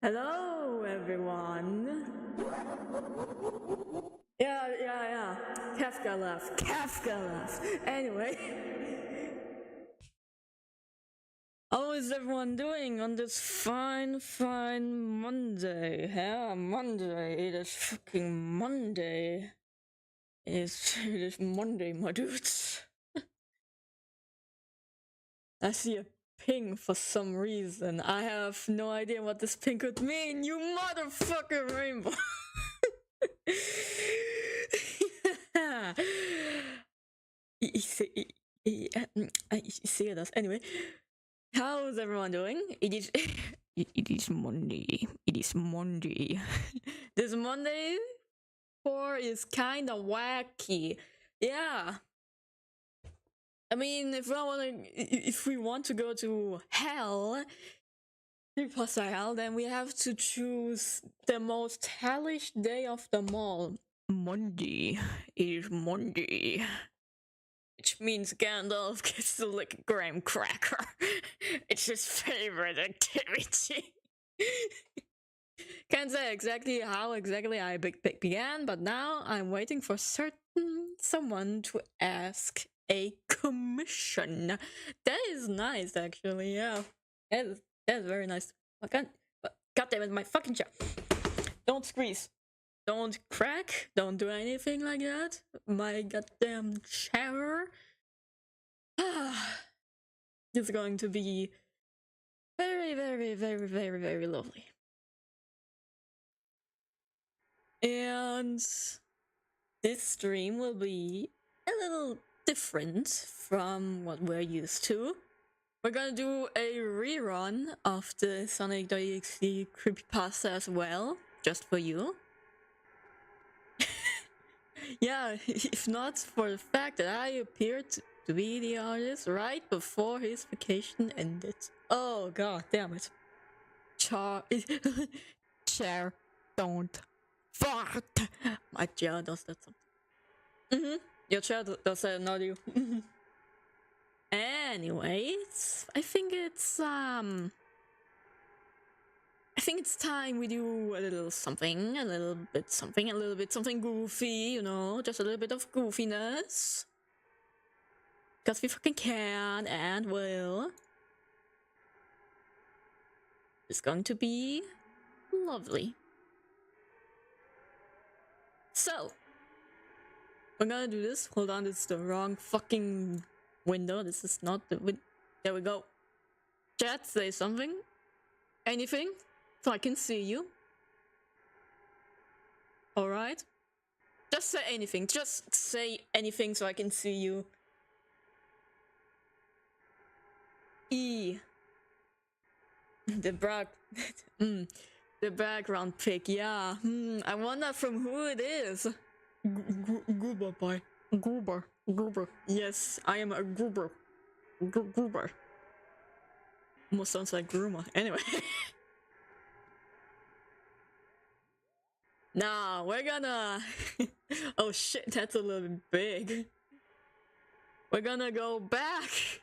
Hello, everyone. Yeah. Kafka left. Kafka left. Anyway, how is everyone doing on this fine Monday? Yeah, Monday. It is fucking Monday. It is Monday, my dudes. I see a ping for some reason. I have no idea what this ping could mean. You motherfucking rainbow. Ich sehe das. Anyway, how's everyone doing? It is it is Monday. It is Monday. This Monday 4 is kind of wacky. Yeah. I mean, if we want to go to hell, Creepypasta hell, then we have to choose the most hellish day of them all. Monday. It is Monday. Which means Gandalf gets to lick a graham cracker. It's his favorite activity. Can't say exactly how I began, but now I'm waiting for someone to ask a commission. That is nice, actually. Yeah, that is very nice. God damn it, my fucking chair! Don't squeeze. Don't crack. Don't do anything like that. My goddamn chair. It's going to be very lovely. And this stream will be a little different from what we're used to. We're gonna do a rerun of the Sonic.exe Creepypasta as well, just for you. Yeah, if not for the fact that I appeared to be the artist right before his vacation ended. Oh god damn it. Chair, don't fart. My chair does that something. Your chair does that, not you. Anyways, I think it's time we do a little something, a little bit something goofy, you know, just a little bit of goofiness. Because we fucking can and will. It's going to be lovely. So, we're gonna do this. Hold on, it's the wrong fucking window. This is not the window. There we go. Chat, say something. Anything, so I can see you. Alright? Just say anything. Just say anything so I can see you. E. The the background pic, yeah. I wonder from who it is. Goober boy. Goober. Yes, I am a goober. Goober. Almost sounds like groomer. Anyway. Nah, we're gonna... oh shit, that's a little bit big. We're gonna go back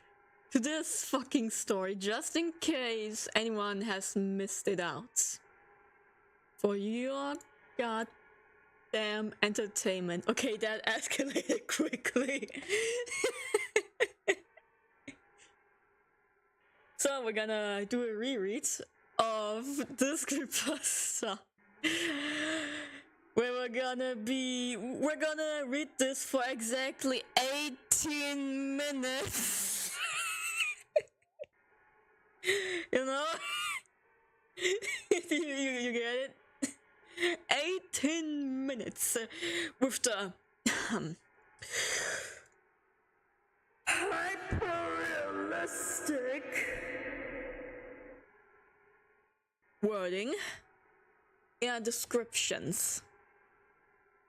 to this fucking story just in case anyone has missed it out. For your goddamn entertainment. Okay, that escalated quickly. So we're gonna do a reread of this Creepypasta. Where we're gonna read this for exactly 18 minutes. You know? you get it? 18 minutes with the hyper-realistic wording and descriptions.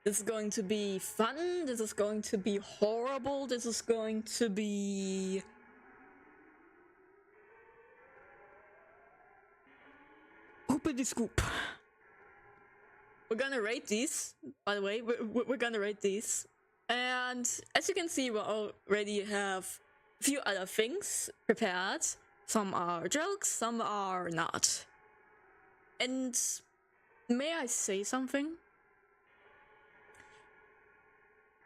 This is going to be fun, this is going to be horrible, this is going to be... Oopity scoop. We're gonna rate these, by the way, we're gonna rate these. And as you can see, we already have a few other things prepared. Some are jokes, some are not. And may I say something?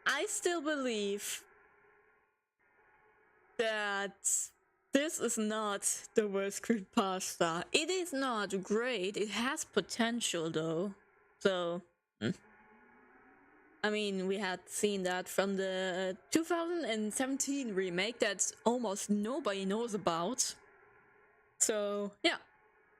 I still believe that this is not the worst creepypasta. It is not great. It has potential though. So, I mean, we had seen that from the 2017 remake that almost nobody knows about. So, yeah.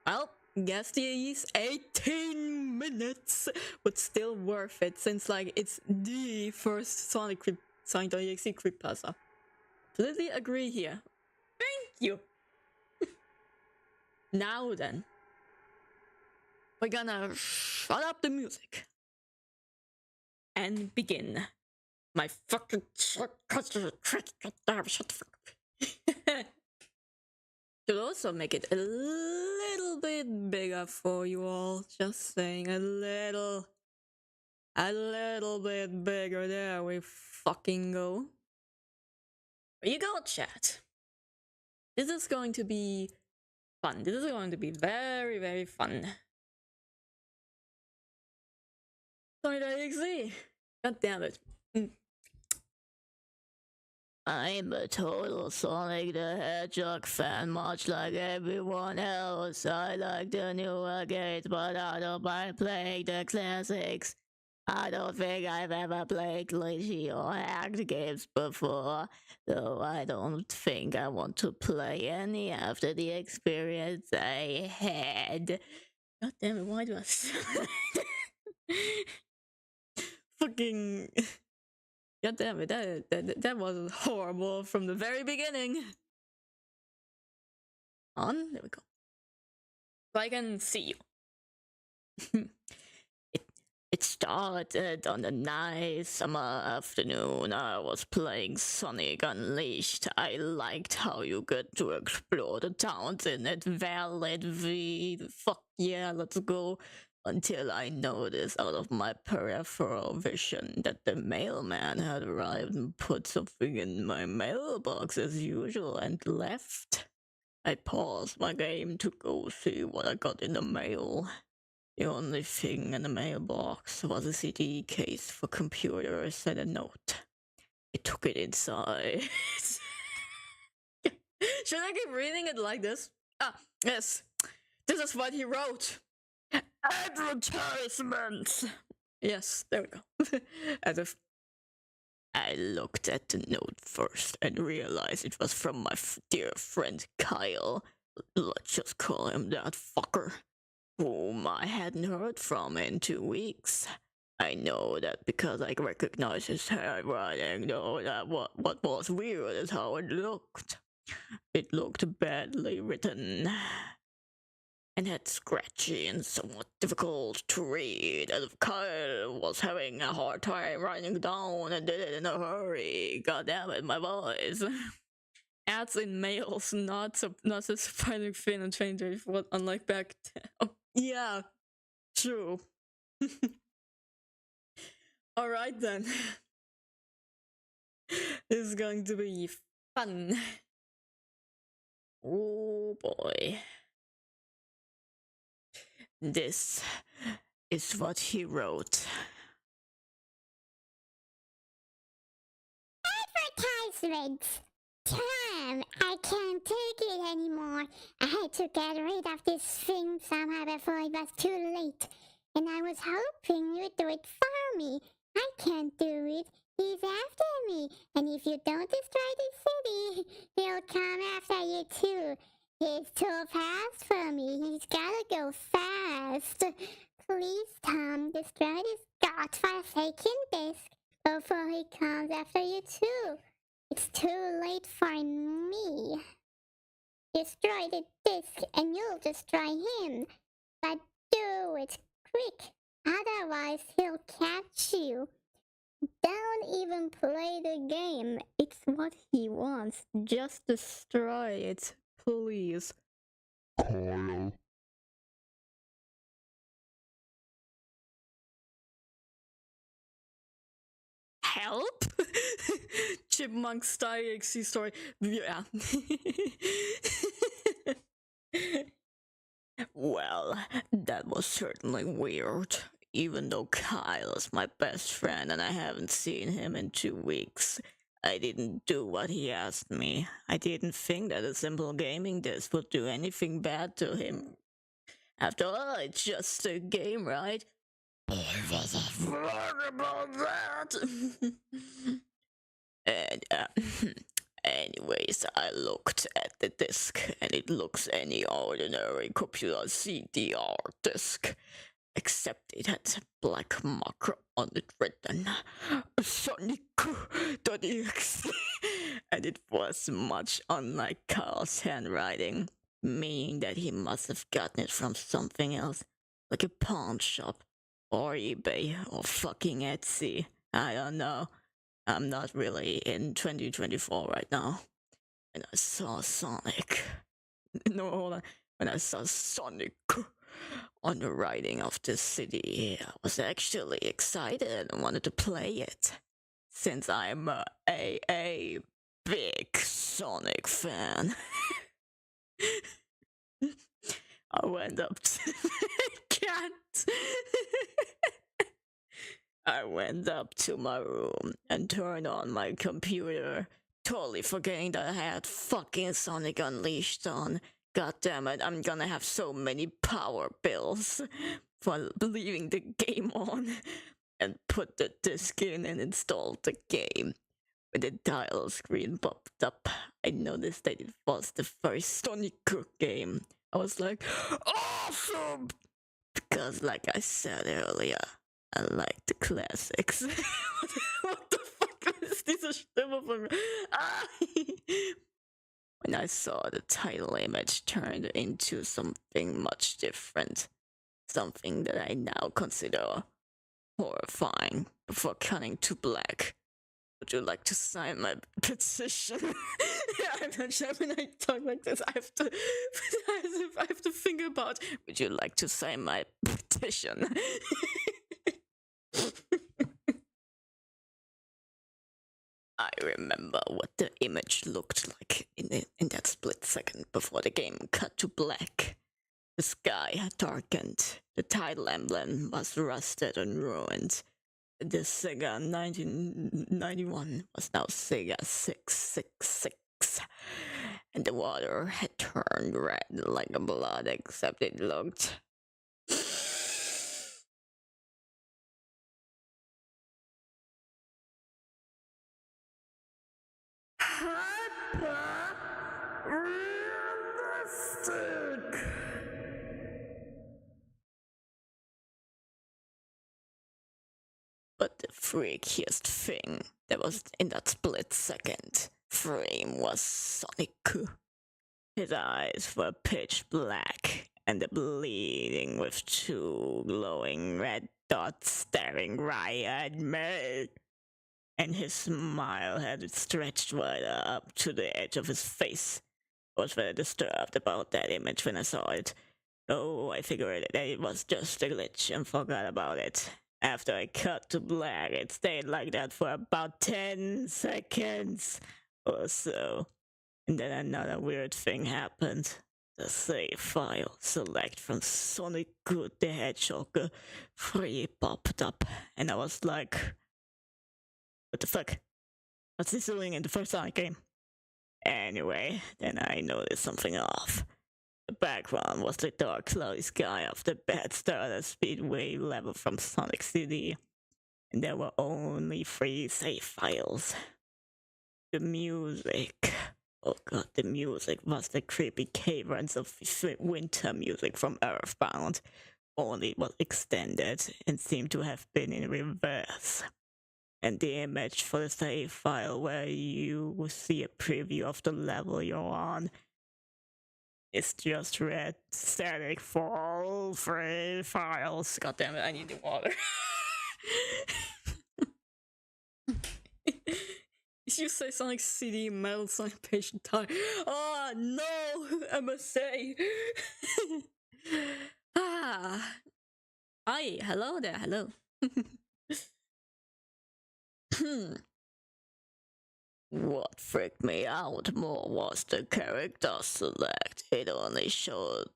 Well, guess these 18 minutes, but still worth it since, like, it's the first Sonic.exe creepypasta. Completely agree here. Thank you. Now then, we're gonna shut up the music and begin. My fucking shut the fuck up. Should also make it a little bit bigger for you all. Just saying, a little bit bigger. There we fucking go. There you go, chat. This is going to be fun. This is going to be very, very fun. Sonic.exe. God damn it. I'm a total Sonic the Hedgehog fan, much like everyone else. I like the newer games, but I don't mind playing the classics. I don't think I've ever played glitchy or hacked games before, though I don't think I want to play any after the experience I had. God damn it, why do I fucking... God damn it, that was horrible from the very beginning. On, there we go. So I can see you. It started on a nice summer afternoon. I was playing Sonic Unleashed. I liked how you get to explore the towns in it. Valid V. Fuck yeah, let's go. Until I noticed out of my peripheral vision that the mailman had arrived and put something in my mailbox as usual and left. I paused my game to go see what I got in the mail. The only thing in the mailbox was a CD case for computers and a note. I took it inside. Should I keep reading it like this? Ah, yes. This is what he wrote. Advertisements! Yes, there we go. As if I looked at the note first and realized it was from my dear friend Kyle. Let's just call him that fucker, whom I hadn't heard from in 2 weeks. I know that because I recognize his handwriting, though that what was weird is how it looked. It looked badly written and had scratchy and somewhat difficult to read, as if Kyle was having a hard time writing down and did it in a hurry. God damn it, my voice. Ads in mails, not a surprising thing in 2024, unlike back then. Oh, yeah, true. Alright then. This is going to be fun. Oh boy. This is what he wrote. Advertisements! Tom, I can't take it anymore. I had to get rid of this thing somehow before it was too late. And I was hoping you'd do it for me. I can't do it. He's after me. And if you don't destroy the city, he'll come after you too. He's too fast for me. He's gotta go fast. Please, Tom, destroy this godforsaken disc before he comes after you too. It's too late for me. Destroy the disc and you'll destroy him. But do it quick, otherwise he'll catch you. Don't even play the game. It's what he wants. Just destroy it, please. Kyle. Help? Chipmunk style XC story. Yeah. Well, that was certainly weird. Even though Kyle is my best friend and I haven't seen him in 2 weeks, I didn't do what he asked me. I didn't think that a simple gaming disc would do anything bad to him. After all, it's just a game, right? What about that? And, anyways, I looked at the disc, and it looks any ordinary computer CDR disc, except it had a black marker on it written Sonic.exe, and it was much unlike Carl's handwriting, meaning that he must have gotten it from something else, like a pawn shop, or eBay, or fucking Etsy. I don't know. I'm not really in 2024 right now. And I saw Sonic. No, hold on. When I saw Sonic on the writing of the city, I was actually excited and wanted to play it. Since I'm a big Sonic fan. I went up to the cat. I went up to my room and turned on my computer, totally forgetting that I had fucking Sonic Unleashed on. God damn it, I'm gonna have so many power bills for leaving the game on. And put the disc in and installed the game. When the title screen popped up, I noticed that it was the first Sonic game. I was like, awesome! Because, like I said earlier, I like the classics. What the fuck is diese Stimme von mir? Ah! When I saw the title image turned into something much different. Something that I now consider horrifying before cutting to black. Would you like to sign my petition? I'm not sure when I talk like this. I have to think about. Would you like to sign my petition? I remember what the image looked like in that split second before the game cut to black. The sky had darkened. The title emblem was rusted and ruined. The Sega 1991 was now Sega 666. And the water had turned red like blood, except it looked... hyper-realistic. But the freakiest thing that was in that split second frame was Sonic. His eyes were pitch black, and bleeding with two glowing red dots staring right at me. And his smile had stretched wider up to the edge of his face. I was very disturbed about that image when I saw it. Oh, I figured that it was just a glitch and forgot about it. After I cut to black, it stayed like that for about 10 seconds or so. And then another weird thing happened. The save file select from Sonic the Hedgehog 3 popped up, and I was like, what the fuck? What's this doing in the first Sonic game? Anyway, then I noticed something off. The background was the dark, cloudy sky of the Bad Starter Speedway level from Sonic CD, and there were only 3 save files. The music, oh god, the music was the creepy caverns of winter music from Earthbound, only it was extended and seemed to have been in reverse. And the image for the save file where you see a preview of the level you're on, it's just red static for all 3 files. God damn it, I need the water. You say Sonic CD, Metal Sonic Patient Tire. Oh no, MSA. Hi, hello there, hello. What freaked me out more was the character select. It only showed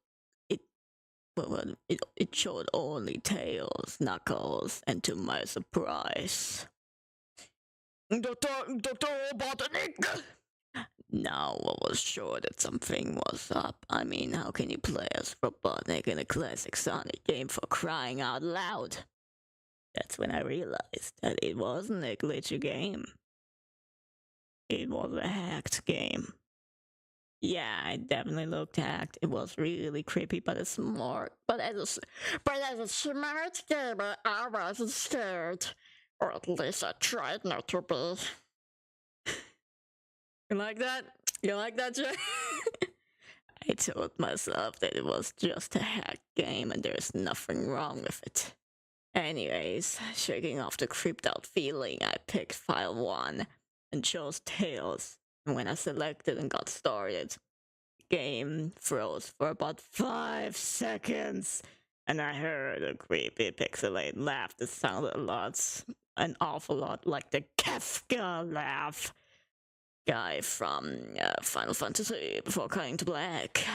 but it showed only Tails, Knuckles, and to my surprise, Dr. Robotnik! Now I was sure that something was up. I mean, how can you play as Robotnik in a classic Sonic game, for crying out loud? That's when I realized that it wasn't a glitchy game. It was a hacked game. Yeah, it definitely looked hacked. It was really creepy, but it's smart. But as a smart gamer, I wasn't scared. Or at least I tried not to be. You like that? You like that, Jay? I told myself that it was just a hacked game and there's nothing wrong with it. Anyways, shaking off the creeped out feeling, I picked file 1 and chose Tails. And when I selected and got started, the game froze for about 5 seconds. And I heard a creepy pixelated laugh that sounded an awful lot like the Kafka laugh guy from Final Fantasy before cutting to black.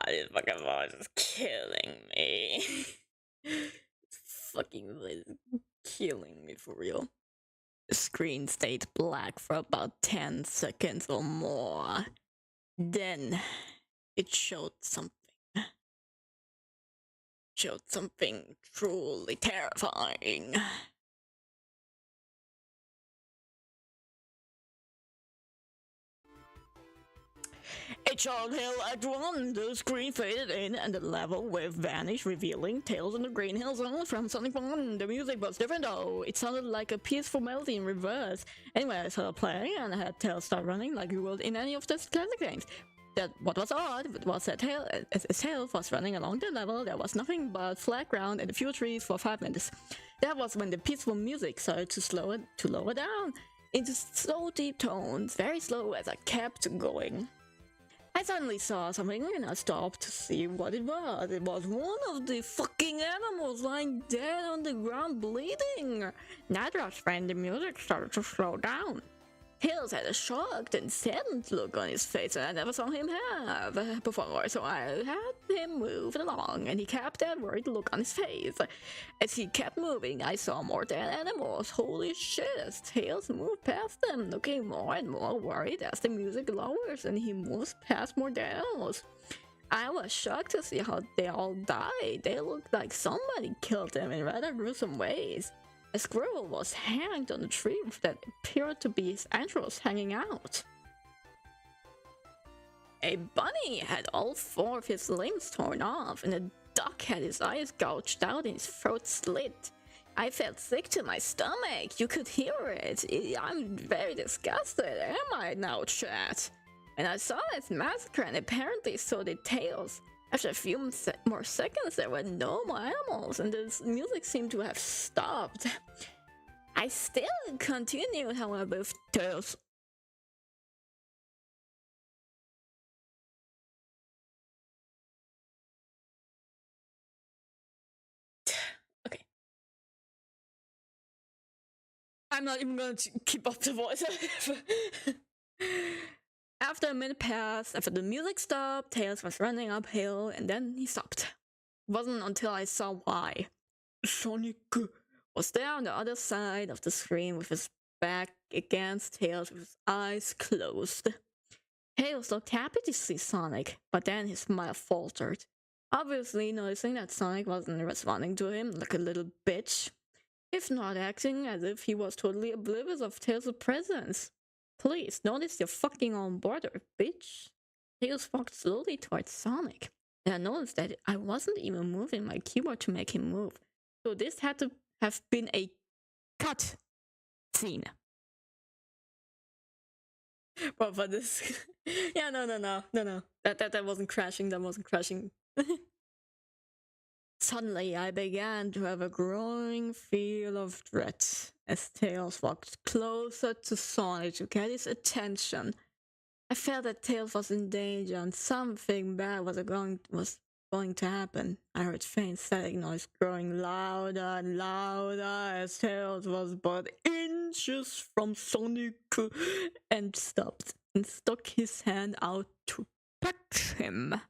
This fucking voice is killing me. This fucking voice is killing me for real. The screen stayed black for about 10 seconds or more. Then it showed something. Showed something truly terrifying. It showed Hill Act 1. The screen faded in and the level wave vanished, revealing Tails in the Green Hill Zone from Sonic 1. The music was different though. It sounded like a peaceful melody in reverse. Anyway, I started playing and I had Tails start running like you would in any of the classic games. What was odd was that Tails was running along the level. There was nothing but flat ground and a few trees for 5 minutes. That was when the peaceful music started to lower down into slow deep tones, very slow as I kept going. I suddenly saw something and I stopped to see what it was. It was one of the fucking animals lying dead on the ground bleeding. That's when the music started to slow down. Tails had a shocked and saddened look on his face that I never saw him have before, so I had him move along and he kept that worried look on his face. As he kept moving, I saw more dead animals. Holy shit, Tails moved past them, looking more and more worried as the music lowers and he moves past more dead animals. I was shocked to see how they all died. They looked like somebody killed them in rather gruesome ways. A squirrel was hanged on a tree that appeared to be his entrails hanging out. A bunny had all 4 of his limbs torn off, and a duck had his eyes gouged out and his throat slit. I felt sick to my stomach. You could hear it. I'm very disgusted, am I now, chat? And I saw this massacre, and apparently so did Tails. After a few more seconds, there were no more animals, and the music seemed to have stopped. I still continued, however, with Tails. Okay. I'm not even going to keep up the voice. After a minute passed, after the music stopped, Tails was running uphill, and then he stopped. It wasn't until I saw why. Sonic was there on the other side of the screen with his back against Tails with his eyes closed. Tails looked happy to see Sonic, but then his smile faltered. Obviously noticing that Sonic wasn't responding to him like a little bitch, if not acting as if he was totally oblivious of Tails' presence. Please, notice your fucking own border, bitch. Tails walked slowly towards Sonic, and I noticed that I wasn't even moving my keyboard to make him move. So this had to have been a cut scene. But for this... yeah, no. That wasn't crashing, Suddenly, I began to have a growing feel of dread as Tails walked closer to Sonic to get his attention. I felt that Tails was in danger and something bad was going to happen. I heard faint static noise growing louder and louder as Tails was but inches from Sonic and stopped. and stuck his hand out to touch him.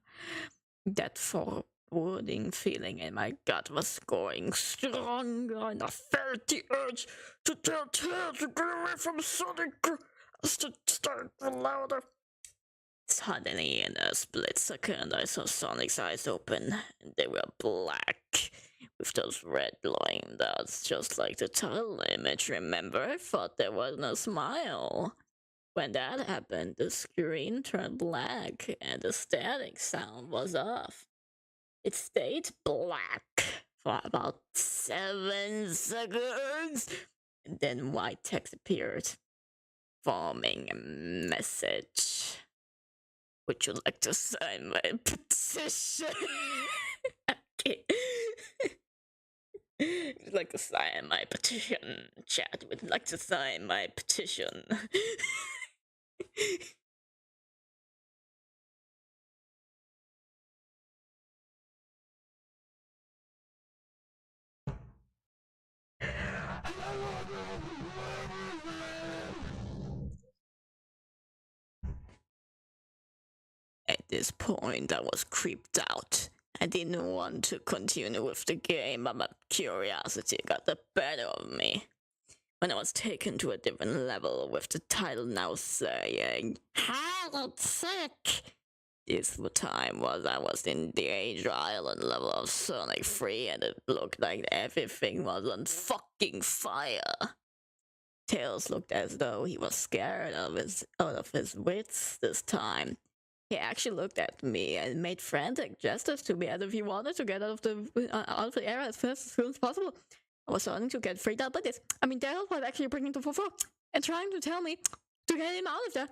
That foreboding feeling in my gut was growing stronger, and I felt the urge to tell Tails to get away from Sonic as the start louder. Suddenly, in a split second, I saw Sonic's eyes open, and they were black, with those red glowing dots, just like the title image. Remember, I thought there was no smile. When that happened, the screen turned black, and the static sound was off. It stayed black for about 7 seconds, and then white text appeared, forming a message. Would you like to sign my petition? Okay. Would you like to sign my petition? Chat, would you like to sign my petition? At this point, I was creeped out. I didn't want to continue with the game, but my curiosity got the better of me. When I was taken to a different level with the title now saying, "Hide and seek." This time I was in the Age Island level of Sonic 3, and it looked like everything was on fucking fire. Tails looked as though he was scared out of his wits this time. He actually looked at me and made frantic gestures to me as if he wanted to get out of the area as fast as possible. I was starting to get freaked out by this. I mean, Tails was actually bringing the fufu and trying to tell me to get him out of there.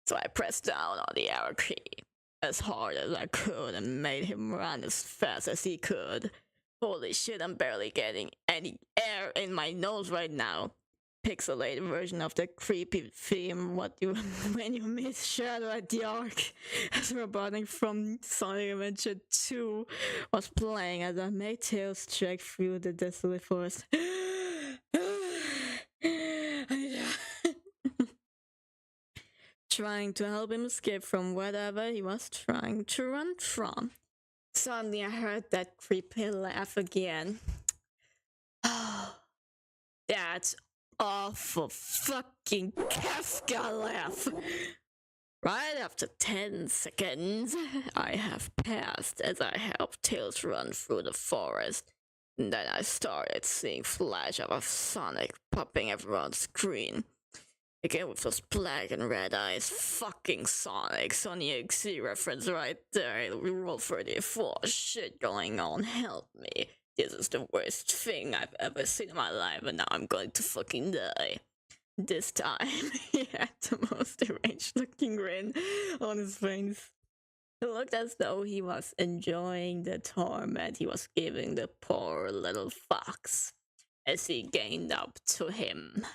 So I pressed down on the arrow key as hard as I could and made him run as fast as he could. Holy shit, I'm barely getting any air in my nose right now. Pixelated version of the creepy theme when you miss Shadow at the Ark as robotic from Sonic Adventure 2 was playing as I made Tails trek through the desolate forest. Trying to help him escape from whatever he was trying to run from. Suddenly I heard that creepy laugh again. That's awful fucking Kafka laugh. Right after 10 seconds, I have passed as I helped Tails run through the forest. And then I started seeing flash of Sonic popping everywhere on screen. Again with those black and red eyes. Fucking Sonic. Sonic XC reference right there. Rule 34. Shit going on. Help me. This is the worst thing I've ever seen in my life, and now I'm going to fucking die. This time, he had the most deranged looking grin on his face. It looked as though he was enjoying the torment he was giving the poor little fox as he gained up to him.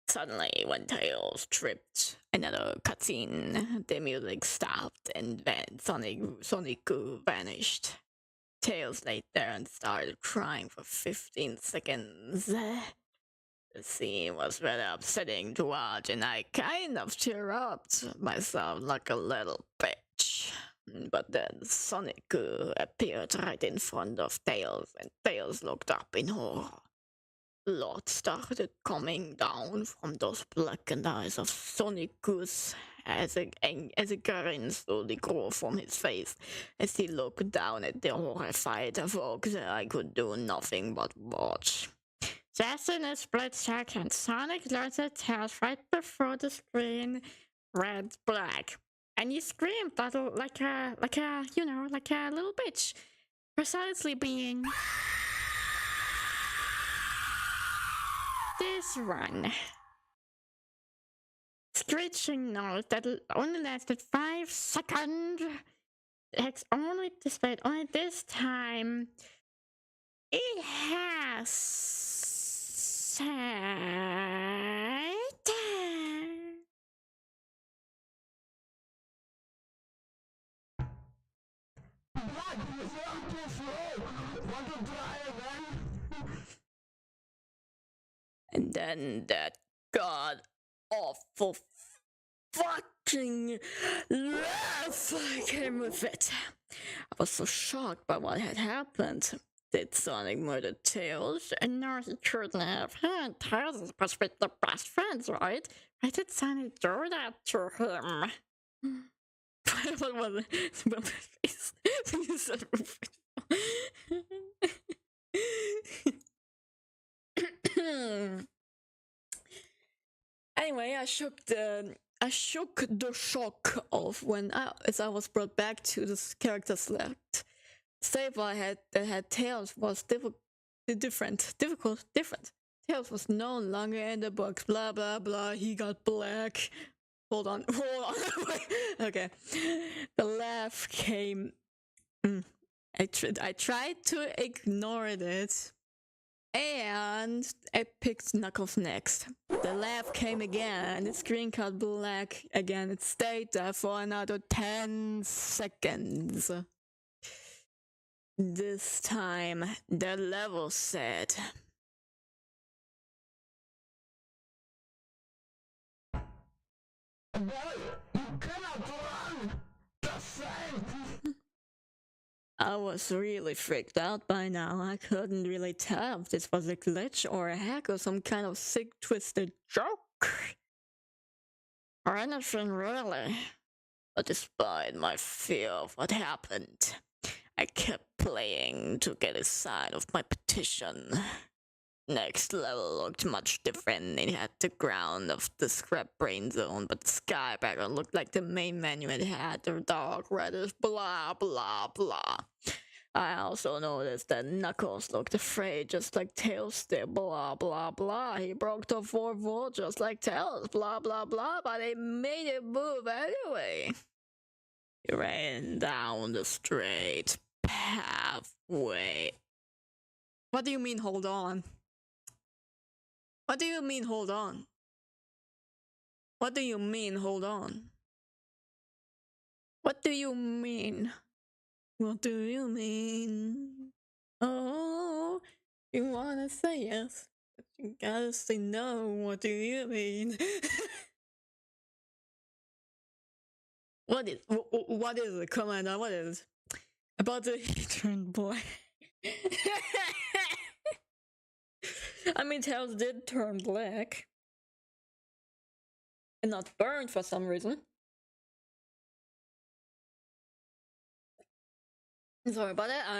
Suddenly, when Tails tripped, another cutscene, the music stopped and then Sonic vanished. Tails laid there and started crying for 15 seconds. The scene was rather upsetting to watch, and I kind of teared up myself like a little bitch. But then Sonic appeared right in front of Tails, and Tails looked up in horror. Blood started coming down from those blackened eyes of Sonic Goose as a grin slowly grew from his face. As he looked down at the horrified folks, I could do nothing but watch. Just in a split second, Sonic learned the Tails right before the screen went black. And he screamed like a little bitch. Precisely being this one. Screeching note that only lasted 5 seconds. It's only displayed only this time. It has said and then that god awful fucking laugh came with it. I was so shocked by what had happened. Did Sonic murder Tails? And no, he couldn't have. He and Tails are supposed to be the best friends, right? Why did Sonic do that to him? What was it? My face. You said Anyway, I shook the shock off when as I was brought back to this character select. Save I had that had Tails was different. Tails was no longer in the books. Blah blah blah. He got black. Hold on. Okay. The laugh came. I tried to ignore it. And I picked Knuckles next. The laugh came again, and the screen got black again. It stayed there for another 10 seconds. This time, the level said... You cannot run! The same! I was really freaked out by now. I couldn't really tell if this was a glitch or a hack or some kind of sick, twisted joke. Or anything really. But despite my fear of what happened, I kept playing to get a sign of my petition. Next level looked much different. It had the ground of the scrap brain zone, but the sky background looked like the main menu. It had the dark reddish blah blah blah. I also noticed that Knuckles looked afraid, just like Tails did. Blah blah blah. He broke the fourth wall just like Tails. Blah blah blah. But he made it move anyway. He ran down the straight pathway. What do you mean? Hold on. What do you mean, hold on? What do you mean, hold on? What do you mean? What do you mean? Oh, you wanna say yes, but you gotta say no. What do you mean? What is it, Commander? What is it? About to turn black. I mean, Tails did turn black. And not burned for some reason. Sorry about that. I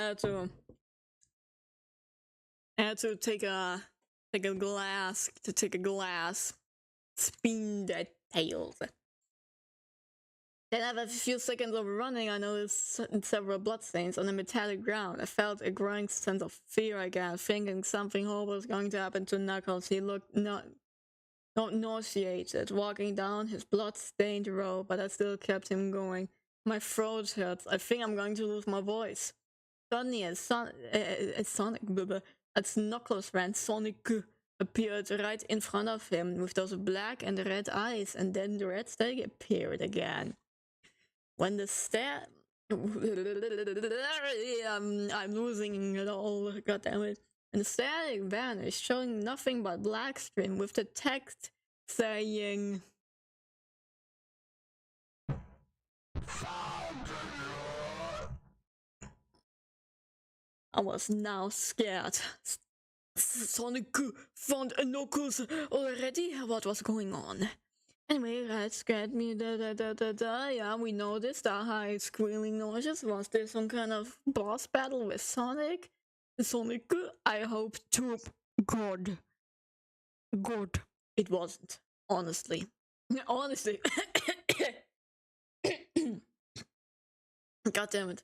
had to take a glass, spin that Tails. Then after a few seconds of running, I noticed several bloodstains on the metallic ground. I felt a growing sense of fear again, thinking something horrible was going to happen to Knuckles. He looked not nauseated, walking down his blood-stained road, but I still kept him going. My throat hurts. I think I'm going to lose my voice. Suddenly, as Knuckles ran, Sonic appeared right in front of him with those black and red eyes, and then the red stag appeared again. When the stag... I'm losing it all, goddammit. And the static vanished, showing nothing but black screen with the text saying... I was now scared. Sonic found a Knuckles already? What was going on? Anyway, that scared me. Yeah, we noticed the high squealing noises. Was there some kind of boss battle with Sonic? Sonic, I hope to God. God. It wasn't. Honestly. Honestly. God damn it.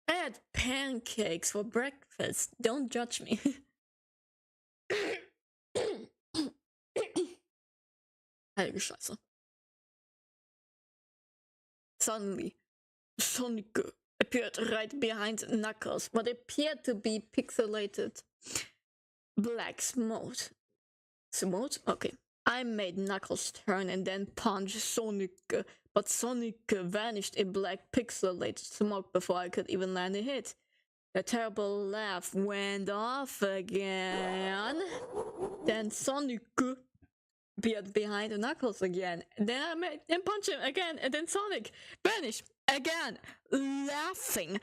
I had pancakes for breakfast. Don't judge me. Heilige Scheiße. Suddenly, Sonic appeared right behind Knuckles, what appeared to be pixelated black smoke. Smoke? Okay. I made Knuckles turn and then punch Sonic, but Sonic vanished in black pixelated smoke before I could even land a hit. A terrible laugh went off again. Then Sonic appeared behind Knuckles again. Then I made him punch him again, and then Sonic vanished again, laughing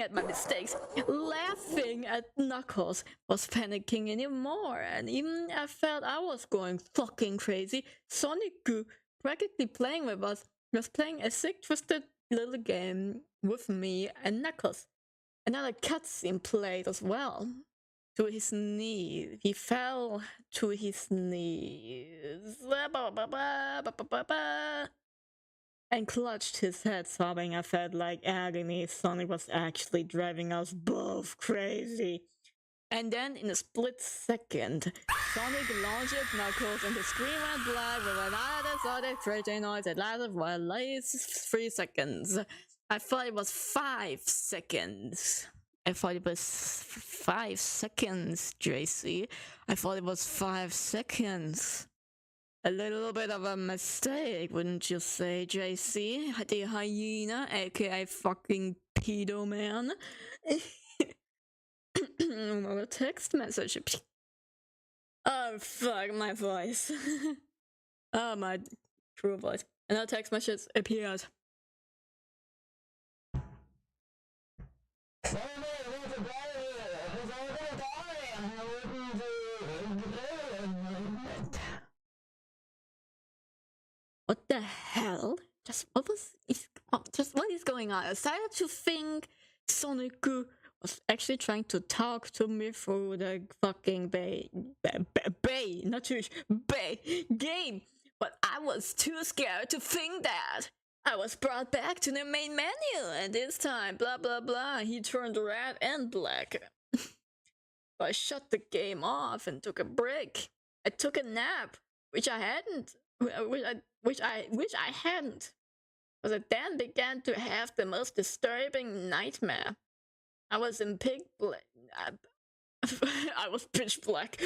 at my mistakes, laughing at Knuckles, was panicking anymore, and even I felt I was going fucking crazy. Sonic, practically playing with us, was playing a sick, twisted little game with me and Knuckles. Another cutscene played as well. To his knees. He fell to his knees. And clutched his head, sobbing. I felt like agony. Sonic was actually driving us both crazy. And then, in a split second, Sonic launched Knuckles and the screen went black with another Sonic crazy noise that lasted for at least 3 seconds. I thought it was 5 seconds. I thought it was 5 seconds, JC. I thought it was 5 seconds. A little bit of a mistake, wouldn't you say, JC? The hyena, aka fucking pedo man. Another text message. Oh fuck, my voice. Oh, my true voice. Another text message appeared. What the hell? What is going on? I started to think Sonic was actually trying to talk to me through the fucking bay game, but I was too scared to think that. I was brought back to the main menu, and this time, blah blah blah, he turned red and black. So I shut the game off and took a break. I took a nap, which I hadn't. Which I hadn't. But I then began to have the most disturbing nightmare. I was in I was pitch black.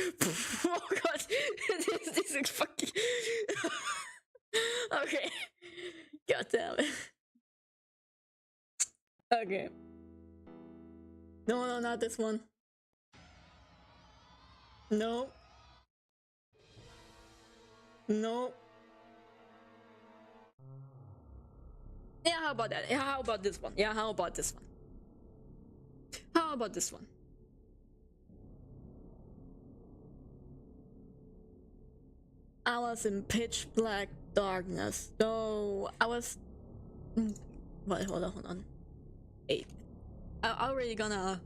Oh god, this is fucking. Okay, god damn it. Okay. No, not this one. No. No. Yeah, how about that? Yeah, how about this one? Yeah, how about this one? How about this one? I was in pitch black darkness. So I was. Wait, hold on. Hey, I'm already gonna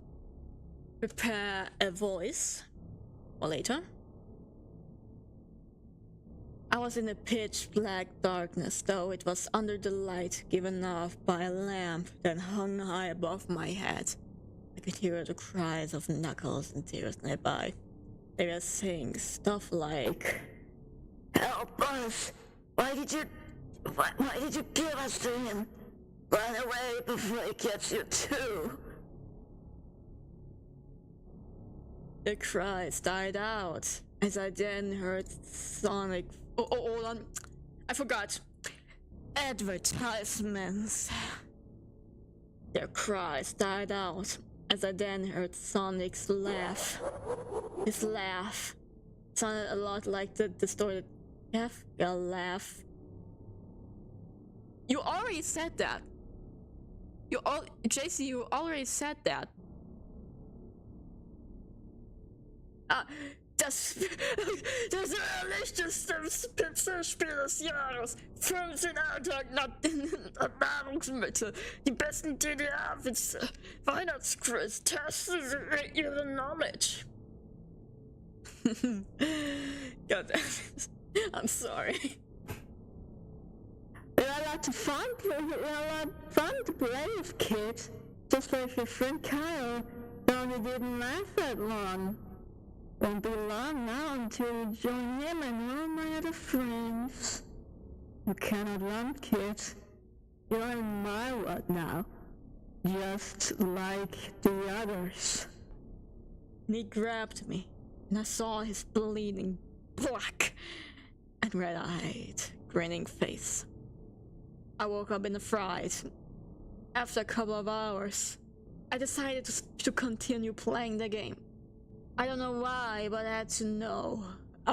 prepare a voice for later. I was in a pitch black darkness, though it was under the light given off by a lamp that hung high above my head. I could hear the cries of Knuckles and Tears nearby. They were saying stuff like, "Help us! Why did you give us to him? Run away before he gets you too!" The cries died out as I then heard Sonic. Oh, hold on. I forgot. Advertisements. Their cries died out as I then heard Sonic's laugh. His laugh sounded a lot like the distorted laugh. You already said that. JC, you already said that. Das ehrlichste Spitzenspiel des Jahres. 15 Nahrungsmittel. Die besten DDR-Witze. Weihnachtsquiz. Testen Sie Ihre Knowledge. God damn it. I'm sorry. You're allowed to fun to play with kids. Just like your friend Kyle. Only didn't last that long. Won't be long now until you join him and all my other friends. You cannot run, kids. You're in my world now. Just like the others. And he grabbed me, and I saw his bleeding black and red-eyed, grinning face. I woke up in a fright. After a couple of hours, I decided to continue playing the game. I don't know why, but I had to know. I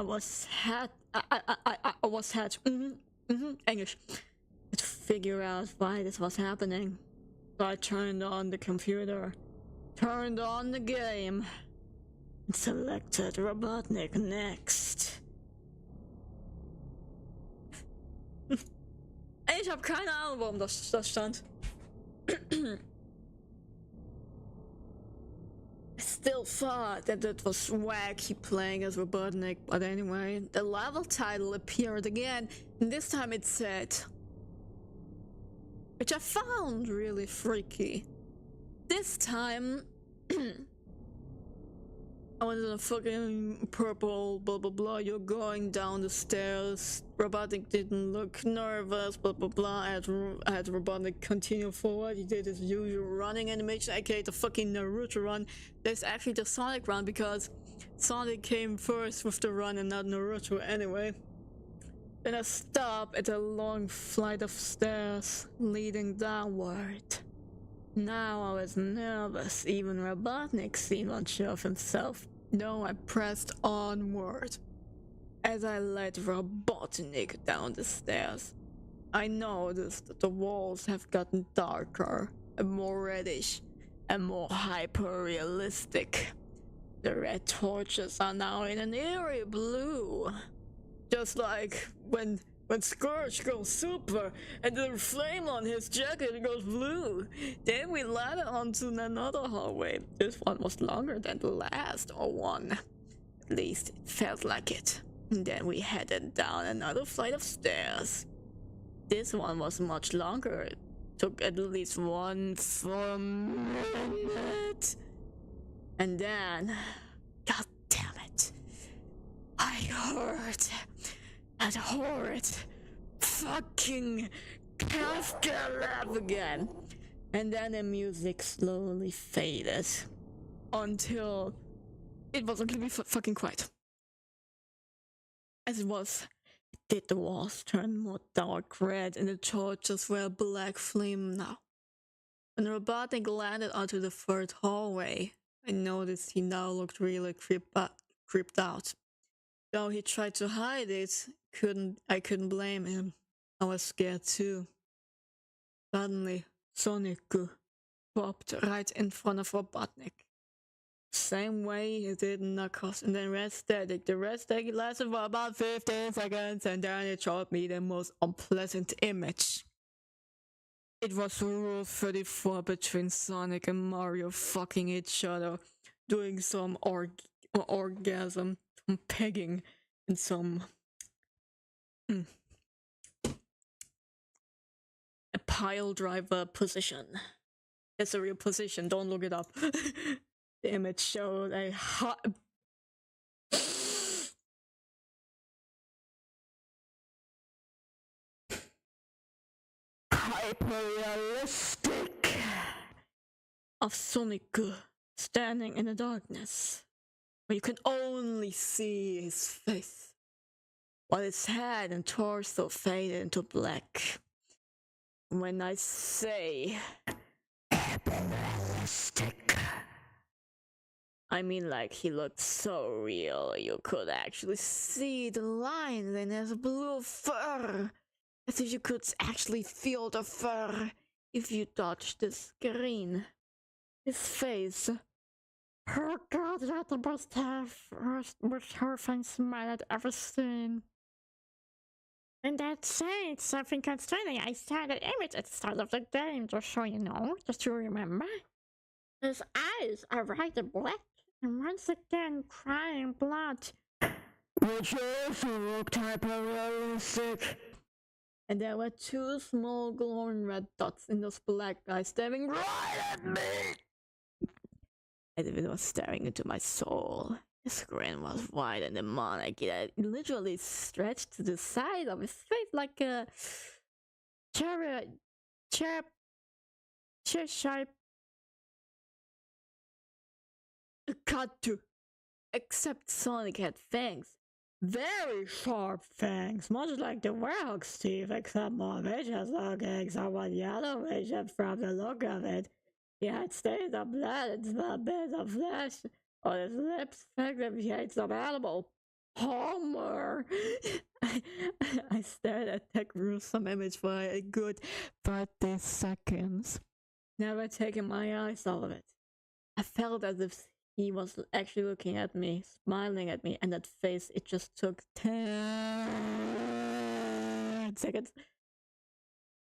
I was had. English. To figure out why this was happening. So I turned on the computer, turned on the game, and selected Robotnik next. Ich habe keine Ahnung, warum das stand. I still thought that it was wacky playing as Robotnik, but anyway, the level title appeared again, and this time it said, which I found really freaky. This time, I was in a fucking purple, blah blah blah, you're going down the stairs. Robotnik didn't look nervous, blah blah blah. I had Robotnik continue forward. He did his usual running animation, aka the fucking Naruto run. There's actually the Sonic run because Sonic came first with the run and not Naruto anyway. Then I stopped at a long flight of stairs leading downward. Now I was nervous, even Robotnik seemed unsure of himself. No, I pressed onward. As I led Robotnik down the stairs, I noticed that the walls have gotten darker and more reddish and more hyper-realistic. The red torches are now in an eerie blue. Just like when Scourge goes super and the flame on his jacket goes blue. Then we landed onto another hallway. This one was longer than the last one. At least it felt like it. And then we headed down another flight of stairs. This one was much longer. It took at least 1 full minute. And then, god damn it, I heard that horrid fucking Kafka laugh again. And then the music slowly faded until it was completely fucking quiet. As it was, did the walls turn more dark red and the torches were a black flame now. When Robotnik landed onto the third hallway, I noticed he now looked really creeped out. Though he tried to hide it, I couldn't blame him. I was scared too. Suddenly, Sonic popped right in front of Robotnik. Same way he did in Knuckles, and then red static. The red static lasted for about 15 seconds, and then it showed me the most unpleasant image. It was Rule 34 between Sonic and Mario fucking each other, doing some orgasm, some pegging, and some a pile driver position. It's a real position, don't look it up. The image showed a hot hyper-realistic of Sonic standing in the darkness, where you can only see his face, while his head and torso faded into black. When I say hyper-realistic, I mean like he looked so real, you could actually see the lines in his blue fur, as if you could actually feel the fur if you touched the screen. His face. Oh god, that's the most horrifying smile I'd ever seen. And that's it, something concerning. I saw that image at the start of the game, just so you know, just to remember. His eyes are right and black, and once again crying blood. Which also looked hyper-realistic. And there were 2 small glowing red dots in those black eyes staring right at me! As if it was staring into my soul. His grin was wide and demonic. It literally stretched to the side of his face like a Cheshire cut to. Except Sonic had fangs. Very sharp fangs, much like the werewolf's teeth, except more vicious looking, somewhat yellow vision from the look of it. He had stains of blood and small bits of flesh on his lips, effectively he ate some animal. Homer! I stared at that gruesome image for a good 30 seconds, never taking my eyes off of it. I felt as if he was actually looking at me, smiling at me, and that face, it just took 10 seconds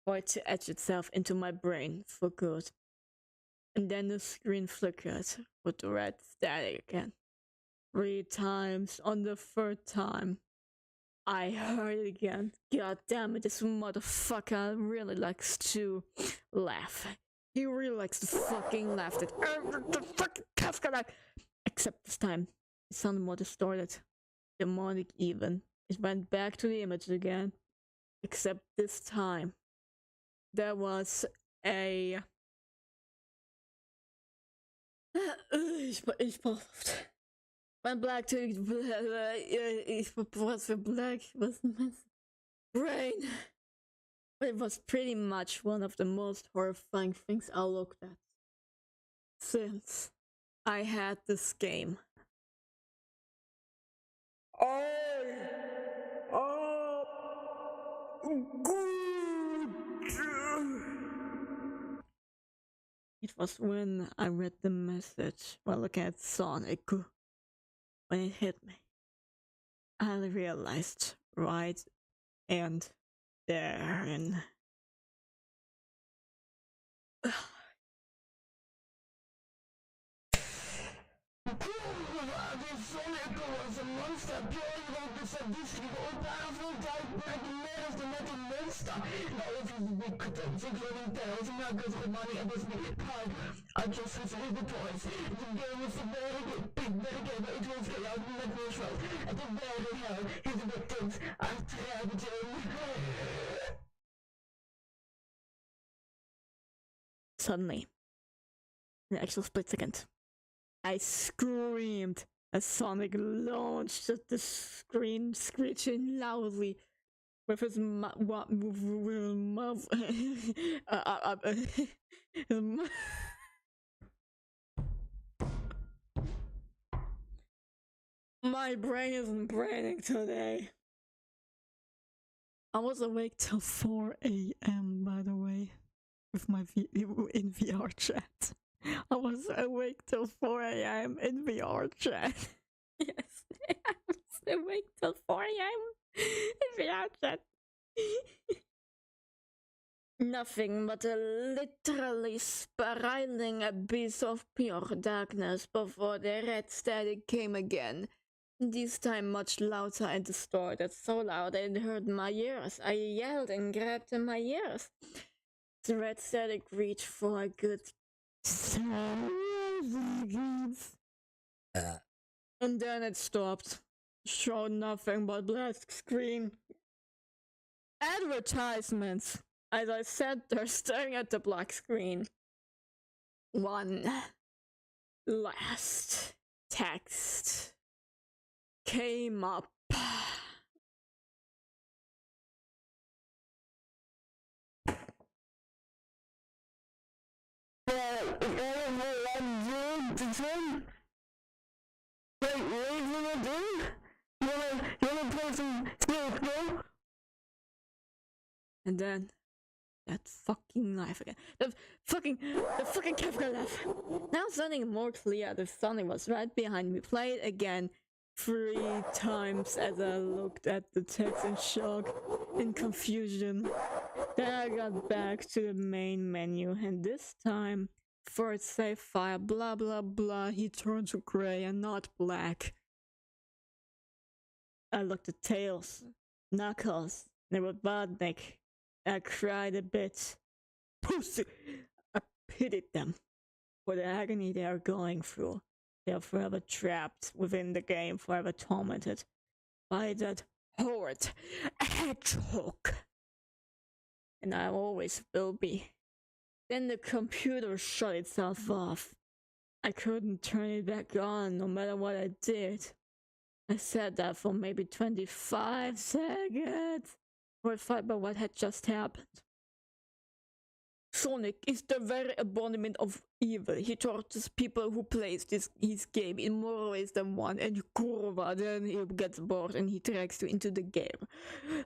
for it to etch itself into my brain for good. And then the screen flickered with the red static again. 3 times. On the 3rd time, I heard it again. God damn it, this motherfucker really likes to laugh. He really likes to fucking laugh at the fucking Kafka laugh. Except this time, it sounded more distorted. Demonic even. It went back to the image again. Except this time, there was a... Went black to was for black was brain. But it was pretty much one of the most horrifying things I looked at since I had this game. It was when I read the message while looking at Sonic. When it hit me, I realized right and there and Sonic was a monster, purely like the sadistic, all-powerful, dark-black, metal monster. All of his victims, including Tails, Knuckles, Romani, and his big part, are just his little toys. The game was a very big, better game, but it was loud and natural. At the very hell, his victims are trapped in. Suddenly, in an actual split second, I screamed as Sonic launched at the screen, screeching loudly with his mouth. My brain isn't braining today. I was awake till 4 a.m. by the way, with my in VR chat. I was awake till 4 a.m. in VR chat. Yes, I was awake till 4 a.m. in VR chat. Nothing but a literally spiraling abyss of pure darkness before the red static came again. This time much louder and distorted, so loud it hurt my ears. I yelled and grabbed in my ears. The red static reached for a good 7 seconds. And then it stopped. Showed nothing but black screen. Advertisements. As I sat there staring at the black screen. One last text came up. And then that fucking laugh again. The fucking Kafka laugh. Now sounding more clear, the Sonic was right behind me. Played again 3 times as I looked at the text in shock and confusion. Then I got back to the main menu, and this time, for its safe file, blah blah blah, he turned to grey and not black. I looked at Tails, Knuckles, and Robotnik. I cried a bit. Pussy! I pitied them for the agony they are going through. They are forever trapped within the game, forever tormented by that horrid hedgehog. And I always will be. Then the computer shut itself off. I couldn't turn it back on no matter what I did. I sat there for maybe 25 seconds, horrified by what had just happened. Sonic is the very embodiment of evil. He tortures people who plays his game in more ways than one, and you kurva, then he gets bored and he drags you into the game.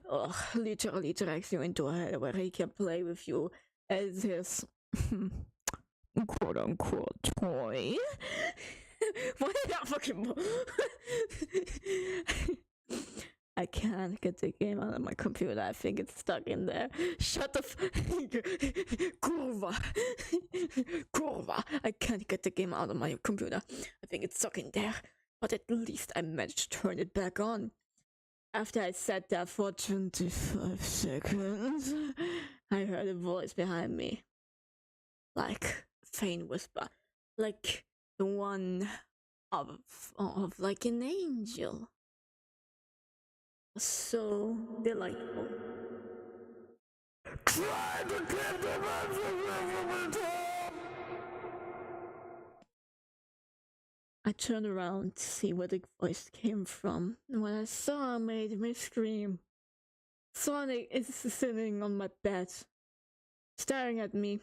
Ugh, literally drags you into hell where he can play with you as his quote unquote toy. Why did that fucking I can't get the game out of my computer. I think it's stuck in there. Shut the Kurva. Kurva. I can't get the game out of my computer. I think it's stuck in there. But at least I managed to turn it back on. After I sat there for 25 seconds, I heard a voice behind me. Like a faint whisper. Like the one of like an angel. So delightful. Try to keep the I turned around to see where the voice came from, and what I saw made me scream. Sonic is sitting on my bed, staring at me.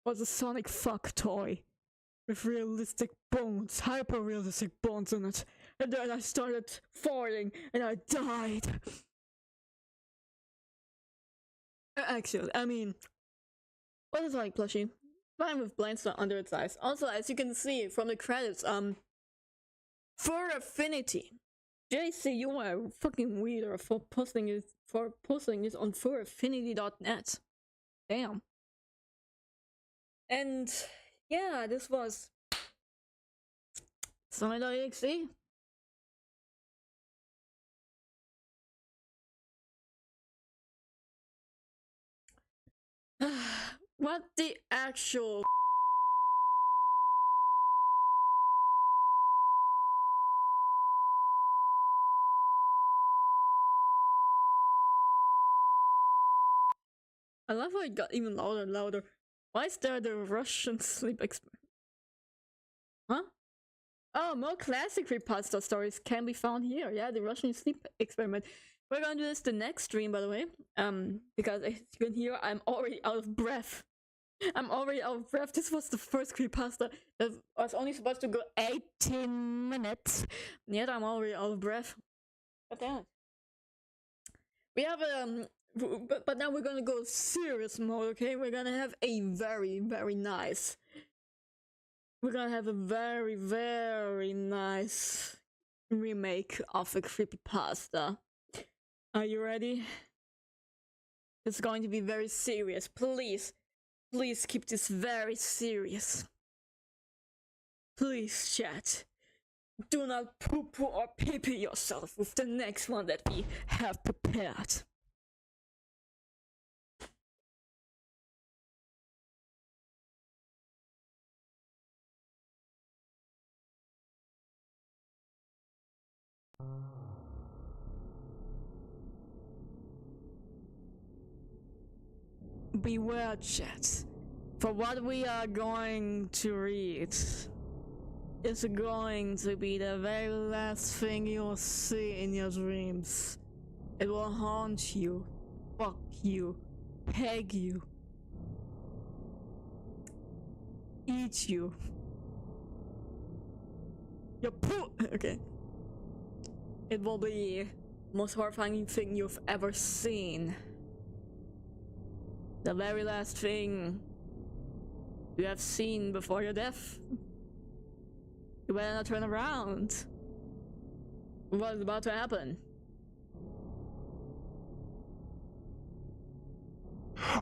Was a Sonic fuck toy with realistic bones, hyper realistic bones in it. And then I started falling and I died. Actually, I mean, what is Sonic plushie? Fine with blind spot under its eyes. Also, as you can see from the credits, for affinity. JC, you are a fucking weirdo for posting it on foraffinity.net. Damn. And yeah, this was Sonic.exe. What the actual I love how it got even louder and louder. Why is there the Russian sleep experiment? Huh? Oh, more classic Creepypasta stories can be found here. Yeah, the Russian sleep experiment. We're gonna do this the next stream, by the way. Because as you can hear, I'm already out of breath. This was the first Creepypasta that was only supposed to go 18 minutes. Yet I'm already out of breath. God damn it. We have but now we're gonna go serious mode, okay? We're gonna have a very, very nice. We're gonna have a very, very nice remake of a Creepypasta. Are you ready? It's going to be very serious. Please keep this very serious. Please, chat. Do not poo-poo or pee-pee yourself with the next one that we have prepared. Beware, chat. For what we are going to read is going to be the very last thing you'll see in your dreams. It will haunt you, fuck you, peg you, eat you. Your poo. Okay. It will be the most horrifying thing you've ever seen. The very last thing you have seen before your death. You better not turn around. What is about to happen? I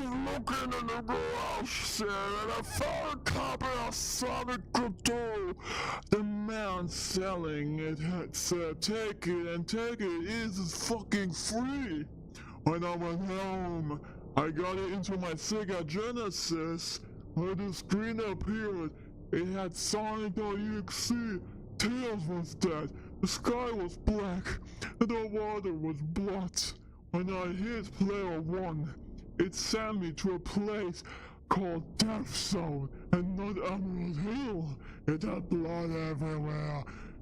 was looking in the garage sale and I found a copy of Sonic Crypto. The man selling it had said, take it and take it, it is fucking free. When I went home, I got it into my Sega Genesis. When the screen appeared, it had Sonic.exe. Tails was dead. The sky was black. And the water was blood. When I hit player 1, it sent me to a place called Death Zone and not Emerald Hill. It had blood everywhere.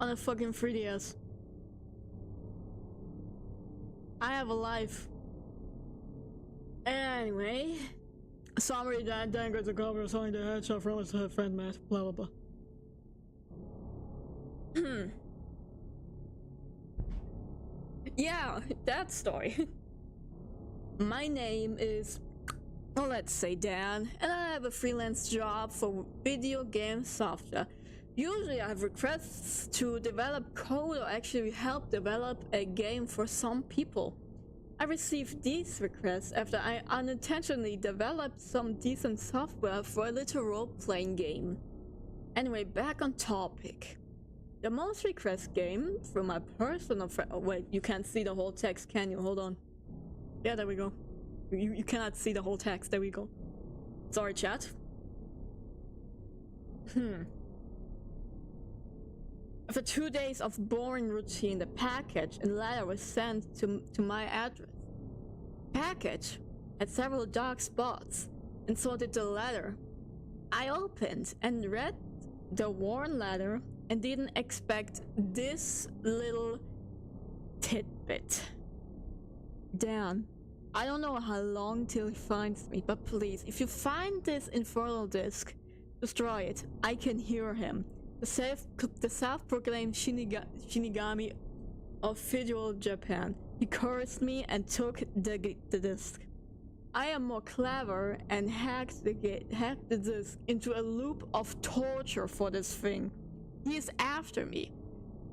on a fucking 3DS. I have a life. Anyway, somebody died, then got the cover of Sonic the Hedgehog from his friend Matt, blah blah blah. Yeah, that story. My name is, well, let's say Dan, and I have a freelance job for video game software. Usually I have requests to develop code or actually help develop a game for some people. I received these requests after I unintentionally developed some decent software for a little role-playing game. Anyway, back on topic. The most requested game from my personal friend. Oh wait, you can't see the whole text, can you? Hold on. Yeah, there we go. You cannot see the whole text, there we go. Sorry, chat. After 2 days of boring routine, the package and letter was sent to my address. Package had several dark spots, and so did the letter. I opened and read the worn letter and didn't expect this little tidbit. Dan, I don't know how long till he finds me, but please, if you find this infernal disc, destroy it. I can hear him. The self-proclaimed Shinigami of feudal Japan. He cursed me and took the disc. I am more clever and hacked the disc into a loop of torture for this thing. He is after me,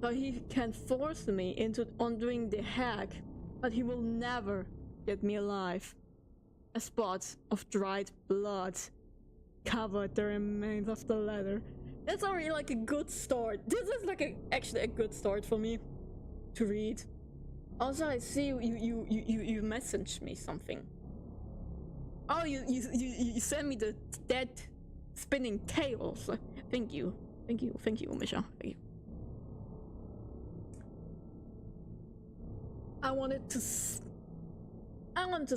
so he can force me into undoing the hack, but he will never get me alive. A spot of dried blood covered the remains of the letter. That's already like a good start. This is like actually a good start for me to read. Also, I see you messaged me something. Oh, you sent me the dead spinning tails. Thank you, Misha. Thank you. I wanted to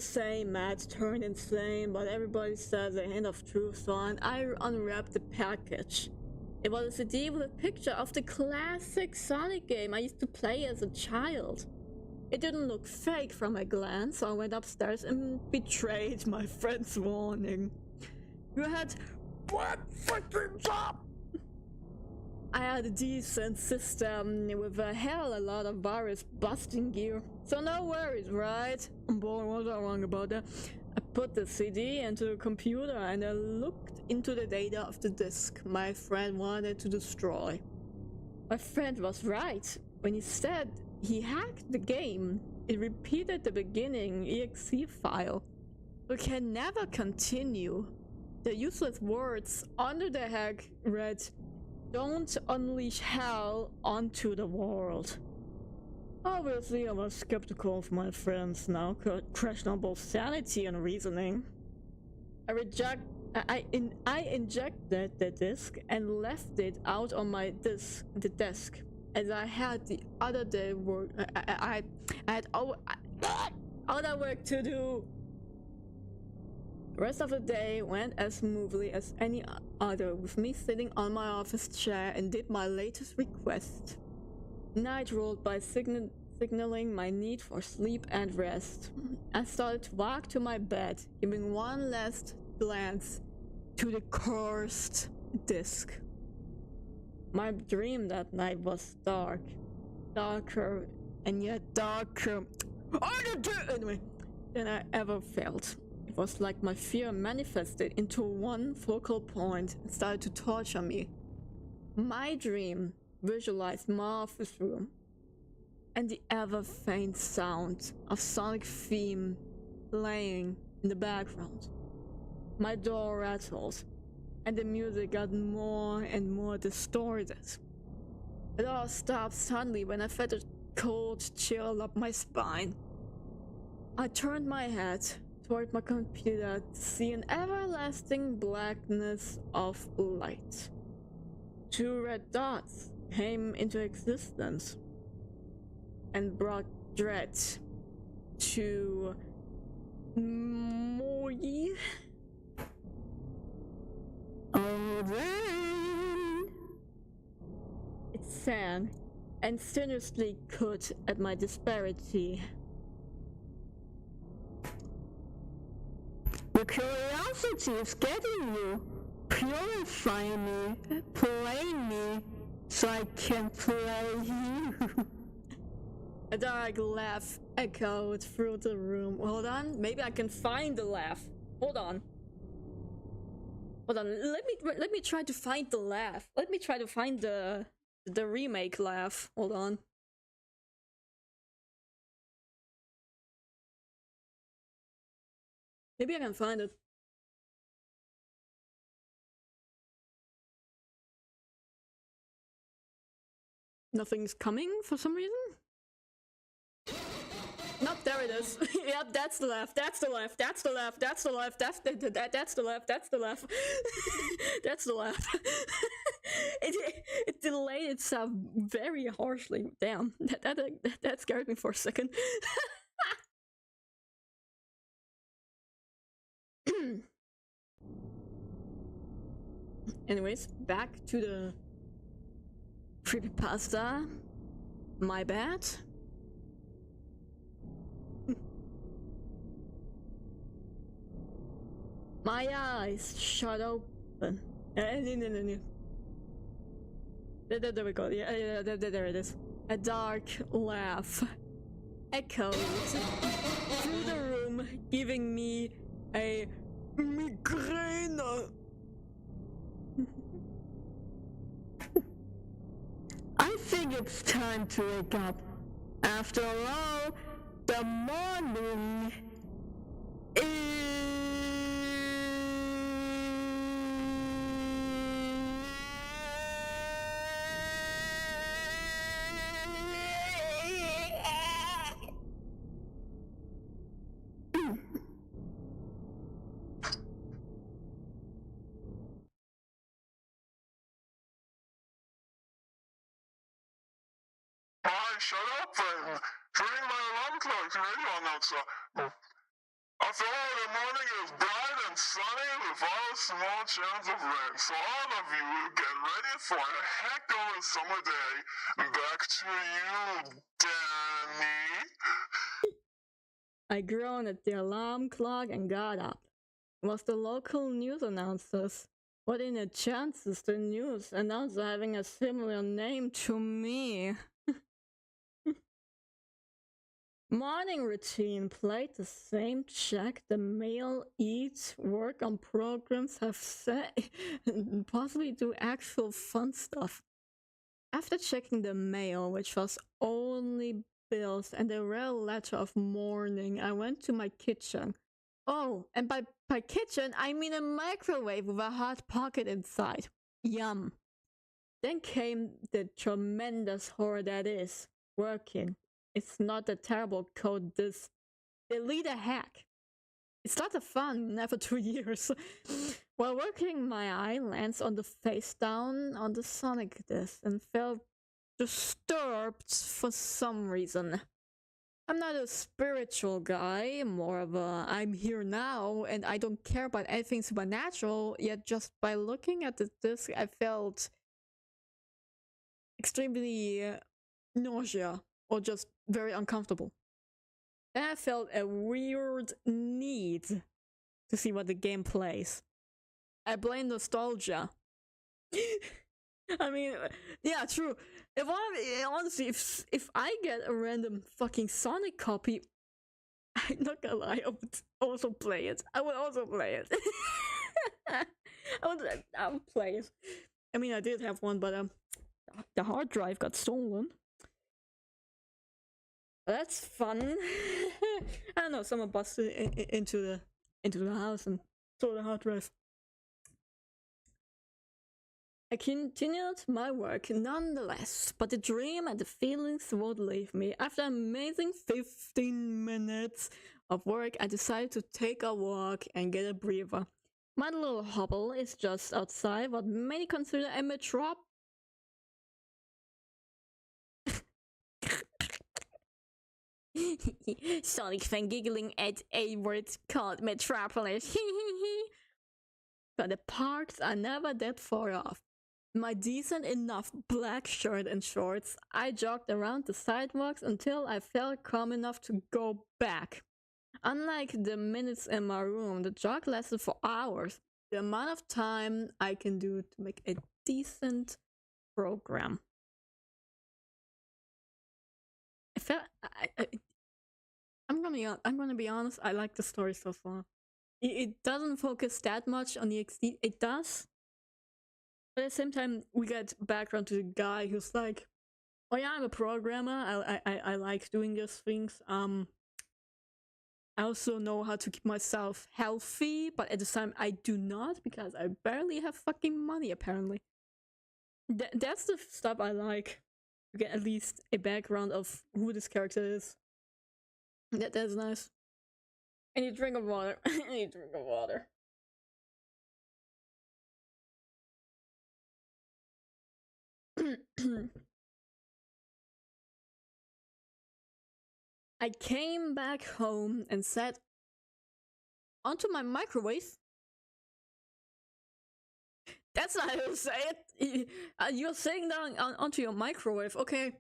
say Matt turned insane, but everybody says a hint of truth, so I unwrapped the package. It was a CD with a picture of the classic Sonic game I used to play as a child. It didn't look fake from a glance, so I went upstairs and betrayed my friend's warning. You had one freaking job! I had a decent system with a hell a lot of virus busting gear, so no worries, right? Boy, was I wrong about that. I put the CD into the computer and I looked into the data of the disk my friend wanted to destroy. My friend was right when he said he hacked the game. It repeated the beginning exe file. We can never continue. The useless words under the hack read, "Don't unleash hell onto the world." Obviously, I was skeptical of my friends now, questionable sanity and reasoning. I injected the disk and left it out on the desk, as I had the other day work. I had other work to do. The rest of the day went as smoothly as any other, with me sitting on my office chair and did my latest request. Night rolled by, signaling my need for sleep and rest. I started to walk to my bed, giving one last glance to the cursed disc. My dream that night was dark, darker and yet darker anyway, than I ever felt. It was like my fear manifested into one focal point and started to torture me. My dream visualized my office room and the ever faint sound of Sonic theme playing in the background. My door rattled and the music got more and more distorted. It all stopped suddenly when I felt a cold chill up my spine. I turned my head toward my computer to see an everlasting blackness of light. 2 red dots came into existence and brought dread to Moy. It sang and sinisterly cut at my disparity. The curiosity is getting you. Purify me, play me, so I can play you. A dark laugh echoed through the room. Hold on, maybe I can find the laugh. Hold on. Let me try to find the laugh. Let me try to find the remake laugh. Hold on. Maybe I can find it. Nothing's coming for some reason? Nope, there it is. Yep, that's the laugh. That's the laugh. That's the laugh. That's the laugh. That's the laugh. That's the laugh. That's the laugh. It delayed itself very harshly. Damn, that scared me for a second. Anyways, back to the creepypasta. My bad. My eyes shut open. No. There we go. Yeah, there it is. A dark laugh echoed through the room, giving me a migraine. I think it's time to wake up. After all, the morning Shut up then. Turning my alarm clock radio announcer. After all, the morning is bright and sunny with all small chance of rain. So all of you get ready for a heck of a summer day. Back to you, Danny. I groaned at the alarm clock and got up. It was the local news announcers. What in the chances the news announcer having a similar name to me? Morning routine played the same check the mail, eat, work on programs, have said, and possibly do actual fun stuff. After checking the mail, which was only bills and a rare letter of mourning, I went to my kitchen. Oh, and by kitchen, I mean a microwave with a hot pocket inside. Yum. Then came the tremendous horror that is working. It's not a terrible code, this delete a hack. It started fun, never 2 years. While working, my eye lands on the face down on the Sonic disc and felt disturbed for some reason. I'm not a spiritual guy, more of a I'm here now and I don't care about anything supernatural, yet just by looking at the disc I felt extremely nausea or just very uncomfortable. And I felt a weird need to see what the game plays. I blame nostalgia. I mean, yeah, true. Honestly, if I get a random fucking Sonic copy, I'm not gonna lie, I would also play it. I would also play it. I would play it. I mean, I did have one, but the hard drive got stolen. That's fun. I don't know, someone busted into the house and stole the hard drive. I continued my work nonetheless, but the dream and the feelings won't leave me. After an amazing 15 minutes of work, I decided to take a walk and get a breather. My little hovel is just outside what many consider a metrop. Sonic fan giggling at a word called Metropolis. But the parks are never that far off. my decent enough black shirt and shorts, I jogged around the sidewalks until I felt calm enough to go back. Unlike the minutes in my room, the jog lasted for hours. The amount of time I can do to make a decent program. I felt I'm gonna be honest. I like the story so far. It doesn't focus that much on the XD. It does, but at the same time, we get background to the guy who's like, "Oh yeah, I'm a programmer. I like doing those things. I also know how to keep myself healthy, but at the time I do not because I barely have fucking money. Apparently, that's the stuff I like. To get at least a background of who this character is. That's nice. I need a drink of water. I need a drink of water. I came back home and sat onto my microwave. That's not how you say it. You're sitting down onto your microwave, okay?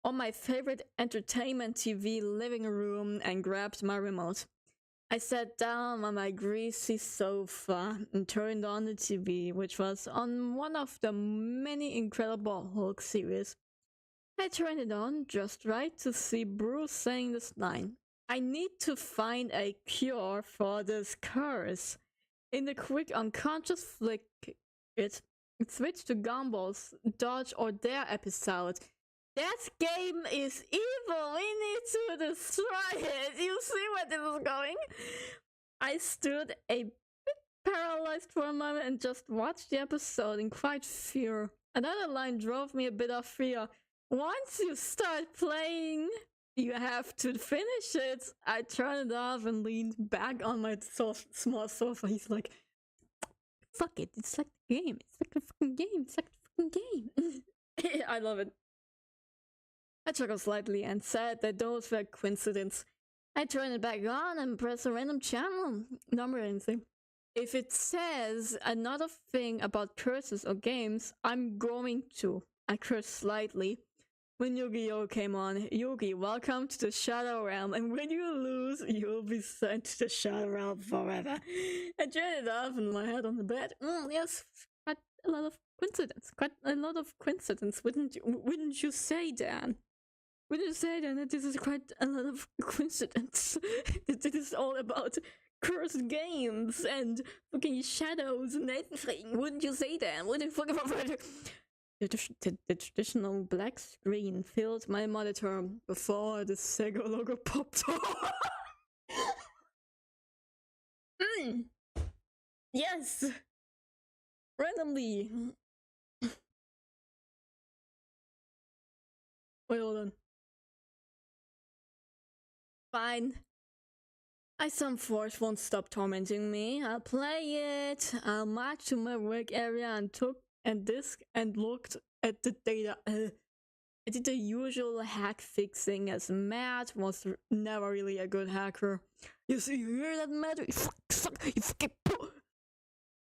On my favorite entertainment TV living room and grabbed my remote. I sat down on my greasy sofa and turned on the TV, which was on one of the many incredible Hulk series. I turned it on just right to see Bruce saying this line. I need to find a cure for this curse. In the quick unconscious flick, it switched to Gumball's Dodge or Dare episode. That game is evil. We need to destroy it. You see where this is going? I stood a bit paralyzed for a moment and just watched the episode in quiet fear. Another line drove me a bit of fear. Once you start playing, you have to finish it. I turned it off and leaned back on my small sofa. He's like, fuck it. It's like the game. It's like the fucking game. It's like the fucking game. I love it. I chuckled slightly and said that those were coincidences. I turned it back on and pressed a random channel number or anything. If it says another thing about curses or games, I'm going to. I cursed slightly. When Yu-Gi-Oh came on, Yugi, welcome to the Shadow Realm, and when you lose, you'll be sent to the Shadow Realm forever. I turned it off and my head on the bed. Yes, quite a lot of coincidence. Quite a lot of coincidence, wouldn't you say, Dan? Wouldn't you say, Dan, that this is quite a lot of coincidence? That it is all about cursed games and fucking shadows and everything. Wouldn't you say, Dan? Wouldn't you fucking... The traditional black screen filled my monitor before the Sega logo popped up. Yes! Randomly! Wait, hold on. Fine. Some force won't stop tormenting me. I'll play it. I'll march to my work area and took and disk and looked at the data. I did the usual hack fixing as Matt was never really a good hacker. You hear that, Matt? You fucking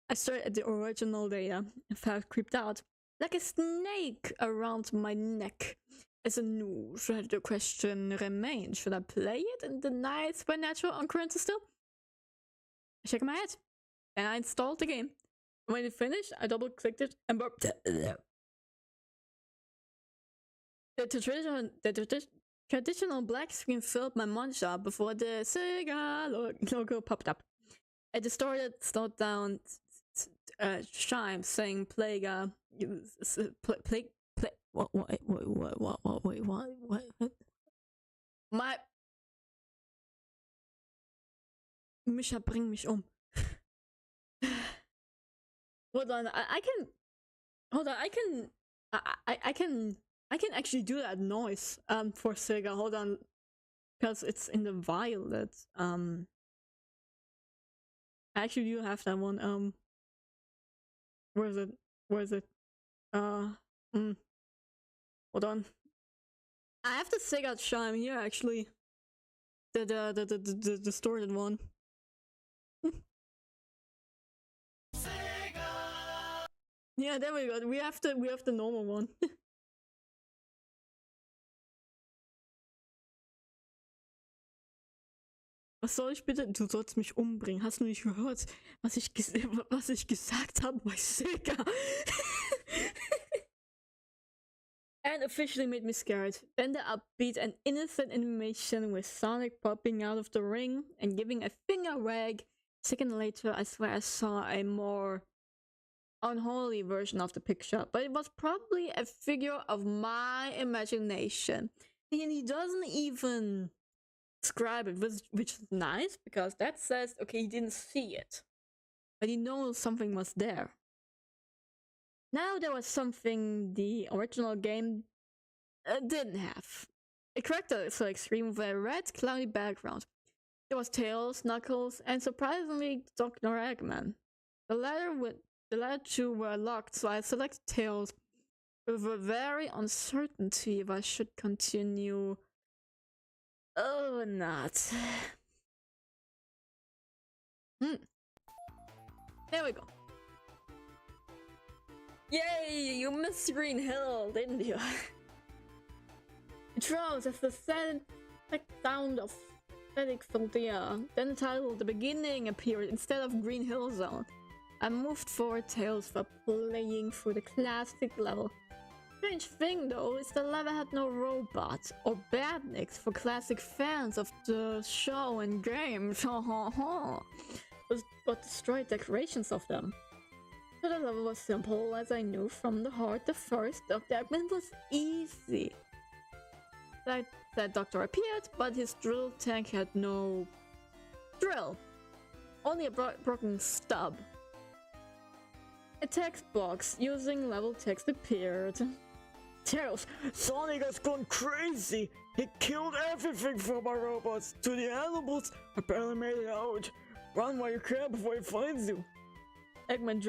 I stared at the original data and felt creeped out. Like a snake around my neck. As a noob, the question remained, should I play it and deny its supernatural occurrences still? I shook my head, and I installed the game. When it finished, I double-clicked it and the traditional black screen filled my monitor before the Sega logo popped up. A distorted, slowed down chime saying Plaga. Play. What? My... Mischa, bring mich um. Hold on, I can... Hold on, I can actually do that noise, for Sega. Hold on. Because it's in the violet. I actually do have that one. Where is it? Hold on. I have the Sega chime here, actually. The distorted one. Yeah, there we go. We have the normal one. Was soll ich bitte? Du sollst mich umbringen. Hast du nicht gehört, was ich gesagt habe bei Sega? And officially made me scared. Then the upbeat and innocent animation with Sonic popping out of the ring and giving a finger wag. A second later, I swear I saw a more unholy version of the picture, but it was probably a figure of my imagination. And he doesn't even describe it, which is nice because that says, okay, he didn't see it, but he knows something was there. Now there was something the original game didn't have. A character select screen with a red cloudy background. There was Tails, Knuckles, and surprisingly Dr. Eggman. The latter two were locked, so I selected Tails with a very uncertainty if I should continue or not. There we go. Yay! You missed Green Hill, didn't you? It rose as the sound of static Phaldea. Then the title The Beginning appeared instead of Green Hill Zone. I moved forward Tails for playing through the classic level. Strange thing though is the level had no robots or badniks for classic fans of the show and games. But destroyed decorations of them. So the level was simple, as I knew from the heart. The first of the Eggman was easy. That doctor appeared, but his drill tank had no drill. Only a broken stub. A text box using level text appeared. Tails, Sonic has gone crazy! He killed everything from our robots! To the animals, I barely made it out! Run while you can before he finds you! Eggman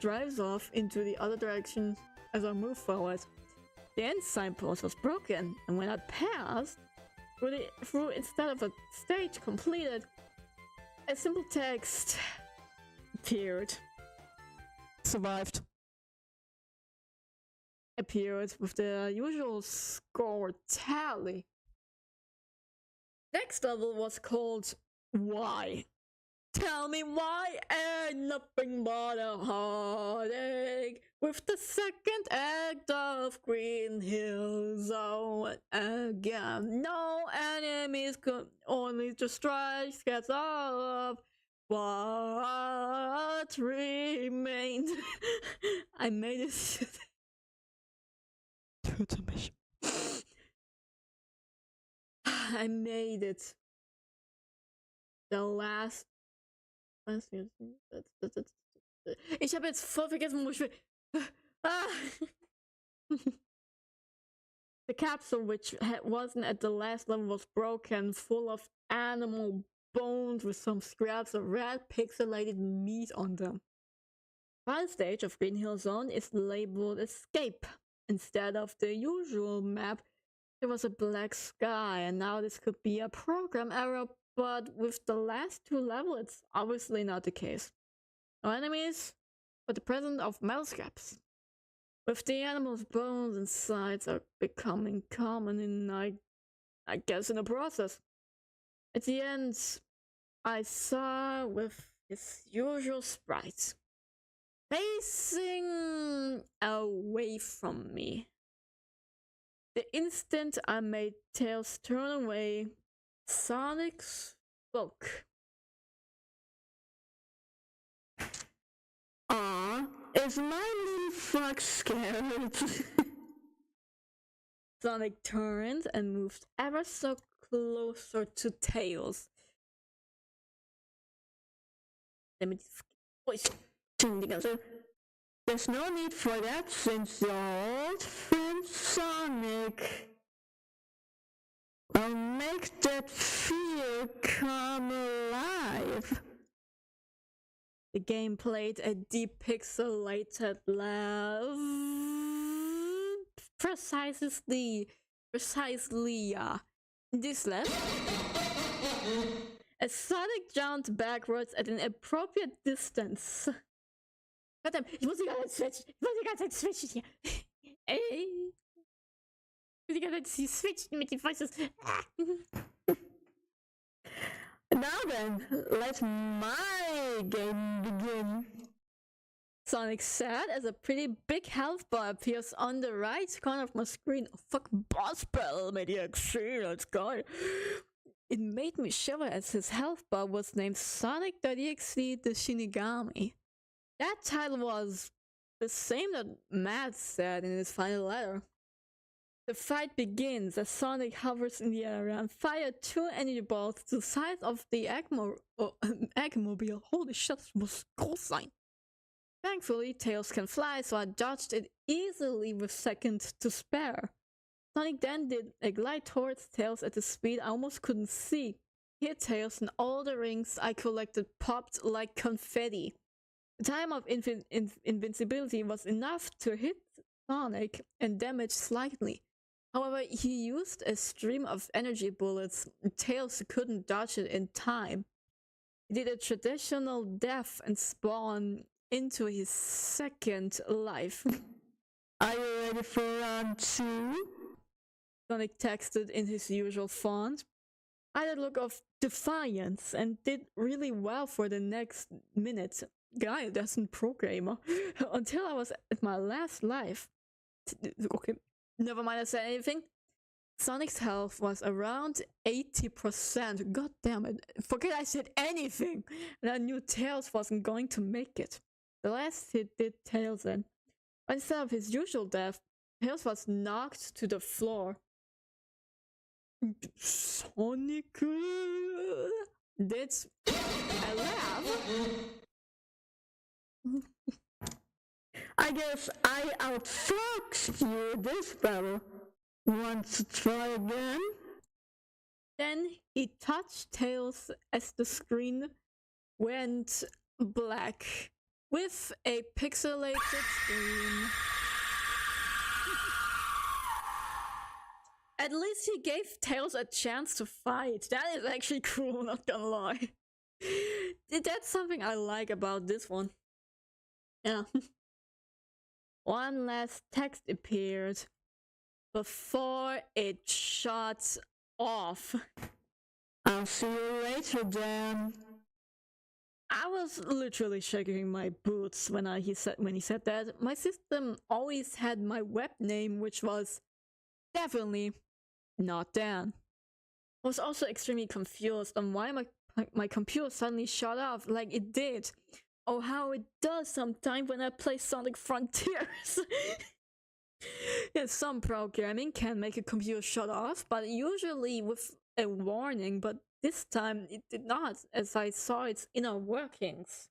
drives off into the other direction as I move forward. The end signpost was broken, and when I passed through instead of a stage completed, a simple text appeared. Survived. Appeared with the usual score tally. Next level was called Why? Tell me why ain't nothing but a heartache with the second act of Green Hill Zone again. No enemies could only just strike gets off what remained. I made it. Töte mich. I made it. The last. Ich habe jetzt voll vergessen, wo ich will. The capsule, which wasn't at the last level, was broken, full of animal bones with some scraps of red pixelated meat on them. Final stage of Green Hill Zone is labeled Escape. Instead of the usual map, there was a black sky, and now this could be a program error, but with the last two levels, it's obviously not the case. No enemies, but the presence of metal scraps. With the animal's bones and sides are becoming common in, I guess, in the process. At the end, I saw with his usual sprite, facing away from me. The instant I made Tails turn away, Sonic spoke. Aw, is my little fox scared? Sonic turned and moved ever so closer to Tails. Let me voice. There's no need for that since your old friend Sonic will make that fear come alive. The game played a deep pixelated laugh. Precisely, this laugh. As Sonic jumped backwards at an appropriate distance. Goddamn, ich muss die ganze Zeit switchen. Ich muss die ganze Zeit switchen hier. Ey. Ich muss die ganze Zeit switchen mit den Voices. Now then, let my game begin. Sonic said as a pretty big health bar appears on the right corner of my screen. Oh, fuck, boss battle, maniac. Let's go. It made me shiver as his health bar was named Sonic.exe the Shinigami. That title was the same that Matt said in his final letter. The fight begins as Sonic hovers in the area and fires 2 energy balls to the size of the Eggmobile. Holy shit, das muss groß sein. Thankfully, Tails can fly, so I dodged it easily with seconds to spare. Sonic then did a glide towards Tails at a speed I almost couldn't see. Hit Tails and all the rings I collected popped like confetti. The time of invincibility was enough to hit Sonic and damage slightly. However, he used a stream of energy bullets and Tails couldn't dodge it in time. He did a traditional death and spawned into his second life. Are you ready for round 2? Sonic texted in his usual font. I had a look of defiance and did really well for the next minute. Guy doesn't programmer. Until I was at my last life. Okay, never mind I said anything. Sonic's health was around 80%. God damn it. Forget I said anything. And I knew Tails wasn't going to make it. The last hit did Tails in. But instead of his usual death, Tails was knocked to the floor. Sonic did a laugh. I guess I outfoxed you this battle. Want to try again? Then he touched Tails as the screen went black with a pixelated screen. At least he gave Tails a chance to fight. That is actually cool, not gonna lie. That's something I like about this one. Yeah. One last text appeared before it shut off. I'll see you later, Dan. I was literally shaking my boots when he said that. My system always had my web name, which was definitely not Dan. I was also extremely confused on why my computer suddenly shut off like it did. Or how it does sometimes when I play Sonic Frontiers. Yeah, some programming can make a computer shut off, but usually with a warning, but this time it did not, as I saw its inner workings.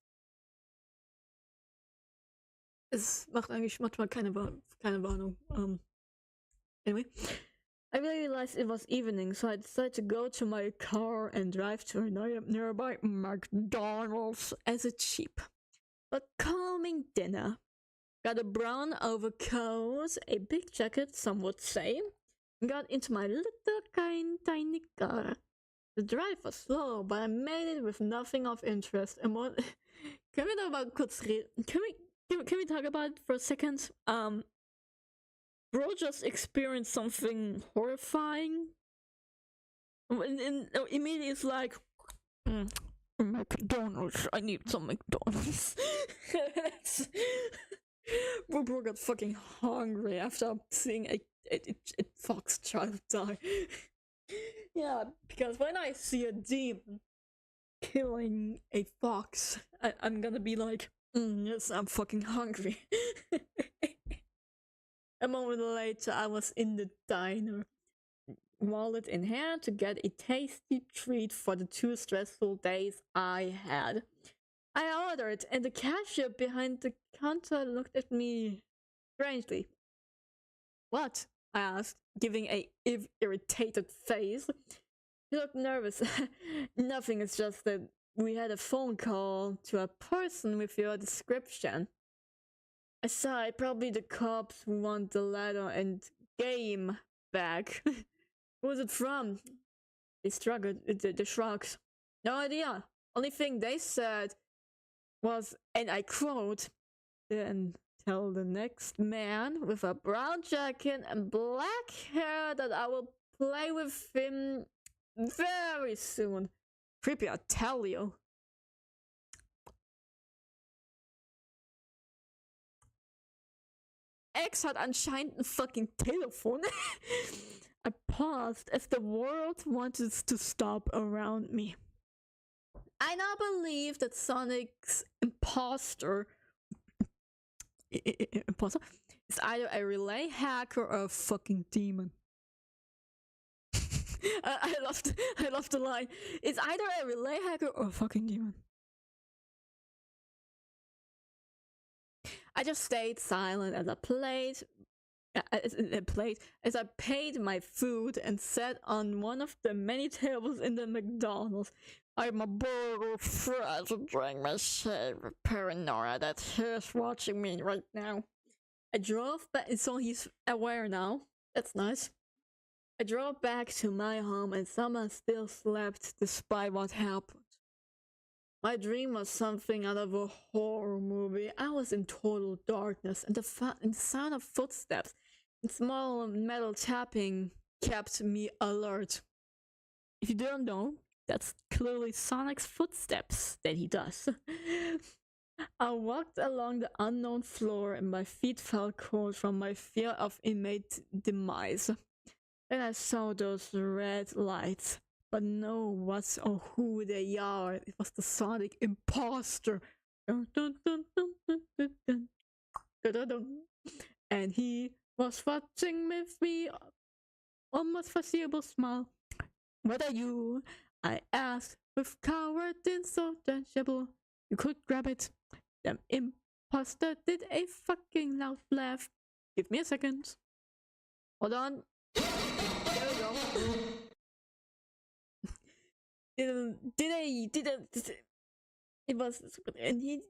Es macht eigentlich manchmal keine Warnung. Anyway, I realized it was evening, so I decided to go to my car and drive to a nearby McDonald's as a cheap but calming dinner. Got a brown overcoat, a big jacket, some would say, and got into my little tiny car. The drive was slow, but I made it with nothing of interest. And what? Can we talk about kurz reden? Can we talk about it for a second? Bro just experienced something horrifying. And immediately it's like, McDonald's. I need some McDonald's. Bro got fucking hungry after seeing a fox child die. Yeah, because when I see a demon killing a fox, I'm gonna be like, yes, I'm fucking hungry. A moment later, I was in the diner, wallet in hand, to get a tasty treat for the 2 stressful days I had. I ordered, and the cashier behind the counter looked at me strangely. What? I asked, giving a irritated face. He looked nervous. Nothing, it's just that we had a phone call to a person with your description. I sighed, probably the cops who want the letter and game back. Who was it from? They shrugged. No idea. Only thing they said was, and I quote, tell the next man with a brown jacket and black hair that I will play with him very soon. Creepy, I tell you. X hat anscheinend ein fucking Telefon. I paused as the world wanted to stop around me. I now believe that Sonic's imposter is either a relay hacker or a fucking demon. I love the line. It's either a relay hacker or a fucking demon. I just stayed silent as I paid my food and sat on one of the many tables in the McDonald's. I had my burger, fries, and drank my shake with paranoia that he's watching me right now. I drove back, so he's aware now. That's nice. I drove back to my home and someone still slept despite what happened. My dream was something out of a horror movie. I was in total darkness, and the sound of footsteps and small metal tapping kept me alert. If you don't know, that's clearly Sonic's footsteps that he does. I walked along the unknown floor and my feet felt cold from my fear of inmate demise. Then I saw those red lights, but know what or who they are. It was the Sonic imposter. Dun, dun, dun, dun, dun, dun, dun. Dun, dun, dun. And he was watching with me, almost foreseeable smile. What are you? I asked with cowardice so tangible. You could grab it. The imposter did a fucking loud laugh. Give me a second. Hold on. There we go. It was, and he,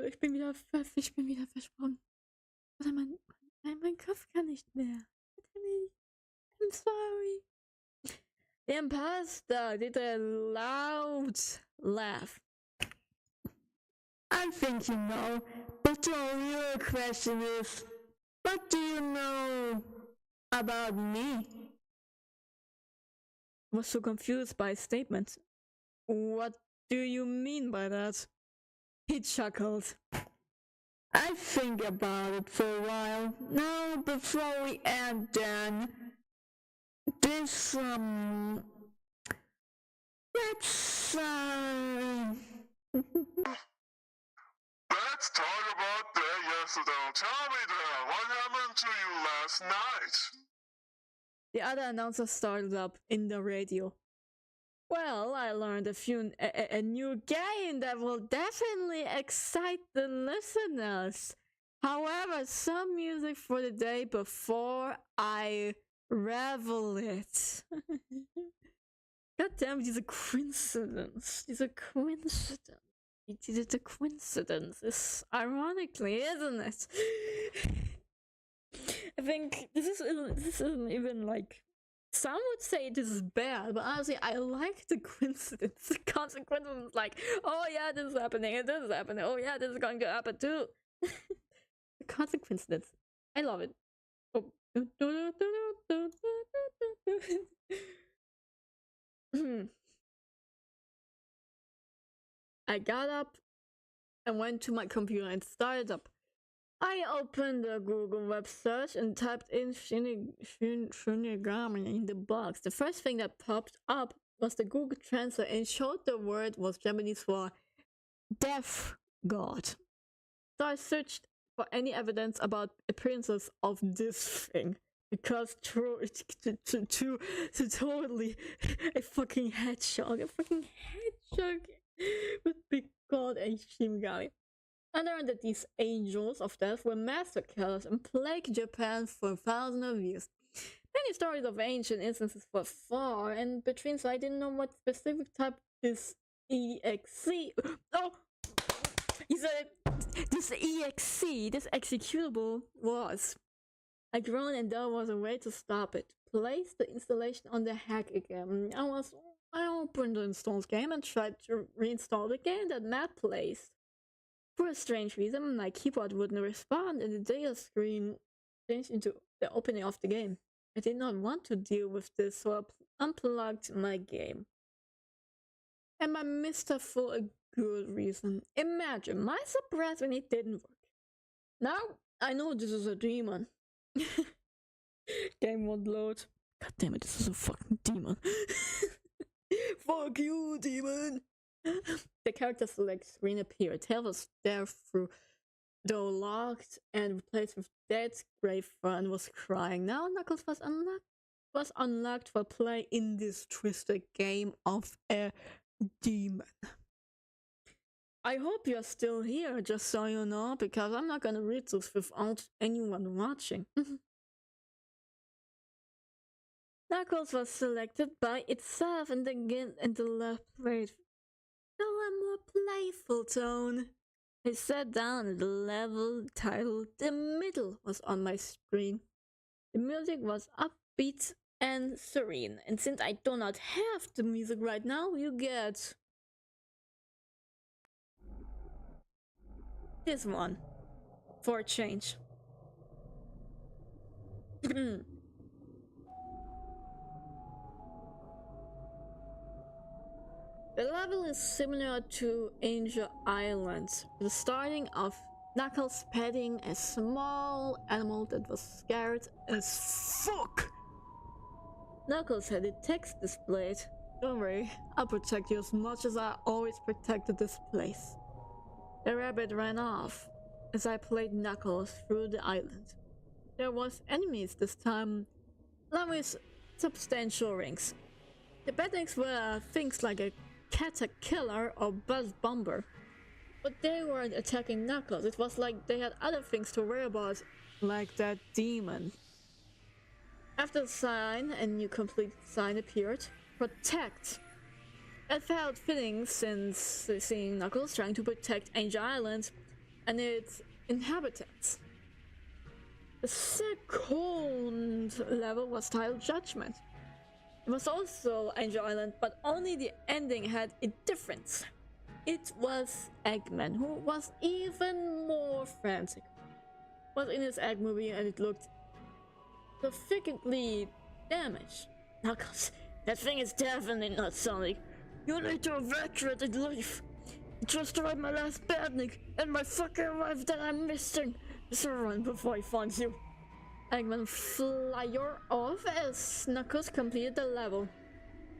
ich bin wieder versprungen. Oder mein Kopf kann nicht mehr. I'm sorry. The imposter did a loud laugh. I think you know, but the real question is, what do you know about me? I was so confused by his statement. What do you mean by that? He chuckled. I think about it for a while. Now, before we end then, this, let's talk about that yesterday. Tell me then, what happened to you last night? The other announcer started up in the radio. Well, I learned a new game that will definitely excite the listeners. However, some music for the day before I revel it. God damn, diese Coincidence. Diese coincidence is ironically, isn't it? I think this isn't even like, some would say this is bad, but honestly, I like the coincidence. The consequences, like, oh yeah, this is happening, and this is happening. Oh yeah, this is going to happen too. The consequences, I love it. Oh. I got up and went to my computer and started up. I opened the Google web search and typed in Shinigami in the box. The first thing that popped up was the Google Translate and showed the word was Japanese for death god. So I searched for any evidence about appearances of this thing. Because to totally a fucking hedgehog with big god and Shinigami. I learned that these angels of death were master killers and plagued Japan for thousands of years. Many stories of ancient instances were far and between, so I didn't know what specific type this EXE. Oh, he said this EXE, this executable was. I groaned and there was a way to stop it. Place the installation on the hack again. I was I opened the installed game and tried to reinstall the game that Matt plays. For a strange reason, my keyboard wouldn't respond and the data screen changed into the opening of the game. I did not want to deal with this, so I unplugged my game. And I missed it for a good reason. Imagine my surprise when it didn't work. Now I know this is a demon. Game won't load. God damn it, this is a fucking demon. Fuck you, demon! The character select screen appeared. Tail was there through, though locked and replaced with dead Grayfur and was crying. Now Knuckles was unlocked for play in this twisted game of a demon. I hope you're still here, just so you know, because I'm not gonna read this without anyone watching. Knuckles was selected by itself and again in the left place. So a more playful tone. I sat down at the level titled The Middle was on my screen. The music was upbeat and serene, and since I do not have the music right now, you get this one for a change. The level is similar to Angel Island, the starting of Knuckles petting a small animal that was scared as fuck. Knuckles had a text displayed. Don't worry, I'll protect you as much as I always protected this place. The rabbit ran off as I played Knuckles through the island. There was enemies this time, along with substantial rings. The bad things were things like a caterpillar or buzz bomber, but they weren't attacking Knuckles. It was like they had other things to worry about, like that demon. After the sign, a new complete sign appeared. Protect. It felt fitting since seeing Knuckles trying to protect Angel Island and its inhabitants. The second level was titled Judgment. It was also Angel Island, but only the ending had a difference. It was Eggman, who was even more frantic. Was in his egg movie and it looked significantly damaged. Knuckles, that thing is definitely not Sonic. You need to evacuate and leave. It just arrived my last badnik and my fucking wife that I'm missing. So run before he finds you. Eggman flyer off as Knuckles completed the level.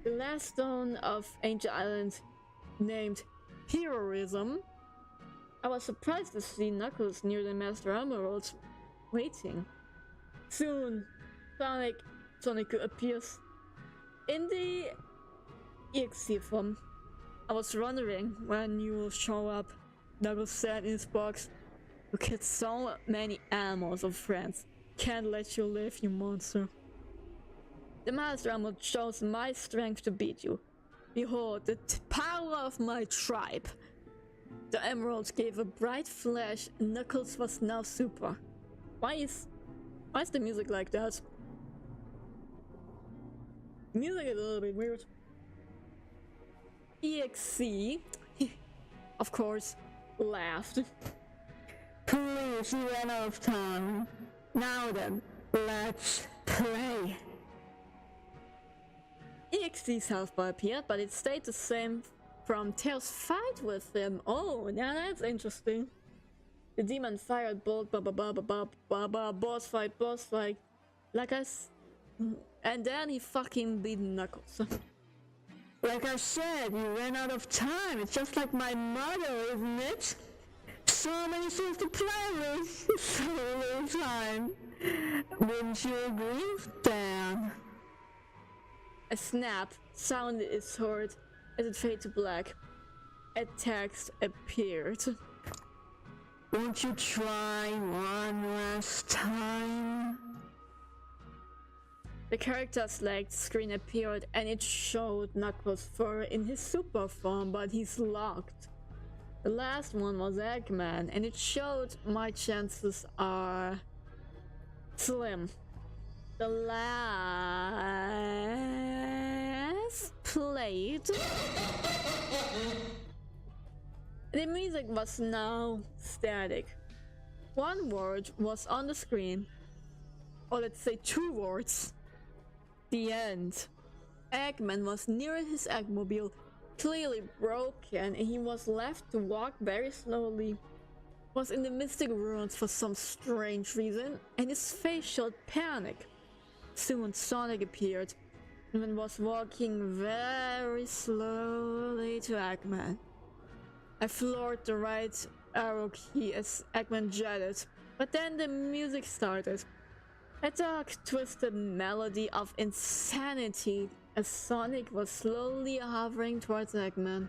The last stone of Angel Island, named Heroism. I was surprised to see Knuckles near the Master Emeralds, waiting. Soon, Sonic appears in the EXE form. I was wondering when you will show up. Knuckles said in his box, "You killed so many animals of friends. Can't let you live, you monster. The Master Emerald shows my strength to beat you. Behold, the power of my tribe." The emerald gave a bright flash and Knuckles was now super. Why is the music like that? The music is a little bit weird. EXE, of course, laughed. Please, you ran out of time. Now then, let's play. EXE's health bar appeared, but it stayed the same from Tails' fight with him. Oh, now that's interesting. The demon fired bolt, boss fight, like and then he fucking beat Knuckles. Like I said, you ran out of time. It's just like my motto, isn't it? So many things to play with, so little time. Wouldn't you agree, Dan? A snap sounded is heard as it faded to black. A text appeared. Won't you try one last time? The character select screen appeared and it showed Knuckles fur in his super form, but he's locked. The last one was Eggman and it showed my chances are slim. The last was played. The music was now static. One word was on the screen, or let's say 2 words. The end. Eggman was near his Eggmobile, clearly broken, and he was left to walk very slowly. Was in the mystic ruins for some strange reason, and his face showed panic. Soon Sonic appeared, and was walking very slowly to Eggman. I floored the right arrow key as Eggman jetted, but then the music started. A dark, twisted melody of insanity as Sonic was slowly hovering towards Eggman.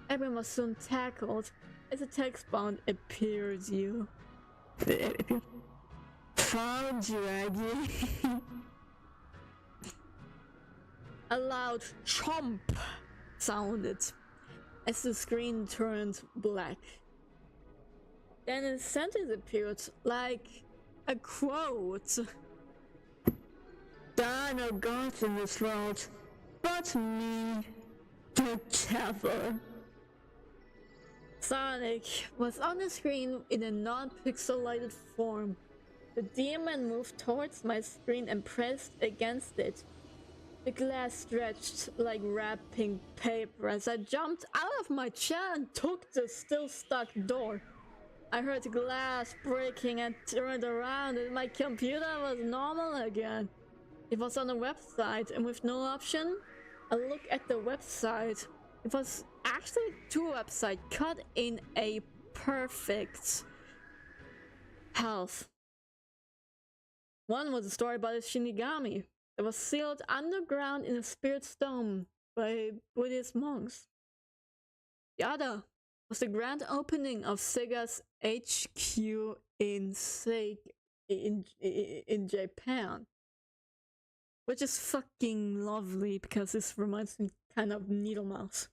Eggman was soon tackled as a text bound appears you. Found you, Aggie. A loud chomp sounded as the screen turned black. Then a sentence appeared like a quote. There are no gods in this world, but me, the devil. Sonic was on the screen in a non-pixelated form. The demon moved towards my screen and pressed against it. The glass stretched like wrapping paper as I jumped out of my chair and took the still stuck door. I heard the glass breaking and turned around, and my computer was normal again. It was on a website, and with no option, I looked at the website. It was actually 2 websites cut in a perfect half. One was a story about a Shinigami that was sealed underground in a spirit stone by Buddhist monks. The other was the grand opening of Sega's HQ in Japan, which is fucking lovely because this reminds me kind of Needle Mouse.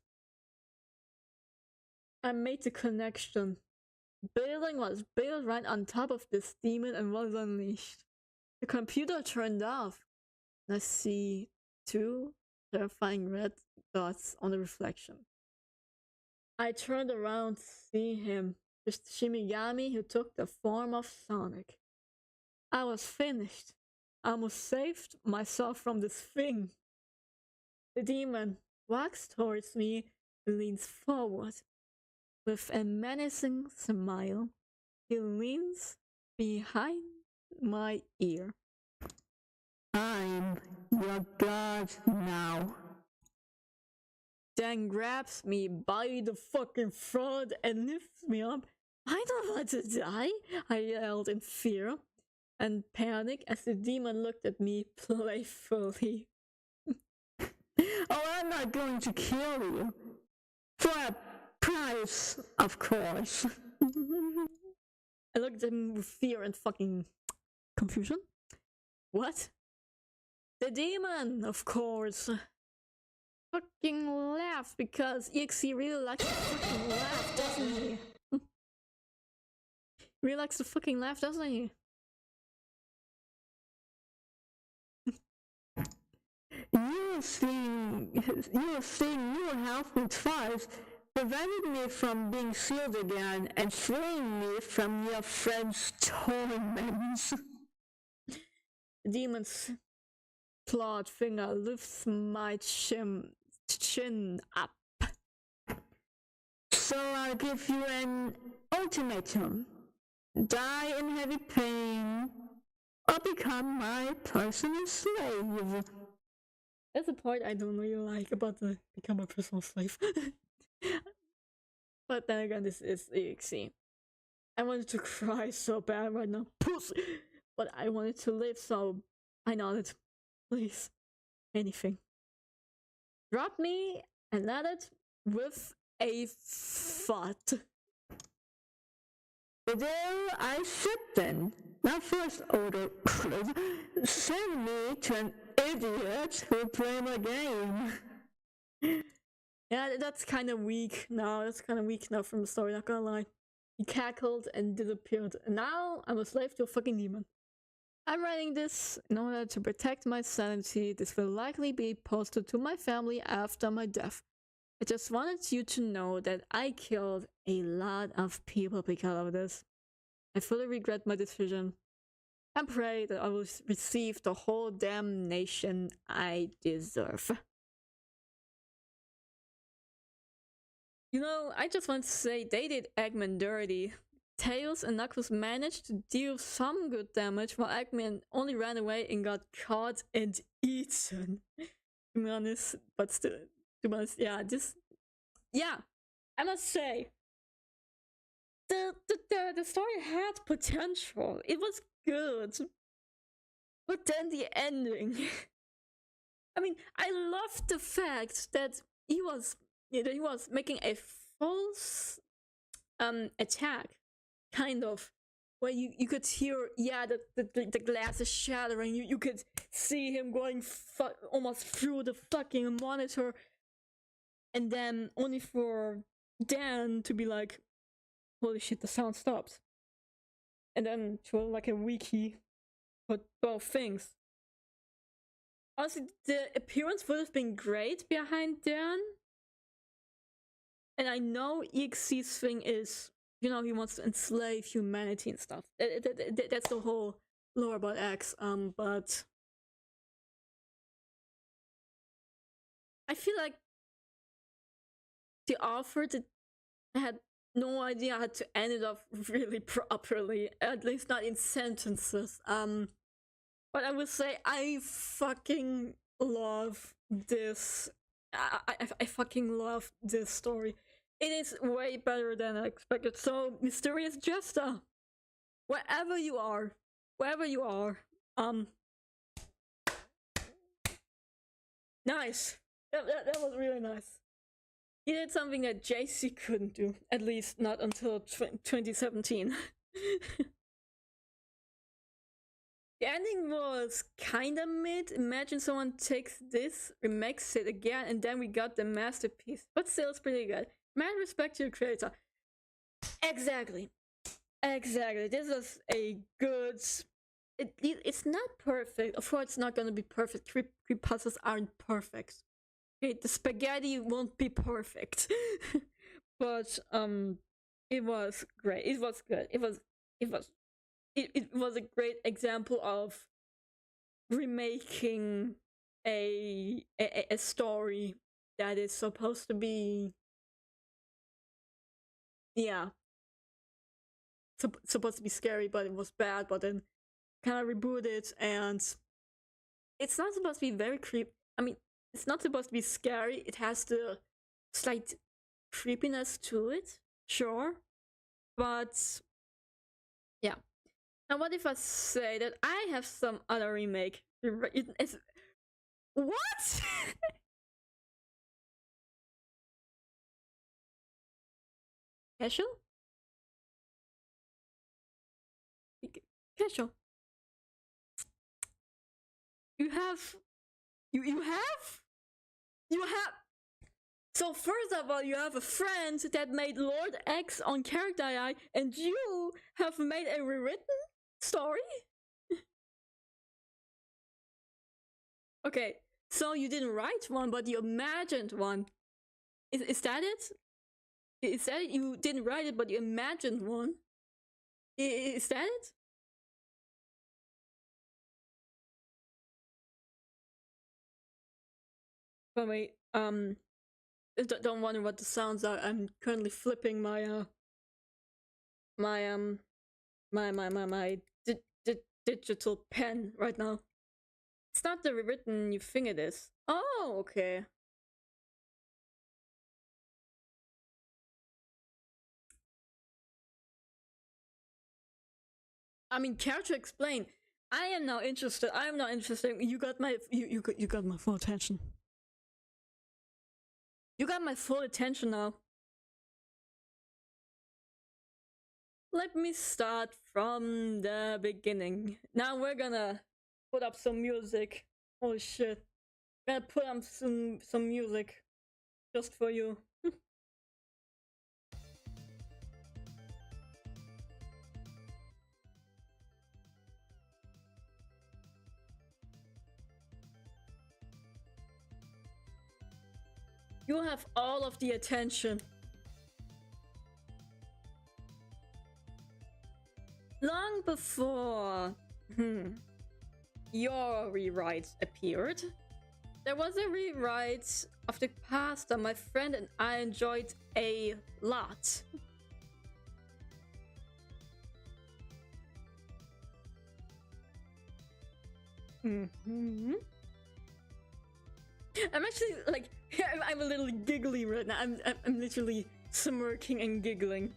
I made the connection. Building was built right on top of this demon and was unleashed. The computer turned off, and I see 2 terrifying red dots on the reflection. I turned around to see him, the Shinigami who took the form of Sonic. I was finished. I almost saved myself from this thing. The demon walks towards me and leans forward. With a menacing smile, he leans behind my ear. I'm your god now. Then grabs me by the fucking throat and lifts me up. I don't want to die, I yelled in fear and panic as the demon looked at me playfully. Oh, I'm not going to kill you. For a price, of course. I looked at him with fear and fucking confusion. What? The demon, of course. Fucking laughed because EXE really likes to fucking laugh, doesn't he? Really likes to fucking laugh, doesn't he? Your seeing your health with fires prevented me from being sealed again and freeing me from your friend's torments. The demon's clawed finger lifts my chin up. So I'll give you an ultimatum. Die in heavy pain, or become my personal slave. That's the part I don't really like about the become a personal slave. But then again, this is EXE. I wanted to cry so bad right now. Pussy! But I wanted to live, so I nodded. Please. Anything. Drop me and let it with a thud. The day I sit then, my first order could send me to an idiot who played a game. Yeah, that's kind of weak now. That's kind of weak now from the story, not gonna lie. He cackled and disappeared. And now I'm a slave to a fucking demon. I'm writing this in order to protect my sanity. This will likely be posted to my family after my death. I just wanted you to know that I killed a lot of people because of this. I fully regret my decision and pray that I will receive the whole damnation I deserve. You know, I just want to say they did Eggman dirty. Tails and Knuckles managed to deal some good damage, while Eggman only ran away and got caught and eaten. To be honest, but still, to be honest, yeah, I must say, the story had potential. It was good, but then the ending. I mean, I loved the fact that he was making a false attack, kind of, where you could hear, yeah, the glass is shattering. You could see him going almost through the fucking monitor, and then only for Dan to be like, holy shit, the sound stops. And then to like a wiki for both things. Honestly, the appearance would have been great behind Dan. And I know EXC's thing is, you know, he wants to enslave humanity and stuff. That's the whole lore about X. But I feel like the author had no idea how to end it off really properly, at least not in sentences. But I would say I fucking love this. I fucking love this story. It is way better than I expected. So, Mysterious Jester, wherever you are, nice. That was really nice. He did something that JC couldn't do, at least not until 2017. The ending was kinda mid. Imagine someone takes this, remakes it again, and then we got the masterpiece. But still, it's pretty good. Mad respect to your creator. Exactly. This was a good... It's not perfect. Of course, it's not gonna be perfect. Creepypastas aren't perfect. Okay, the spaghetti won't be perfect. But, it was great. It was good. It was a great example of remaking a story that is supposed to be, yeah, supposed to be scary, but it was bad, but then kind of rebooted, and it's not supposed to be very I mean, it's not supposed to be scary. It has the slight creepiness to it, sure, but yeah. Now, what if I say that I have some other remake? What? Casual? Casual. You have. So first of all, you have a friend that made Lord X on Character AI, and you have made a rewritten story? Okay, so you didn't write one, but you imagined one. Is that it? Is that it? You didn't write it, but you imagined one? Is that it? But wait, don't wonder what the sounds are. I'm currently flipping my digital pen right now. It's not the rewritten you think it is. Oh, okay. I mean, care to explain. I am now interested. I am not interested. You got my you got my full attention. You got my full attention now. Let me start from the beginning. Now we're gonna put up some music. Holy shit. We're gonna put up some music just for you. You have all of the attention. Long before your rewrites appeared, there was a rewrite of the pasta my friend and I enjoyed a lot. I'm actually like I'm a little giggly right now. I'm literally smirking and giggling.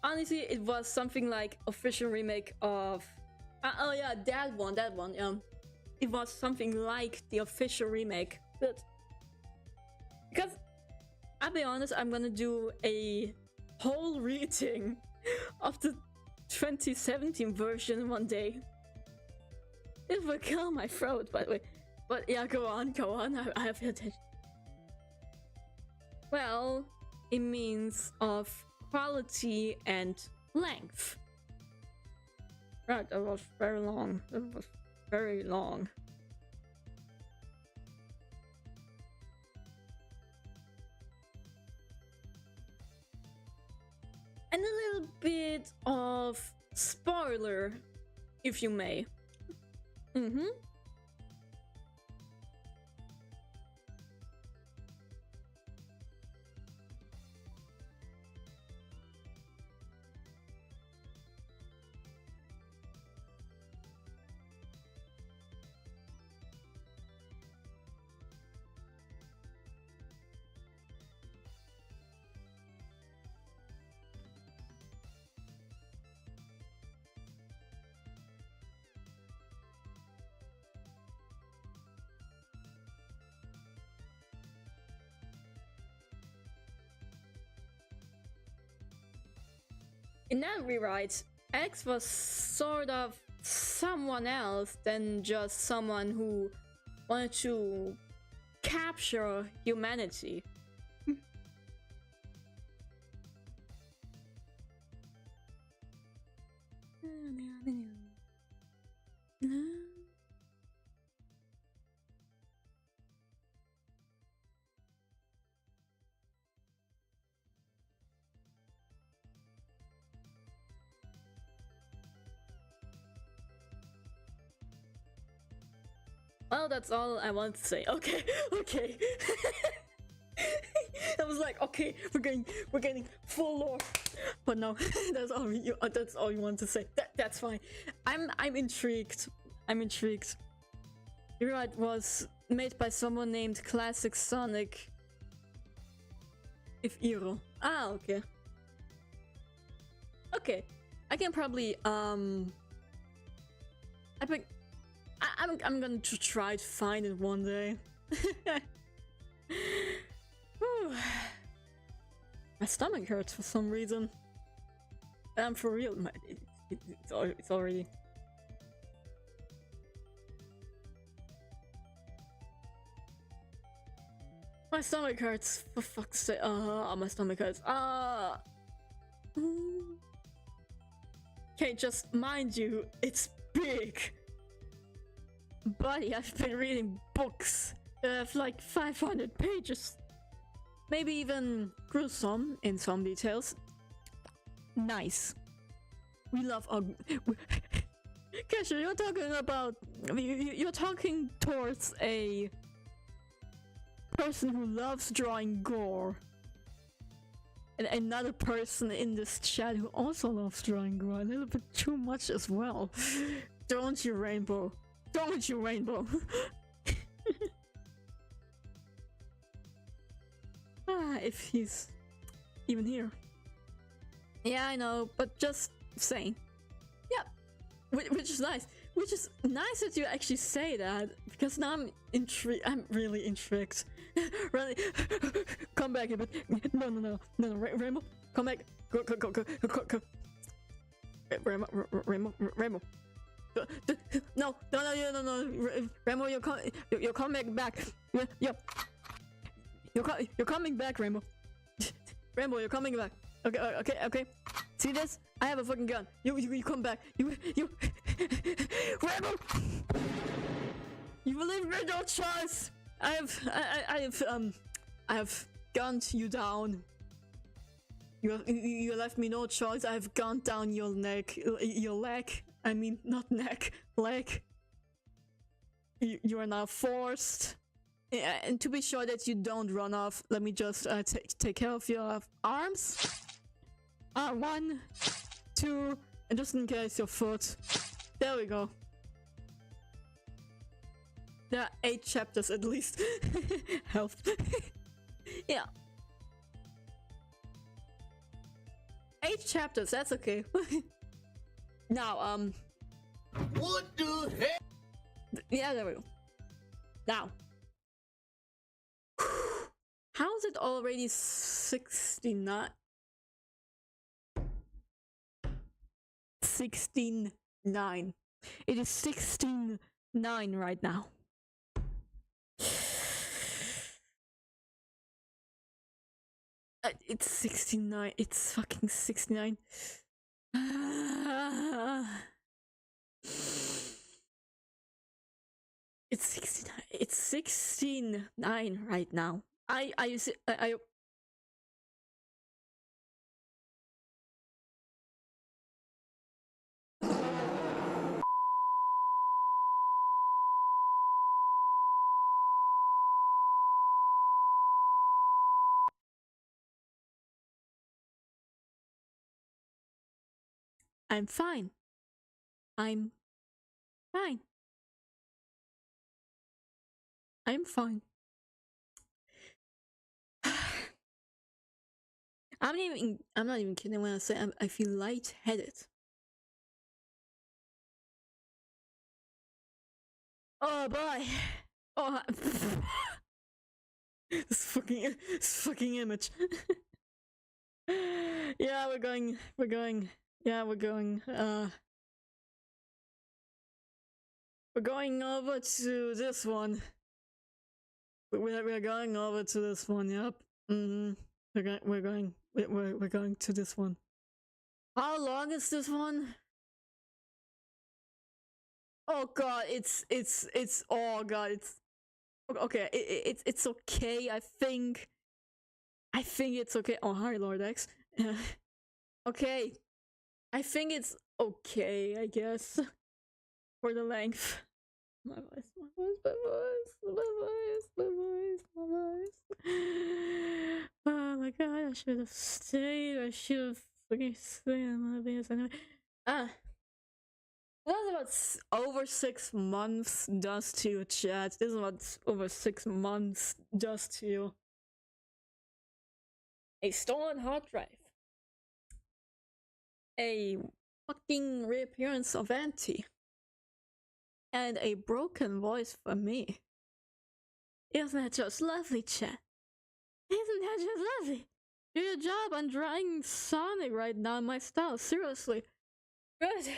Honestly, it was something like official remake of oh yeah, that one. It was something like the official remake, but because I'll be honest, I'm gonna do a whole reading of the 2017 version one day. It will kill my throat, by the way. But yeah, go on. I have attention. Well, it means of quality and length. Right, that was very long. It was very long. And a little bit of spoiler, if you may. In that rewrite, X was sort of someone else than just someone who wanted to capture humanity. Well, that's all I wanted to say. Okay. I was like, okay, we're getting full lore, but no, that's all you wanted to say. That's fine. I'm intrigued. The rewrite was made by someone named Classic Sonic. If Iro. Ah, okay. Okay, I can probably I'm going to try to find it one day. My stomach hurts for some reason. And for real, it's already. My stomach hurts, for fuck's sake. My stomach hurts. Okay, just mind you, it's big. Buddy, I've been reading books that have like 500 pages. Maybe even gruesome in some details. Nice. We love Kesha, you're talking about... You're talking towards a person who loves drawing gore. And another person in this chat who also loves drawing gore. A little bit too much as well. Don't you, Rainbow? Don't you, Rainbow? If he's even here. Yeah, I know, but just saying. Yeah, which is nice. Which is nice that you actually say that, because now I'm intrigued. I'm really intrigued. Really, come back a bit. No, Rainbow, come back. Go. Rainbow. No, Rainbow, you're coming back. You're coming back, Rainbow. Rainbow, you're coming back. Okay. See this? I have a fucking gun. You come back. You Rainbow. You believe me? No choice. I have I have gunned you down. You left me no choice. I have gunned down your neck, your leg. I mean, not neck, leg. You are now forced. Yeah, and to be sure that you don't run off, let me just take care of your arms. 1, 2, and just in case your foot. There we go. There are 8 chapters at least. Health. Yeah. 8 chapters, that's okay. Now, What the heck? yeah, there we go. Now. How is it already 69? 16:09. It is 16:09 right now. It's 69. It's fucking 69. It's 69. It's 16:09 right now. I'm fine. I'm fine. I'm fine. I'm not even kidding when I say I feel lightheaded. Oh boy. Oh this fucking image. Yeah, we're going. Yeah, we're going over to this one. We're going over to this one. Yep. We're going to this one. How long is this one? Oh god, it's oh god, it's okay. It's okay. I think it's okay. Oh hi, Lord X. Okay, I think it's okay. I guess for the length. My voice. Oh my god, I should have stayed. I should have fucking stayed on my base anyway. That's what over 6 months does to you, chat. This is what over 6 months does to you. A stolen hard drive. A fucking reappearance of Auntie. And a broken voice from me. Isn't that just lovely, chat? Isn't that just lovely? Do your job. I'm drawing Sonic right now in my style. Seriously. Good.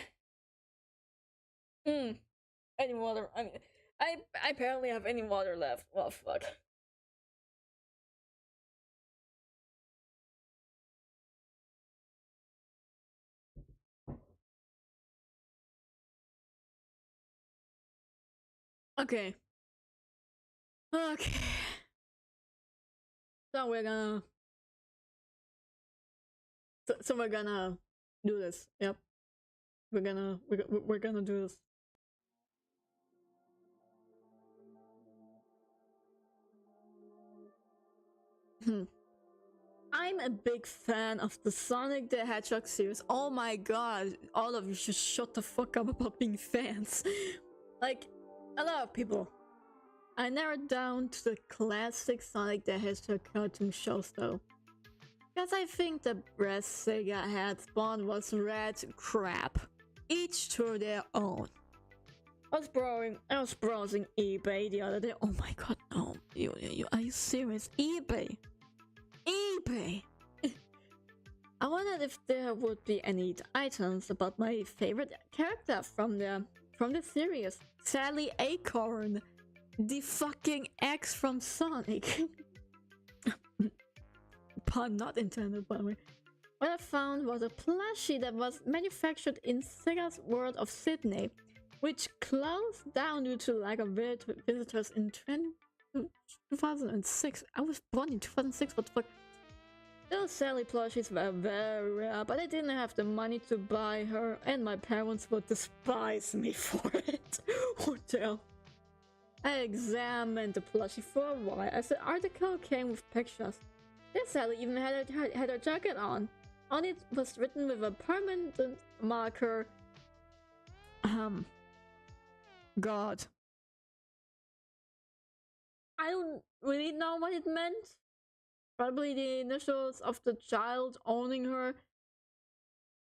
Any water? I mean, I apparently have any water left. Well, fuck. Okay. Okay. So we're gonna. So we're gonna do this. Yep. We're gonna do this. I'm a big fan of the Sonic the Hedgehog series. Oh my god, all of you should shut the fuck up about being fans. Like, a lot of people. I narrowed down to the classic Sonic the Hedgehog cartoon shows though. Because I think the best Sega had spawned was red crap. Each to their own. I was browsing eBay the other day. Oh my god, no. Are you serious? eBay? eBay! I wondered if there would be any items about my favorite character from the series. Sally Acorn. The fucking X from Sonic. Pun not intended, by the way. What I found was a plushie that was manufactured in Sega's World of Sydney, which closed down due to lack of visitors in 2006. I was born in 2006. What the fuck? Those Sally plushies were very rare, but I didn't have the money to buy her, and my parents would despise me for it. What the hell? I examined the plushie for a while as the article came with pictures. This Sally even had her jacket on. On it was written with a permanent marker. God. I don't really know what it meant. Probably the initials of the child owning her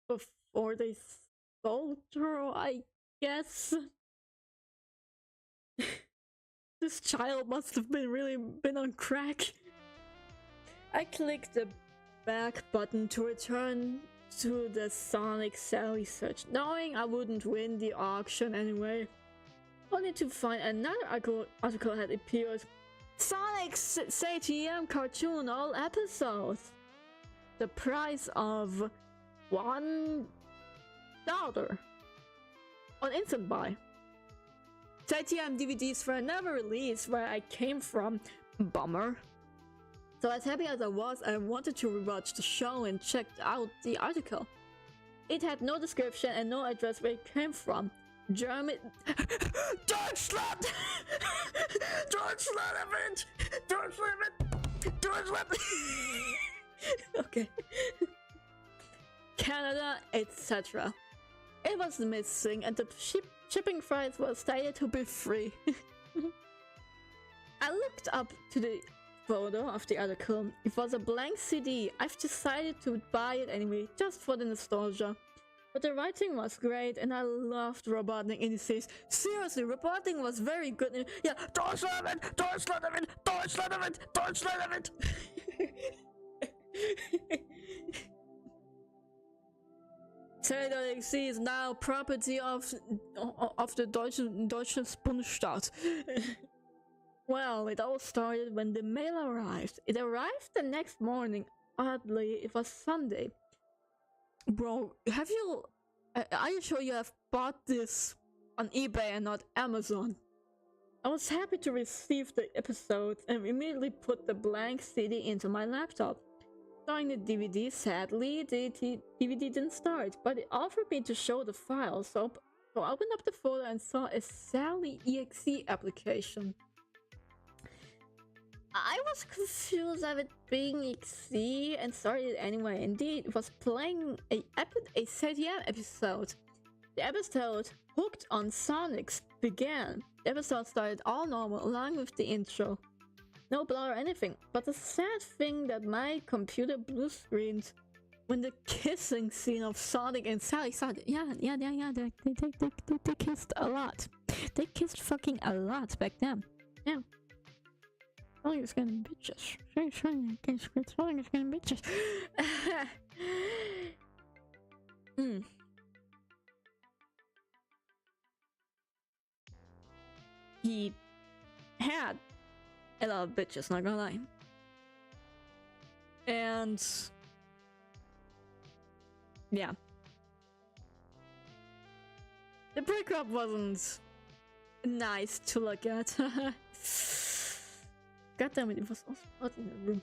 before they sold her, I guess. This child must have been on crack. I clicked the back button to return to the Sonic Sally search, knowing I wouldn't win the auction anyway. Only to find another article had appeared. Sonic's ATM cartoon, all episodes. The price of $1 on instant buy. ATM DVDs were never released where I came from. Bummer. So as happy as I wanted to rewatch the show and checked out the article. It had no description and no address where it came from. German Deutschland! Deutschland! Deutschland! Okay. Canada, etc. It was missing and the shipping price was stated to be free. I looked up to the photo of the article. It was a blank CD. I've decided to buy it anyway, just for the nostalgia. But the writing was great and I loved Robotnik indices. Seriously, Robotnik was very good. Yeah, Deutschland! Telex is now property of the Deutsche Bundesstaat. Well, it all started when the mail arrived. It arrived the next morning. Oddly, it was Sunday. Bro, are you sure you have bought this on eBay and not Amazon? I was happy to receive the episodes and immediately put the blank CD into my laptop. Starting the DVD, sadly, the DVD didn't start, but it offered me to show the file, so I opened up the folder and saw a Sally EXE application. I was confused of it being EXE and started it anyway. Indeed, it was playing a CTM episode. The episode, Hooked on Sonics, began. The episode started all normal along with the intro. No blur or anything, but the sad thing that my computer blue screened when the kissing scene of Sonic and Sally started. Yeah, they kissed a lot. They kissed fucking a lot back then. Yeah. Sonic is getting bitches. Sonic is getting bitches. He had a lot of bitches, not gonna lie. And yeah. The breakup wasn't nice to look at. God damn it, it was also hot in the room.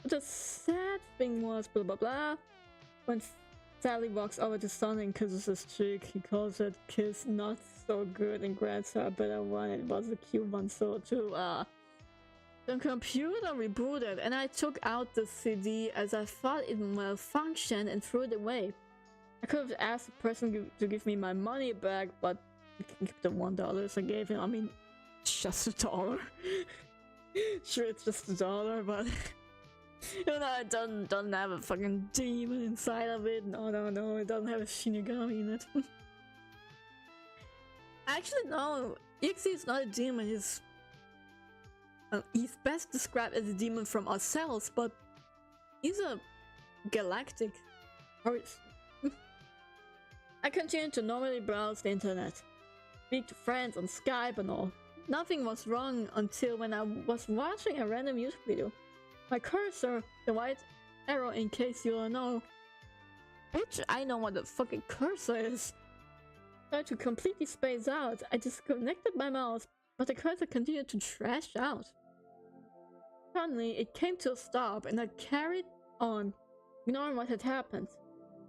The sad thing was, blah blah blah. When Sally walks over to Sonic and kisses his cheek, he calls that kiss not so good and grants her a better one. It was a cute one, so too. The computer rebooted and I took out the CD as I thought it malfunctioned and threw it away. I could have asked the person to give me my money back, but I can keep the $1 I gave him. I mean, it's just $1. Sure, it's just $1, but you know, it doesn't have a fucking demon inside of it. No, it doesn't have a Shinigami in it. Actually, no, EXE is not a demon. He's best described as a demon from ourselves, but he's a galactic horse. I continued to normally browse the internet, speak to friends on Skype and all. Nothing was wrong until when I was watching a random YouTube video. My cursor, the white arrow in case you don't know. Bitch, I know what the fucking cursor is. Tried to completely space out. I disconnected my mouse, but the cursor continued to trash out. Suddenly, it came to a stop, and I carried on, ignoring what had happened.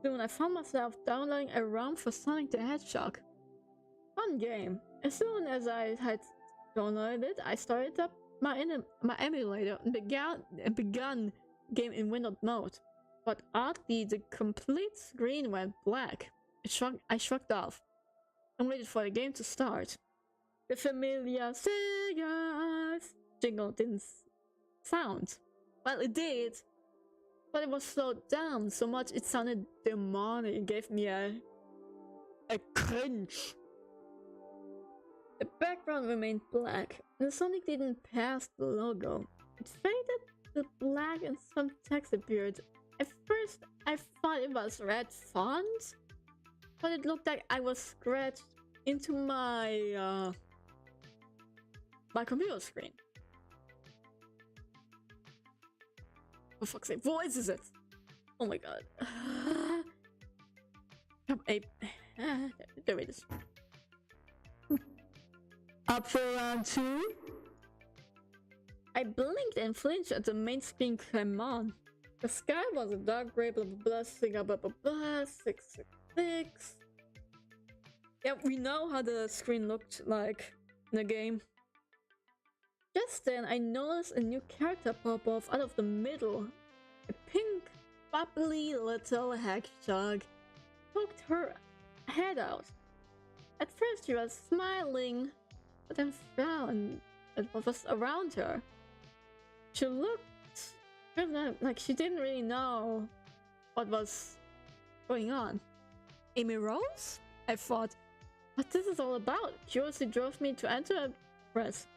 Soon, I found myself downloading a ROM for Sonic the Hedgehog. Fun game. As soon as I had downloaded it, I started up my emulator and began game in windowed mode. But oddly, the complete screen went black. I shrugged off and waited for the game to start. The familiar Sega jingle didn't sound. Well, it did, but it was slowed down so much it sounded demonic. It gave me a cringe. The background remained black, and the Sonic didn't pass the logo. It faded to black and some text appeared. At first, I thought it was red font, but it looked like I was scratched into my computer screen. For fuck's sake, what is it? Oh my god. There it is. Up for round 2? I blinked and flinched as the main screen came on. The sky was a dark gray, blah blah blah, blah blah blah blah, 666. Yeah, we know how the screen looked like in the game. Just then, I noticed a new character pop off out of the middle. A pink, bubbly little hedgehog poked her head out. At first, she was smiling, but then frowned at what was around her. She looked like she didn't really know what was going on. Amy Rose? I thought, what this is all about? Curiosity drove me to enter a press.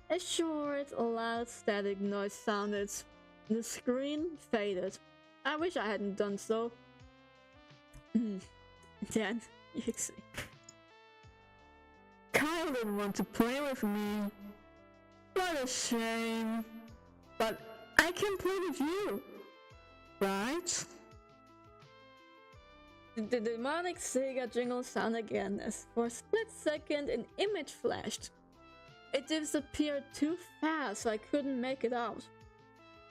A short, loud static noise sounded, and the screen faded. I wish I hadn't done so. Dan, Yixi. Kyle didn't want to play with me. What a shame. But I can play with you, right? The demonic Sega jingle sounded again as for a split second an image flashed. It disappeared too fast so I couldn't make it out.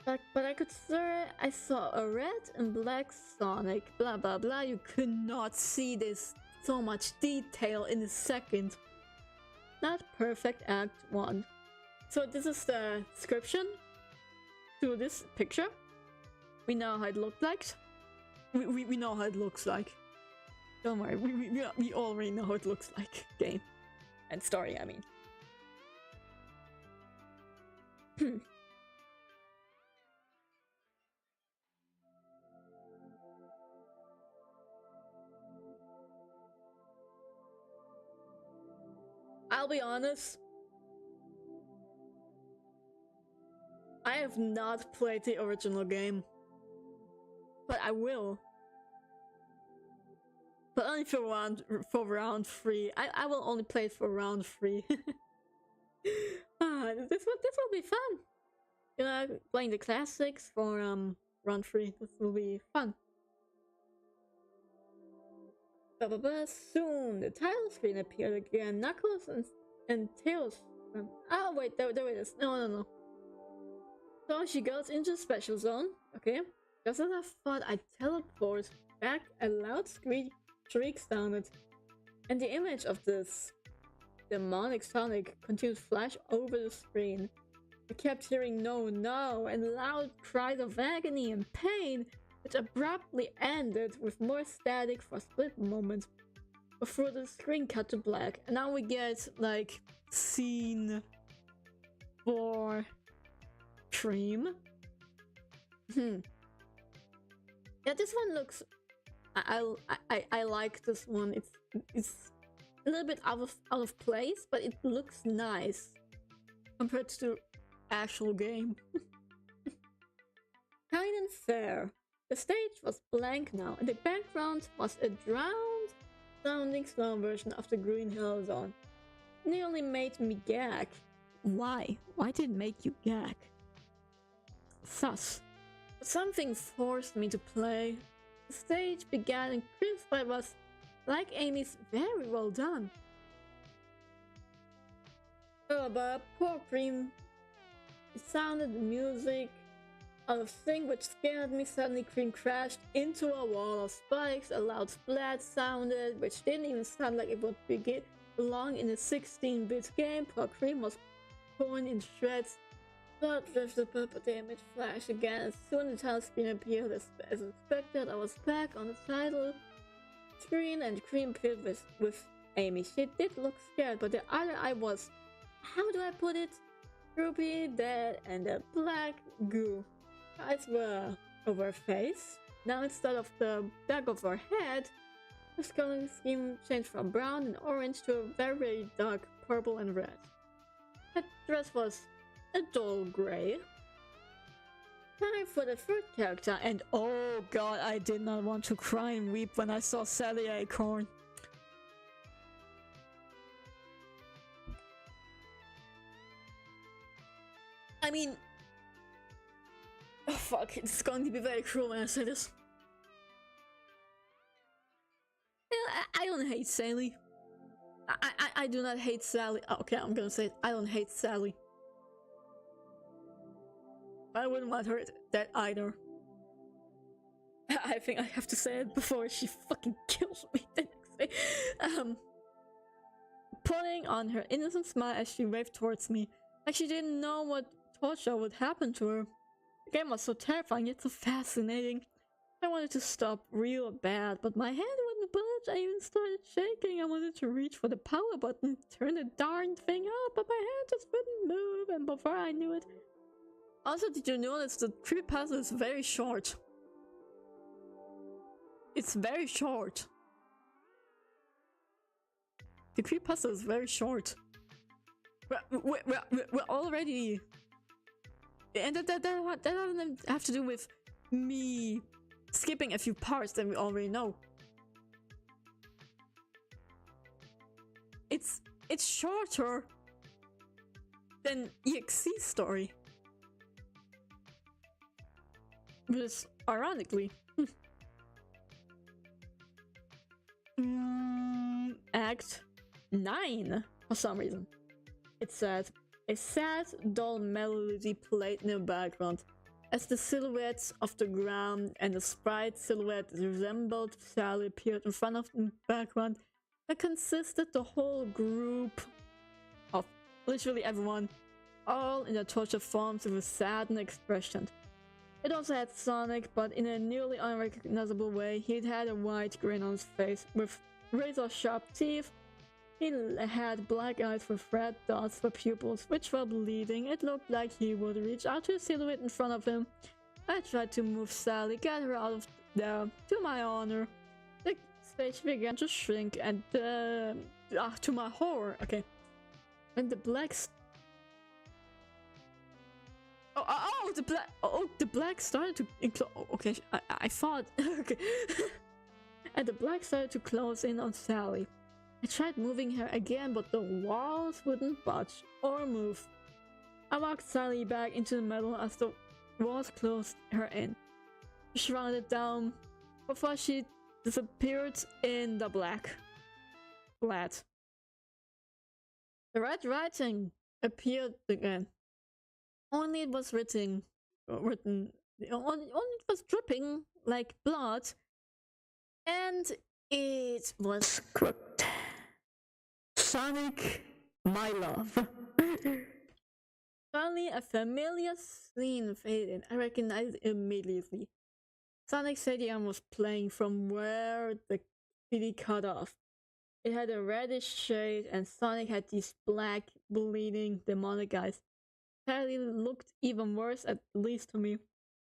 But I could swear I saw a red and black Sonic, blah blah blah. You could not see this so much detail in a second. Not perfect Act 1. So this is the description to this picture. We know how it looked like. We know how it looks like. Don't worry, we already know how it looks like. Game. And story, I mean. I'll be honest. I have not played the original game. But I will. But only for round 3. I will only play it for round 3. This will be fun. You know, playing the classics for round 3. This will be fun. Soon the title screen appeared again. Knuckles and Tails. Oh wait, there it is. No. So she goes into special zone. Okay. Just as I thought, I teleport back. A loud shriek sounded, and the image of this demonic Sonic continued to flash over the screen. I kept hearing no, and loud cries of agony and pain, which abruptly ended with more static for a split moment before the screen cut to black. And now we get like scene 4 Dream. Yeah, this one looks. I like this one. It's a little bit out of place, but it looks nice compared to the actual game. Kind and fair. The stage was blank now, and the background was a drowned-sounding slow version of the Green Hill Zone. It nearly made me gag. Why? Why did it make you gag? Sus. Something forced me to play. The stage began and Creepypasta was, like Amy's, very well done. But poor Cream. It sounded the music out of sync, which scared me. Suddenly Cream crashed into a wall of spikes. A loud splat sounded, which didn't even sound like it would belong in a 16-bit game. Poor Cream was torn in shreds. Blood drifted, but the image flashed again. As soon as the title screen appeared as expected, I was back on the title screen and Cream appeared with Amy. She did look scared, but the other eye was, how do I put it? Droopy, dead, and a black goo. Her eyes were over her face. Now instead of the back of her head, her coloring scheme changed from brown and orange to a very dark purple and red. Her dress was a dull gray. Time for the third character, and oh god, I did not want to cry and weep when I saw Sally Acorn. I mean, oh fuck, it's going to be very cruel when I say this. I don't hate Sally. I do not hate Sally. Okay, I'm gonna say it. I don't hate Sally. I wouldn't want her dead either. I think I have to say it before she fucking kills me the next day. Putting on her innocent smile as she waved towards me, like she didn't know what torture would happen to her. The game was so terrifying yet so fascinating. I wanted to stop real bad, but my hand wouldn't budge. I even started shaking. I wanted to reach for the power button, turn the darn thing up, but my hand just wouldn't move, and before I knew it... Also, did you notice the Creepypasta is very short? It's very short. The Creepypasta is very short. We're already... And that doesn't have to do with me skipping a few parts that we already know. It's shorter than EXE's story. Just ironically. Act 9 for some reason. It said, a sad, dull melody played in the background as the silhouettes of the ground and the sprite silhouette resembled Sally appeared in front of the background that consisted the whole group of literally everyone, all in their tortured forms with a saddened expression. It also had Sonic, but in a nearly unrecognizable way. He'd had a wide grin on his face with razor-sharp teeth. He had black eyes with red dots for pupils, which were bleeding. It looked like he would reach out to a silhouette in front of him. I tried to move Sally, get her out of there. To my honor, the stage began to shrink, and to my horror, okay. And the black the black started to okay, I thought okay. And the black started to close in on Sally. I tried moving her again, but the walls wouldn't budge or move. I walked Sally back into the middle as the walls closed her in. She shrouded down before she disappeared in the black. Flat. The red writing appeared again. Only it was written, only it was dripping like blood, and it was Script. Sonic, my love. Suddenly, a familiar scene faded in. I recognized it immediately. Sonic Stadium was playing from where the CD cut off. It had a reddish shade, and Sonic had these black, bleeding, demonic eyes. Sally looked even worse, at least to me.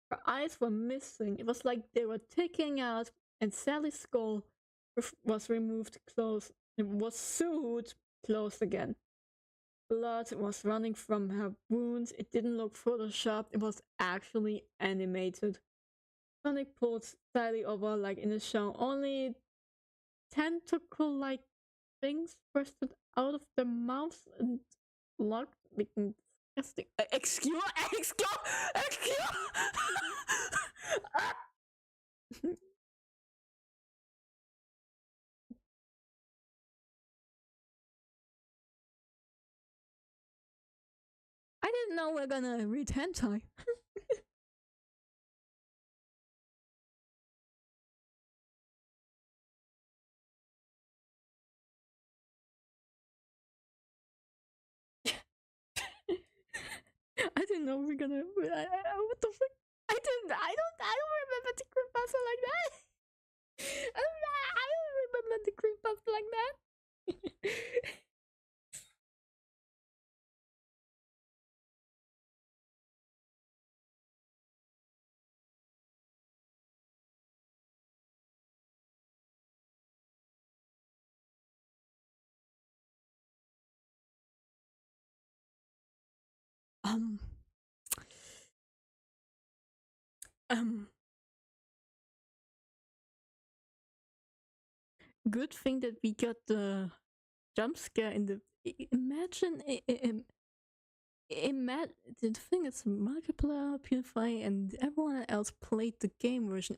Her eyes were missing. It was like they were taking out, and Sally's skull was removed close. It was sewed closed again. Blood was running from her wounds. It didn't look photoshopped. It was actually animated. Sonic pulled Sally over like in a show. Only tentacle-like things bursted out of their mouths and locked, making disgusting. Excuse. didn't know we're gonna read hentai. I didn't know we were gonna. What the fuck? I don't remember the creepypasta like that. I don't remember the creepypasta like that. um. Good thing that we got the jump scare in the. Imagine. The thing is, multiplayer, PewDiePie, and everyone else played the game version.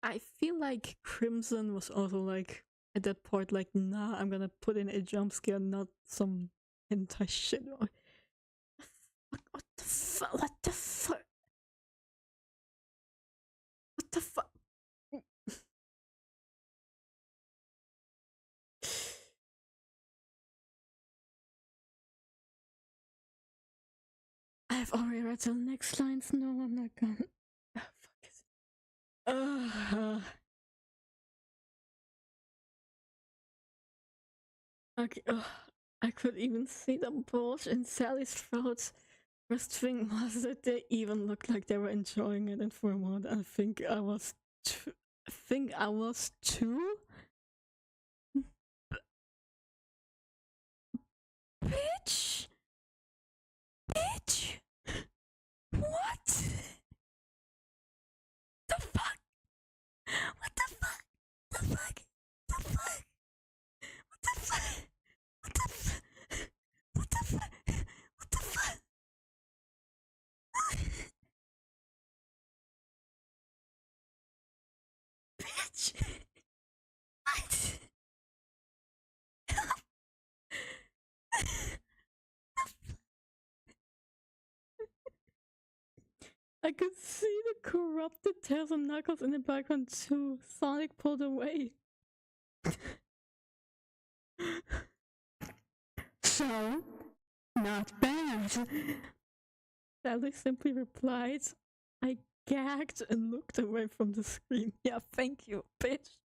I feel like Crimson was also like at that point, like, nah, I'm gonna put in a jump scare, not some hentai shit. What the fuck? What the fuck? What the fuck? I've already read the next lines. No, I'm not gonna. Oh, fuck it. Okay. I could even see the bulge in Sally's throat. First thing was that they even looked like they were enjoying it, and for a moment, I think I was too. Bitch! Bitch! What? The fuck? What the fuck? The fuck? The fuck? What the fuck? What the fuck? What the fuck? What the fuck? Bitch! What? I could see the corrupted tails and knuckles in the background too. Sonic pulled away. So, not bad. Sally simply replied. I gagged and looked away from the screen. Yeah, thank you, bitch.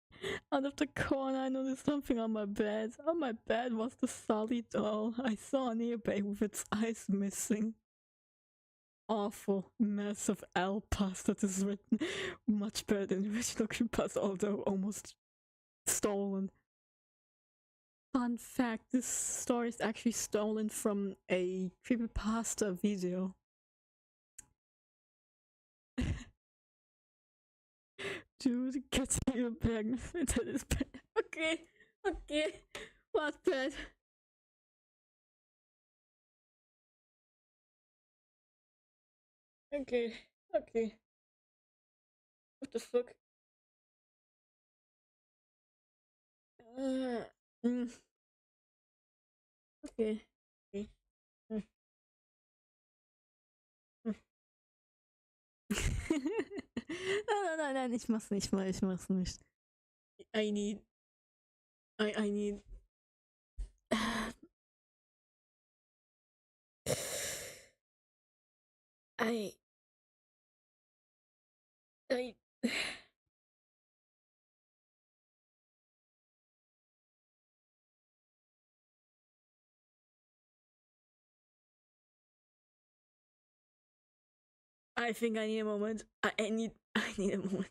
Out of the corner, I noticed something on my bed. On my bed was the Sally doll I saw on eBay with its eyes missing. Awful mess of L pasta that is written much better than the original Creepypasta, although almost stolen. Fun fact, this story is actually stolen from a Creepypasta video. Dude, getting your bag into this bed. Okay, what bed? Okay. What the fuck? Mm. Okay. Mm. Nein, ich mach's nicht mal, I need... I need... I think I need a moment. I need a moment.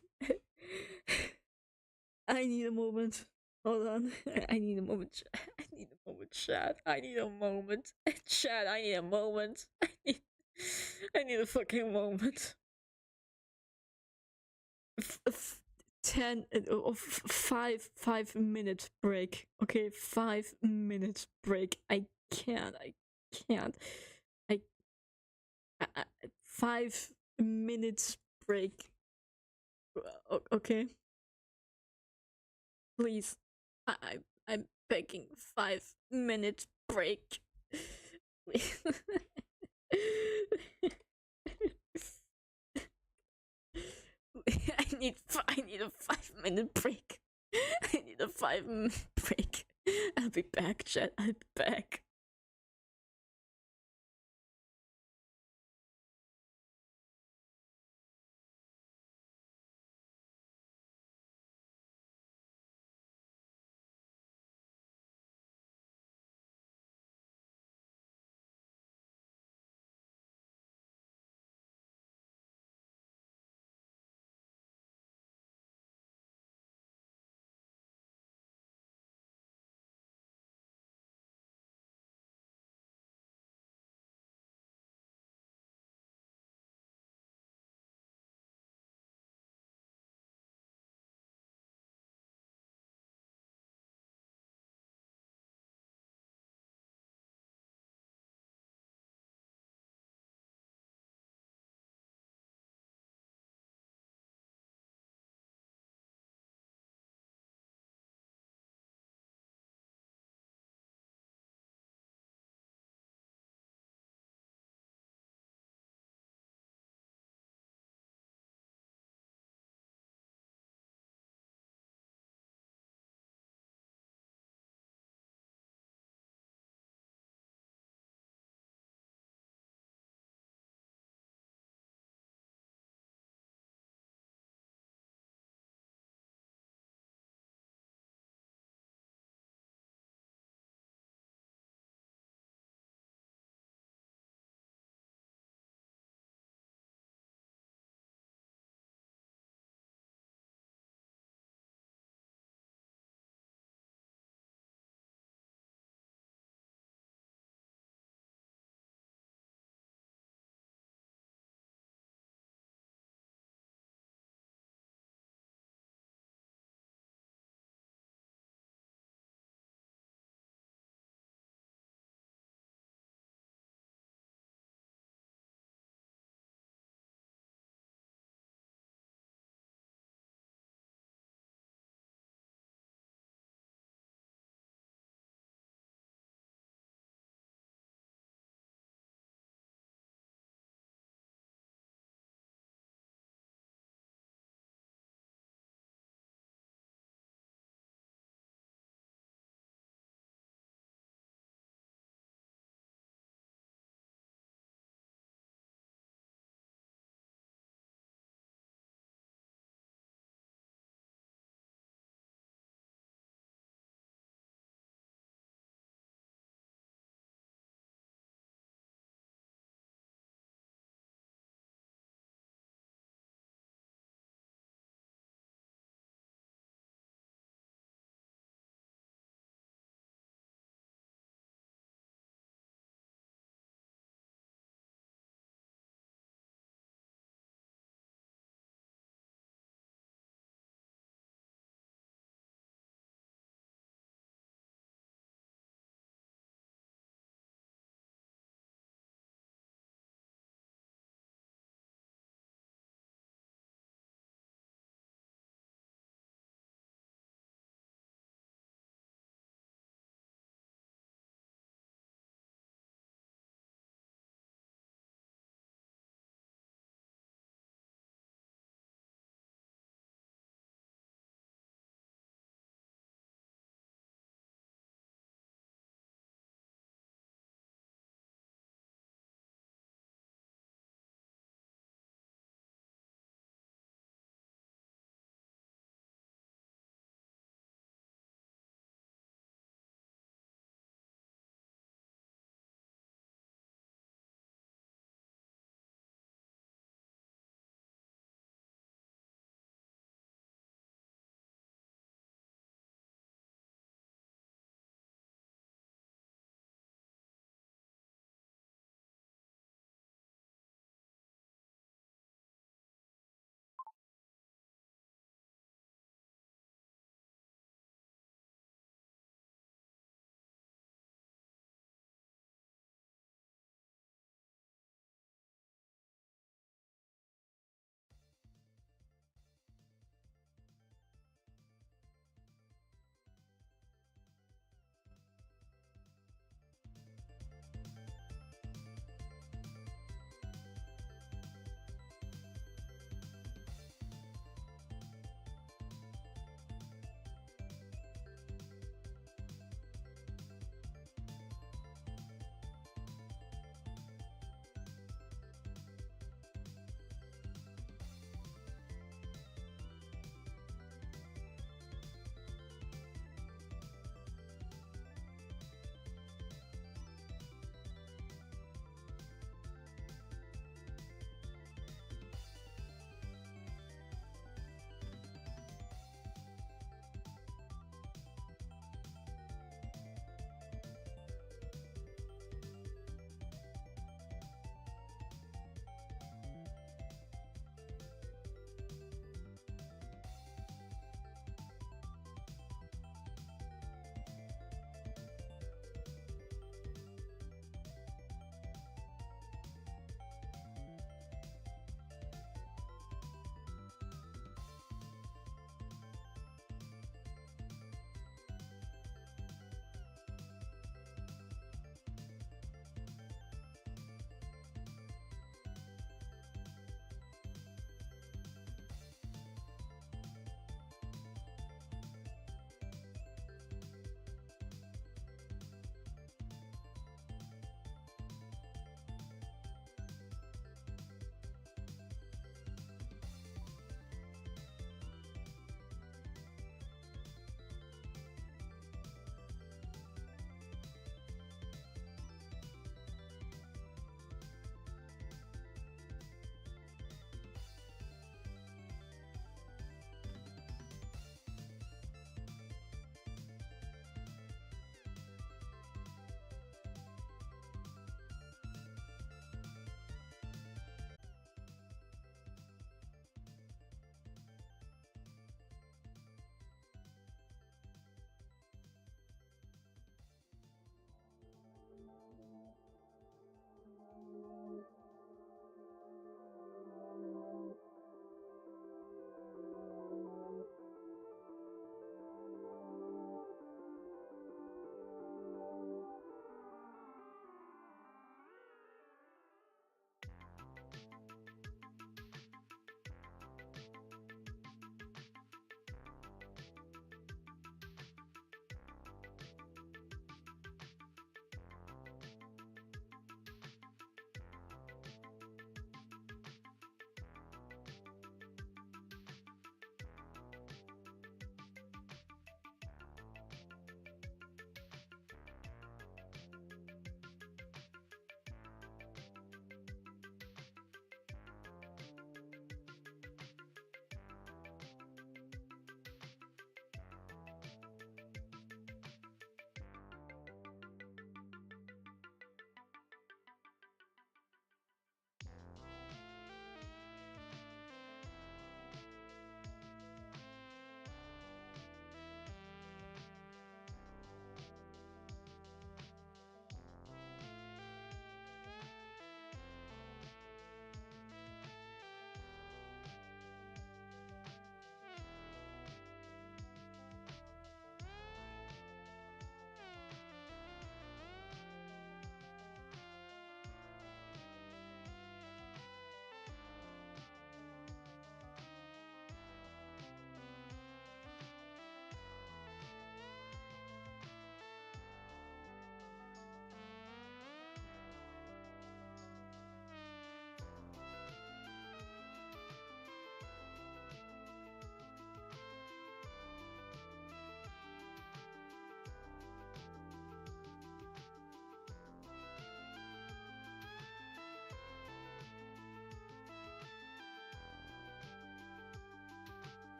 I need a moment. Hold on. I need a moment. I need a moment, chat. I need a moment. Chat, I need a moment. I need a fucking moment. 5 minute break. Okay, 5 minute break. I can't. 5 minutes break. Okay. Please. I'm begging. 5 minute break. I need a 5-minute break. I need a 5-minute break. I'll be back, chat. I'll be back.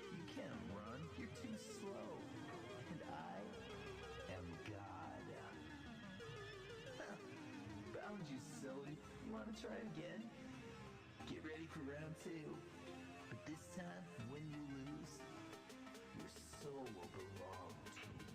You can't run, you're too slow. And I am God. Found you, silly. You want to try again? Get ready for round 2. But this time, when you lose, your soul will belong to me.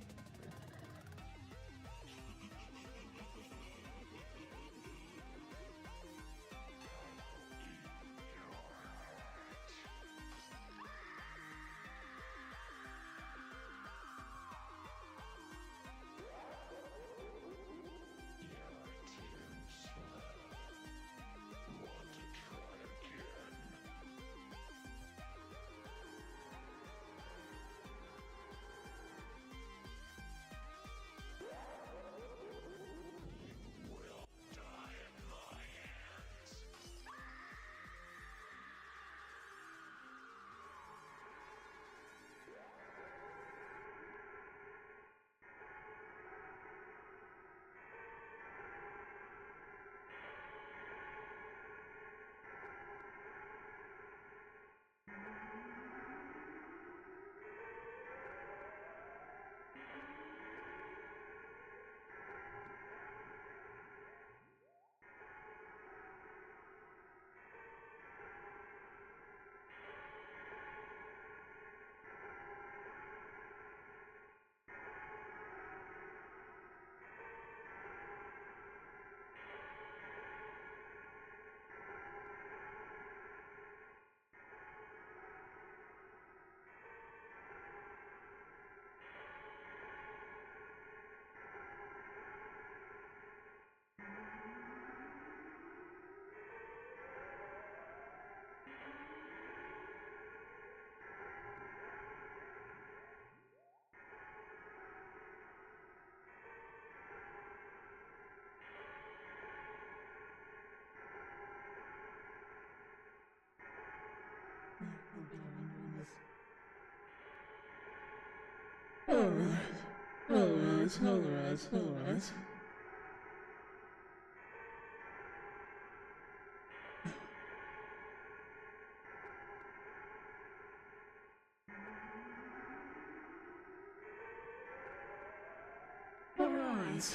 Alright.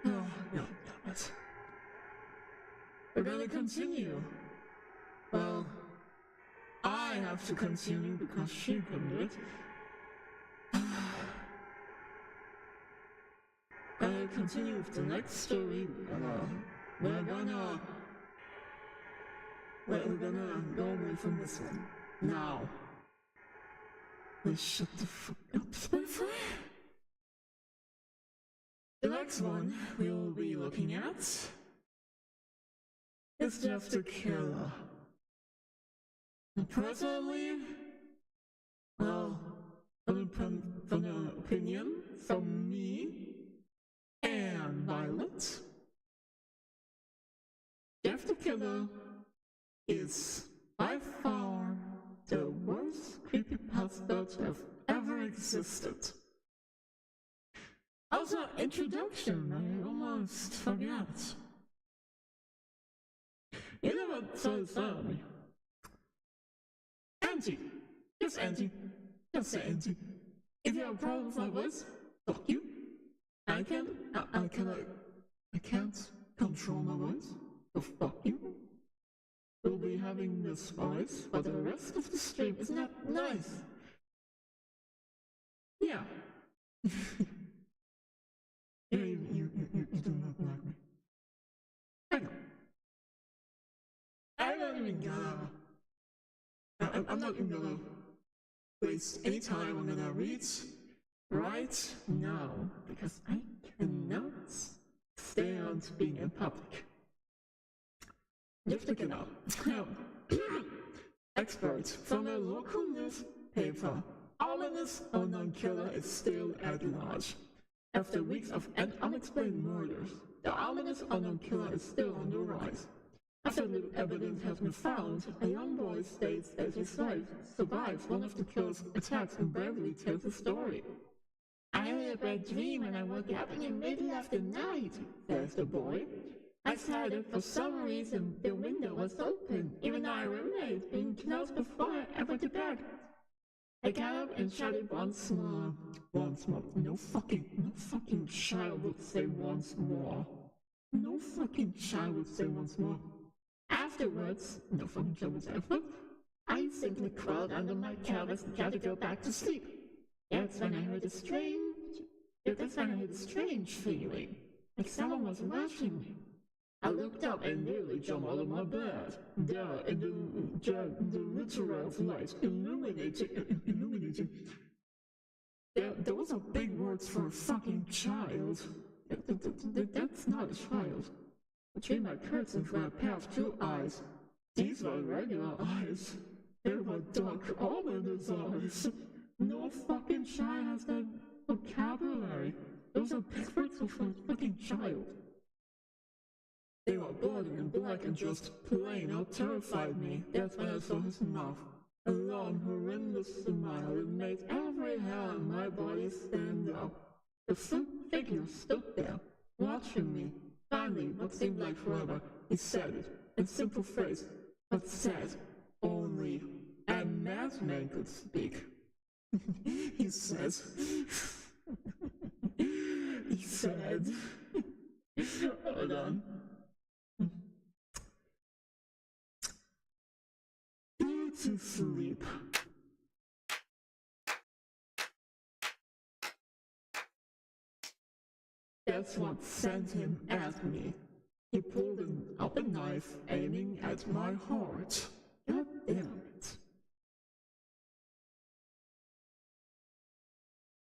Oh, no, damn it. We're gonna continue. Well, I have to continue because she couldn't do it. I'll continue with the next story. We're gonna go away from this one. Now. Let's shut the fuck up, Spotify. The next one we'll be looking at is Jeff the Killer. And personally, well, from an opinion from me and Violet, Jeff the Killer is by far the worst creepypasta to have ever existed. Also, introduction, I almost forgot. You know what said me? Auntie, just Auntie, just say Auntie. If you have problems like this, fuck you. I can't control my voice, so fuck you. We'll be having this voice, but the rest of the stream is not nice. Yeah. You do not like me. I know. I'm not even gonna waste any time. I'm gonna read right now because I cannot stand being in public. Lift the killer. Expert from a local newspaper. Ominous unknown killer is still at large. After weeks of unexplained murders, the ominous unknown killer is still on the rise. After little evidence has been found, a young boy states that his wife survives one of the killer's attacks and bravely tells his story. I had a bad dream and I woke up in the middle of the night, says the boy. I saw that for some reason the window was open, even though I remember it being closed before I went to bed. I got up and shouted once more. Once more. No fucking child would say once more. No fucking child would say once more. Afterwards, no fucking child would say afterwards, I simply crawled under my covers and tried to go back to sleep. That's when I heard a strange feeling, like someone was watching me. I looked up and nearly jumped out of my bed. There, in the literal light illuminating. Those are big words for a fucking child. That's not a child. Between my curtains were a pair of two eyes. These were regular eyes. They were dark, ominous eyes. No fucking child has that vocabulary. Those are big words for a fucking child. They were bloody and black and just plain out terrified me. That's when I saw his mouth. A long, horrendous smile that made every hair on my body stand up. The figure stood there, watching me. Finally, what seemed like forever, he said it, in simple phrase, but said, only a madman could speak. He says, he said, hold on. Go to sleep. That's what sent him at me. He pulled out a knife, aiming at my heart. God damn it.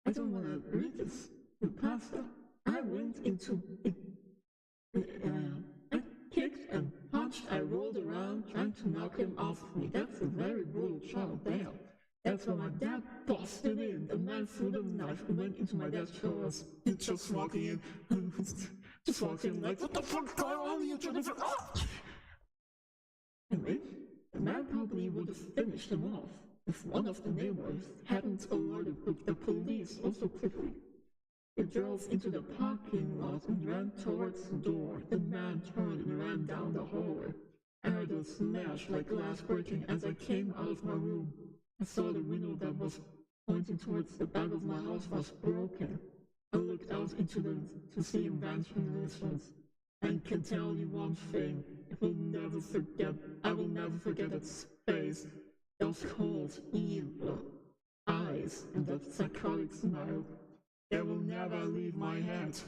I don't want to read this. Creepypasta. I went into it. I kicked and punched. I rolled around trying to knock him off me. That's a very brutal child there. That's when my dad busted in. The man threw the knife and went into my dad's drawers. He just walking in. Just walked in like, what the fuck's going on here, Jennifer? Anyway, the man probably would have finished him off if one of the neighbors hadn't alerted the police also quickly. He drove into the parking lot and ran towards the door. The man turned and ran down the hallway. I heard a smash like glass breaking as I came out of my room. I saw the window that was pointing towards the back of my house was broken. I looked out to see him vanish in the distance. I can tell you one thing, I will never forget that face, those cold, evil eyes, and that psychotic smile. They will never leave my head.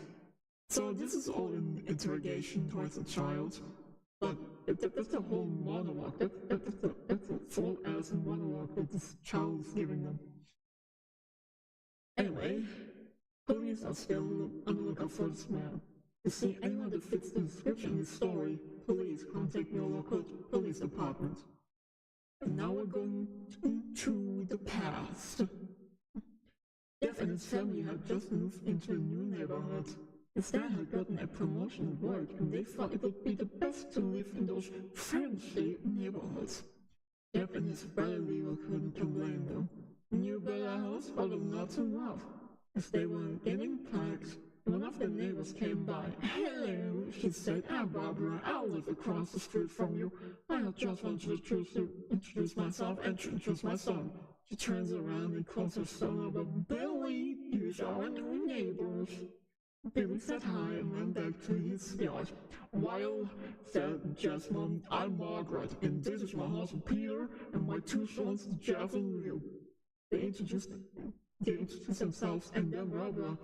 So this is all an interrogation towards a child. But that's the whole monologue. That's a full-ass monologue that this child is giving them. Anyway, police are still on the lookout for this man. To see anyone that fits the description in the story, please contact your local police department. And now we're going into the past. Jeff and his family had just moved into a new neighborhood. His dad had gotten a promotion at work and they thought it would be the best to live in those fancy neighborhoods. Jeff and his brother Leo couldn't complain though. A new better house, but a lot to love. As they were getting packed, one of the neighbors came by. Hello, she said. I'm Barbara. I'll live across the street from you. I just want to introduce myself and to introduce my son. She turns around and calls her son over. Billy, these are our new neighbors. Billy said hi and went back to his yard. While, said Jeff's mom, I'm Margaret, and this is my husband Peter, and my two sons, Jeff and Leo. They introduced themselves, and then Barbara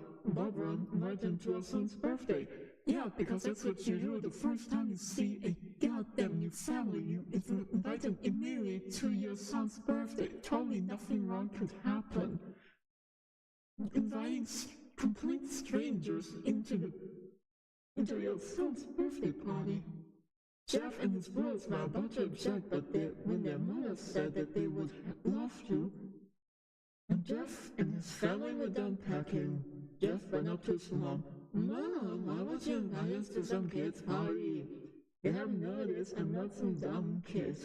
invited them to her son's birthday. Yeah, because that's what you do the first time you see a goddamn new family. You invite them immediately to your son's birthday. Totally nothing wrong could happen. Inviting complete strangers into your son's birthday party. Jeff and his brothers were about to object, but when their mother said that they would love to, and Jeff and his family were done packing, Jeff went up to his mom. Mom, why would you invite us to some kid's party? You have noticed I'm not some dumb kid.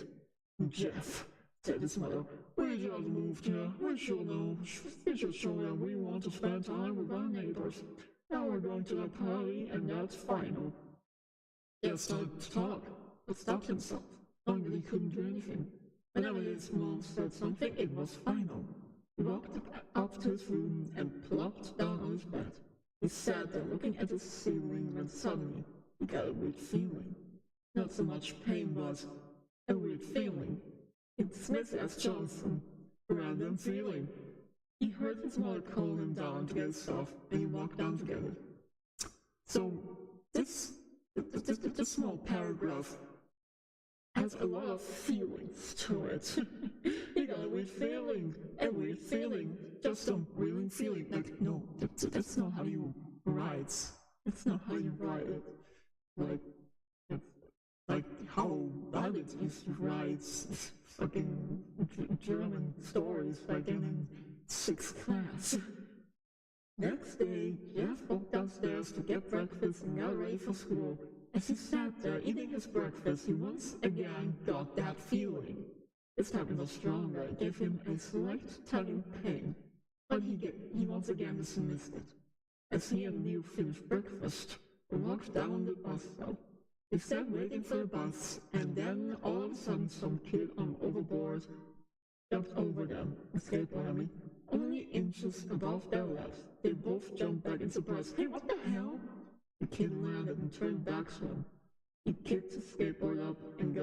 Jeff, said his mother. We just moved here. We should know. We should show them we want to spend time with our neighbors. Now we're going to a party, and that's final. Jeff started to talk, but stopped himself, knowing that he couldn't do anything. Whenever his mom said something, it was final. He walked up to his room and plopped down on his bed. He sat there looking at the ceiling when suddenly he got a weird feeling. Not so much pain, but a weird feeling. It's Smith S. Johnson. A random feeling. He heard his mother call him down to get his stuff, and he walked down together. So, this small paragraph has a lot of feelings to it. He got a weird feeling, just some willing feeling. Like, no, that's not how you write. That's not how you write it. Like how Rabbit used to write fucking German stories back in 6th class. Next day, Jeff walked downstairs to get breakfast and got ready for school. As he sat there eating his breakfast, he once again got that feeling. This time it was stronger. It gave him a slight tugging pain, but he once again dismissed it. As he and Leo finished breakfast, they walked down the bus stop. They sat waiting for the bus, and then all of a sudden some kid on overboard jumped over them, a skateboard, I mean, only inches above their legs. They both jumped back in surprise. Hey, what the hell? The kid landed and turned back to him. He kicked his skateboard up and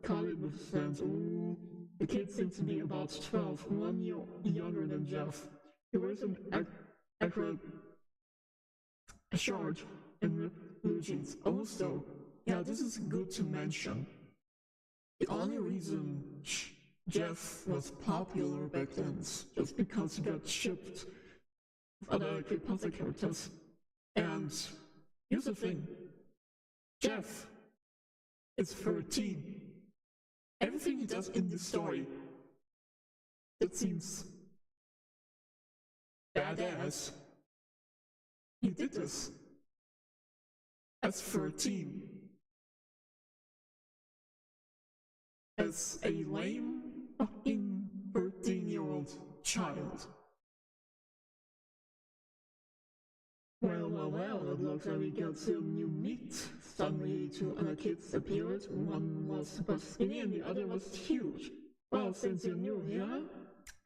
caught it with his hands. Ooh. The kid seemed to be about 12, 1 year younger than Jeff. He wears an accurate shirt and ripped blue jeans. Also, yeah, this is good to mention. The only reason Jeff was popular back then is just because he got shipped with other Creepypasta characters. And here's the thing. Jeff is 13. Everything he does in this story that seems badass, he did this as 13. As a lame fucking 13-year-old child. Well, it looks like we got some new meat. Suddenly, two other kids appeared. One was super skinny and the other was huge. Well, since you're new here,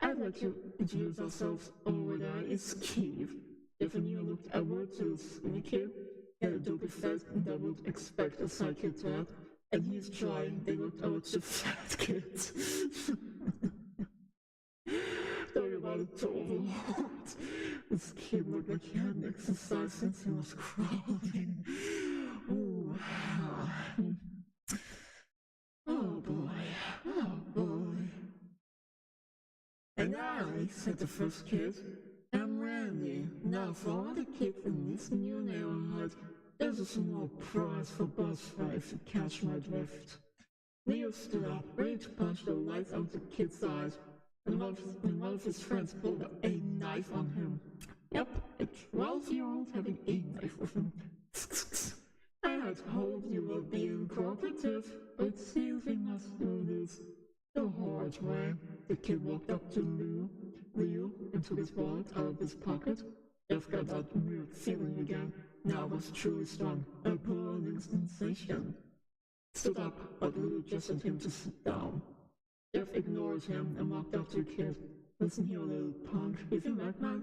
I'd like to introduce ourselves. Over there is Keith. If you looked upward to the skinny kid, he had a dopey face that would expect a sidekick to have. And he's trying, they looked over to fat kids. Talk about a total heart. This kid looked like he hadn't exercised since he was crawling. Ooh. Oh boy. And I, said the first kid, am Randy. Now for all the kids in this new neighborhood, there's a small prize for boss fight if you catch my drift. Leo stood up, ready to punch the lights out of the kid's eyes, and one of his friends pulled a knife on him. Yep, a 12-year-old having a knife with him. I had hoped you would be cooperative, but it seems we must do this the hard way. The kid walked up to Leo and took his wallet out of his pocket. Jeff got that weird feeling again. Now it was truly strong, a burning sensation. Stood up, but Leo gestured him to sit down. Jeff ignored him and walked up to the kid. Listen here, little punk, if you like my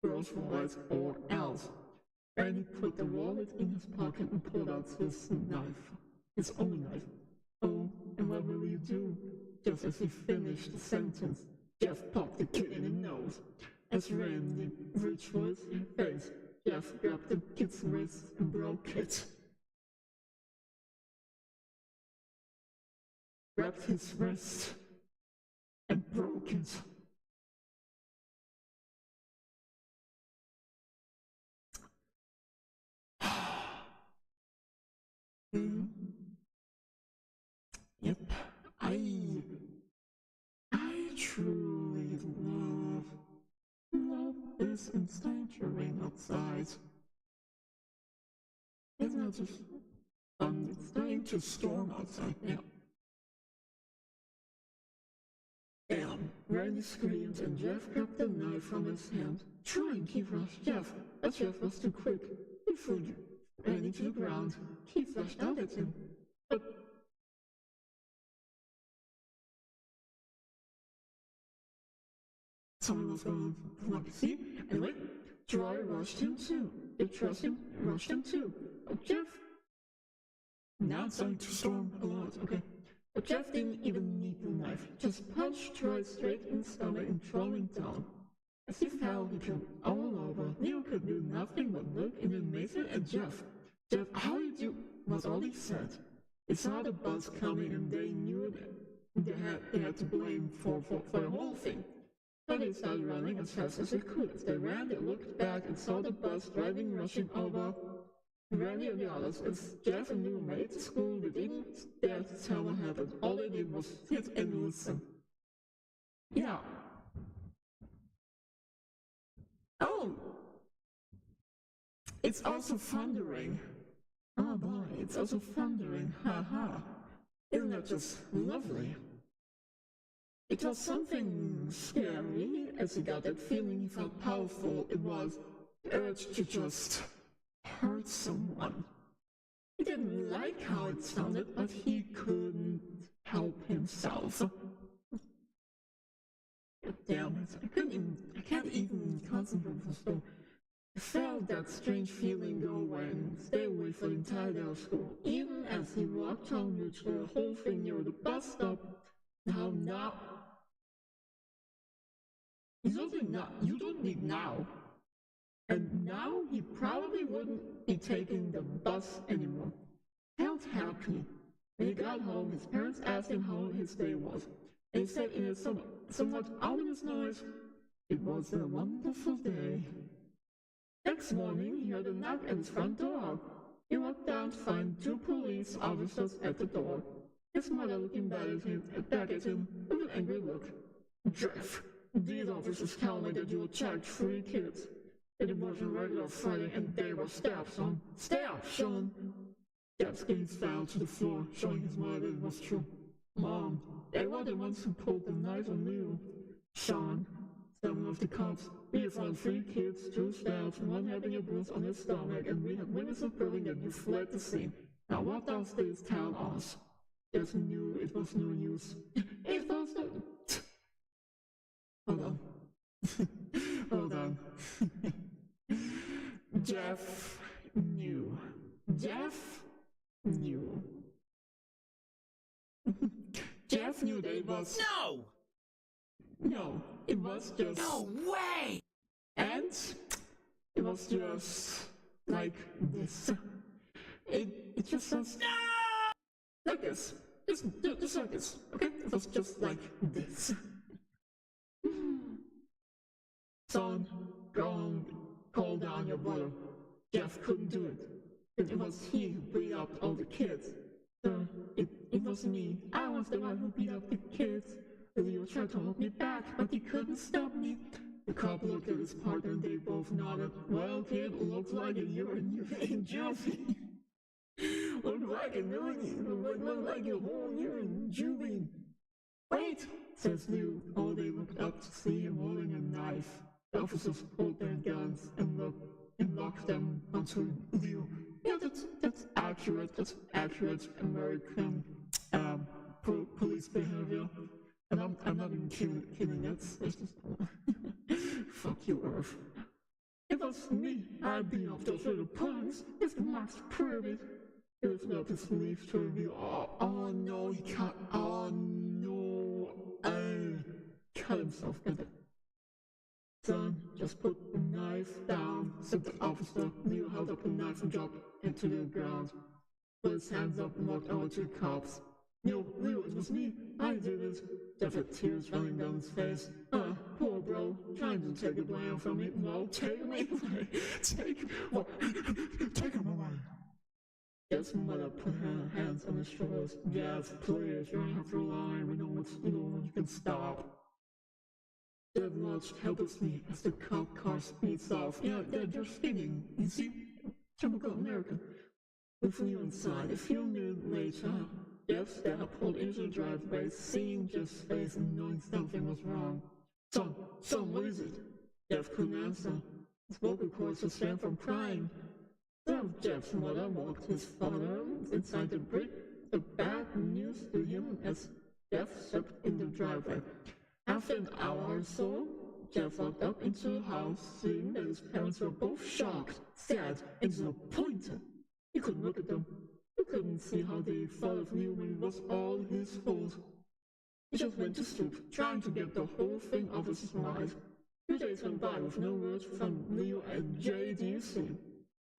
girl's voice or else. Randy put the wallet in his pocket and pulled out his knife. His own knife. Oh, and what will you do? Just as he finished the sentence, Jeff popped the kid in the nose. As Randy reached for his face, Jeff grabbed the kid's wrist and broke it. Grabbed his wrist and broke it. Yep, I truly love this instant rain outside. It's not just it's starting to storm outside now. Damn! Randy screamed and Jeff grabbed the knife from his hand. Try and Keith rushed Jeff, but Jeff was too quick. He threw Randy to the ground. Keith lashed out at him, but someone was going to see. Anyway, Troy rushed him too. Rushed him too. But Jeff... Now it's starting to storm a lot, okay. But Jeff didn't even need the knife. Just punched Troy straight in the stomach and throwing down. As he fell, he turned all over. Leo could do nothing but look in amazement at Jeff. Jeff, how you do? Was all he said. They saw the bus coming and they knew that they had to blame for the whole thing. So they started running as fast as they could. As they ran, they looked back and saw the bus driving, rushing over Randy and the others. As Jeff and Leo made it to school, they didn't dare to tell what happened. All they did was sit and listen. Yeah. Oh! It's also thundering. Oh boy, it's also thundering. Haha. Isn't that just lovely? It was something scary as he got that feeling he felt powerful. It was the urge to just hurt someone. He didn't like how it sounded, but he couldn't help himself. Damn it, I can't even concentrate for so. I felt that strange feeling go away and stay away for the entire day of school. Even as he walked home, which the whole thing near the bus stop. Now. You don't need now. And now he probably wouldn't be taking the bus anymore. Felt happy. When he got home, his parents asked him how his day was. And he said in a somewhat ominous noise, "It was a wonderful day." Next morning, he heard a knock at his front door. He walked down to find 2 police officers at the door. His mother looking back at him with an angry look. "Jeff, these officers tell me that you attacked 3 kids. That it wasn't regular fighting and they were stabbed, son. Stabbed, son!" Jeff's gaze fell to the floor, showing his mother that it was true. "Mom, they were the ones who pulled the knife on you." "Sean," said one of the cops, "we found 3 kids, 2 stabs, 1 having a bruise on his stomach, and we have witnesses proving that you fled the scene. Now what does this tell us?" Jeff knew it was no use. It was no... Hold on. Hold on. Jeff knew. Jeff knew. Jeff knew that it was... No, it was just... No way! And it was just like this. It just was... Like this. Just like this, okay? It was just like this. "Son, go home, call down your brother." Jeff couldn't do it. And it was he who beat up all the kids. It was me. I was the one who beat up the kids. Leo tried to hold me back, but he couldn't stop me. The cop looked at his partner and they both nodded. "Well, kid, looks like you were in juvie." Looked like a whole year in juvie. "Wait," says Leo. Oh, they looked up to see him holding a knife. The officers pulled their guns and locked them onto Leo. Yeah, that's accurate. That's accurate American police behavior. And I'm not even kidding. That's just fuck you, Earth. It was me. I beat up those little punks. Mr. Max proved it. He lifted up his sleeve to reveal. Oh no, he cut. Oh no, cut himself. "Son, just put the knife down," said the officer. Leo held up the knife and dropped it to the ground. Put his hands up and walked over to the cops. Leo, it was me. I did it." Jeff had tears running down his face. Poor bro, trying to take the blame from me. "No, take me away. Take him away." Jeff's mother put her hands on his shoulders. "Jeff, please, you don't have to lie. We know you can stop." Jeff watched helplessly as the cop car speeds off. Yeah, they're just speeding. You see? Typical American. With Leo inside, a few minutes later, Jeff stepped pulled into the driveway, seeing Jeff's face and knowing something was wrong. Son, what is it? Jeff couldn't answer. His vocal cords were strained from crying. Then Jeff's mother walked his father inside the brick. The bad news to him as Jeff stepped in the driveway. After an hour or so, Jeff walked up into the house, seeing that his parents were both shocked, sad, and disappointed. He couldn't look at them. He couldn't see how they thought of Leo when it was all his fault. He just went to sleep, trying to get the whole thing off his mind. 2 days went by with no word from Leo and JDC.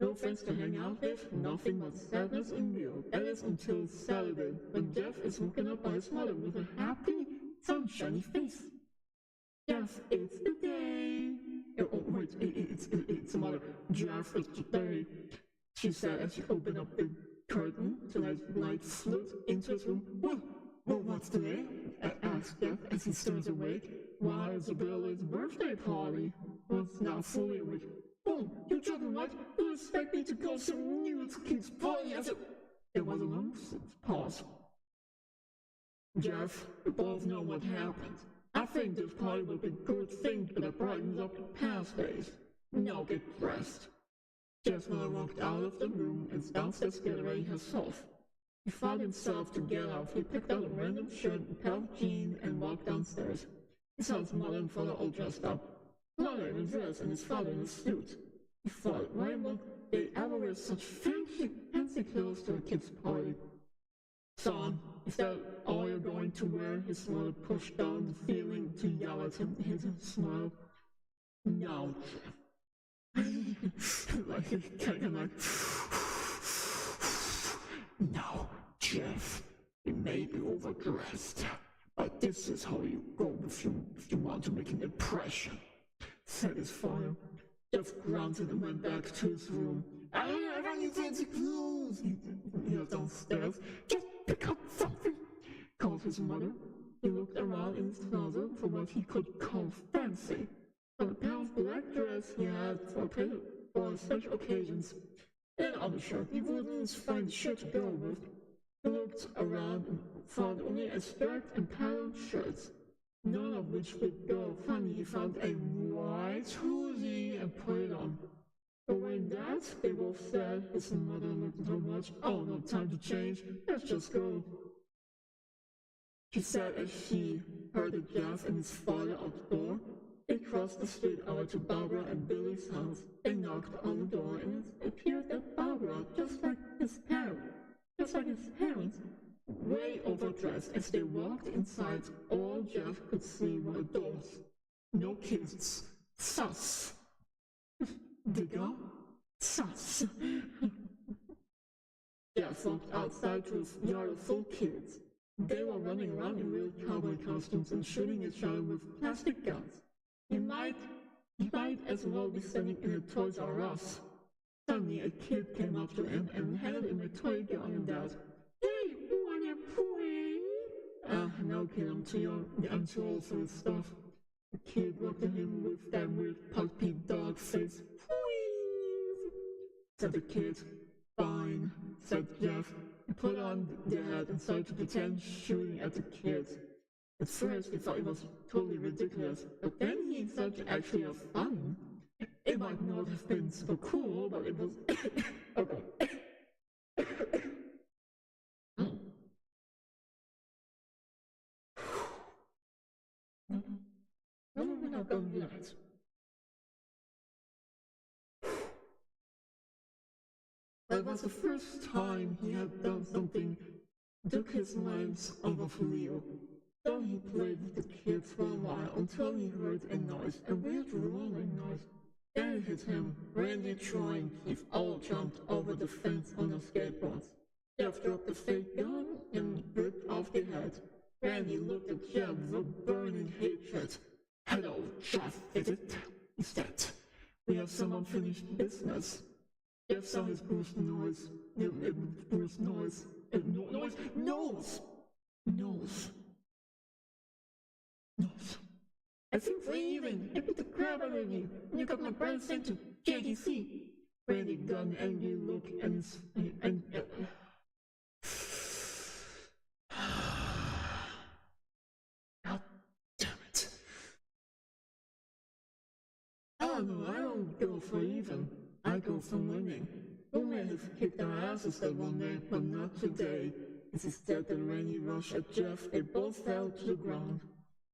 No friends to hang out with, nothing but sadness in Leo. That is until Saturday, when Jeff is woken up by his mother with a happy, sunshiny face. Jeff, it's the day. Oh wait, it's mother. Jeff, it's the day. She said as she opened up the curtain to let light flood into his room. What's today? Asked Jeff as he stirs awake. Why, it's Isabella's birthday party. Was now fully awake. Oh, you're joking, right? You expect me to go to some new kid's party after... There was a long pause. Jeff, we both know what happened. I think this party will be a good thing that brightens up the past days. Now get dressed. Jeff's mother walked out of the room and downstairs to get ready herself. He found himself to get up. He picked out a random shirt and pair of jeans and walked downstairs. He saw his mother and father all dressed up. Mother in a dress and his father in a suit. He thought, why won't they ever wear such fancy clothes to a kid's party? Son, is that all you're going to wear? His mother pushed down the feeling to yell at him. He smiled. No, No, Jeff, you may be overdressed, but this is how you go if you want to make an impression, said his father. Jeff grunted and went back to his room. I don't have any fancy clothes, he yelled downstairs. Just pick up something, called his mother. He looked around in his closet for what he could call fancy. On a pair of black dress he had for such occasions. And on the shirt he wouldn't find a shirt to go with. He looked around and found only a skirt and patterned shirts, none of which would go. Finally he found a white hoodie and put it on. But when that, they both said, his mother looked at her watch. Oh, no time to change, let's just go. She said as she heard Jeff and his father out the door. They crossed the street over to Barbara and Billy's house. They knocked on the door and it appeared that Barbara, just like his parents, way overdressed. As they walked inside, all Jeff could see were doors. No kids. Sus. Digger? Sus. Jeff walked outside to his yard full of kids. They were running around in real cowboy costumes and shooting each other with plastic guns. He might as well be standing in a Toys R Us. Suddenly a kid came up to him and handed him a toy gun and that. Hey, wanna play? No kid, I'm too old for this stuff. The kid looked at him with that weird puppy dog face. Please, said the kid. Fine, said Jeff. He put on the hat and started to pretend shooting at the kid. At first he thought it was totally ridiculous, but then he thought it actually was fun. It might not have been super cool, but it was... Okay. No, we're not going to do that. That was the first time he had done something took his mind off of Leo. So he played with the kids for a while until he heard a noise, a weird rolling noise. Then it hit him. Randy, Troy, and Keith all jumped over the fence on their skateboards. Jeff dropped the fake gun and ripped off the head. Randy looked at Jeff with burning hatred. Hello, Jeff, is it? He said. We have some unfinished business. Jeff saw his Bruce noise. Bruce noise. Nose. I think we're even. I beat the crap out of you. You got my brand sent to JDC. Randy got an angry look and no, I don't go for even. I go for winning. We may have kicked our asses that one day, but not today. It's instead that Randy rushed at Jeff, they both fell to the ground.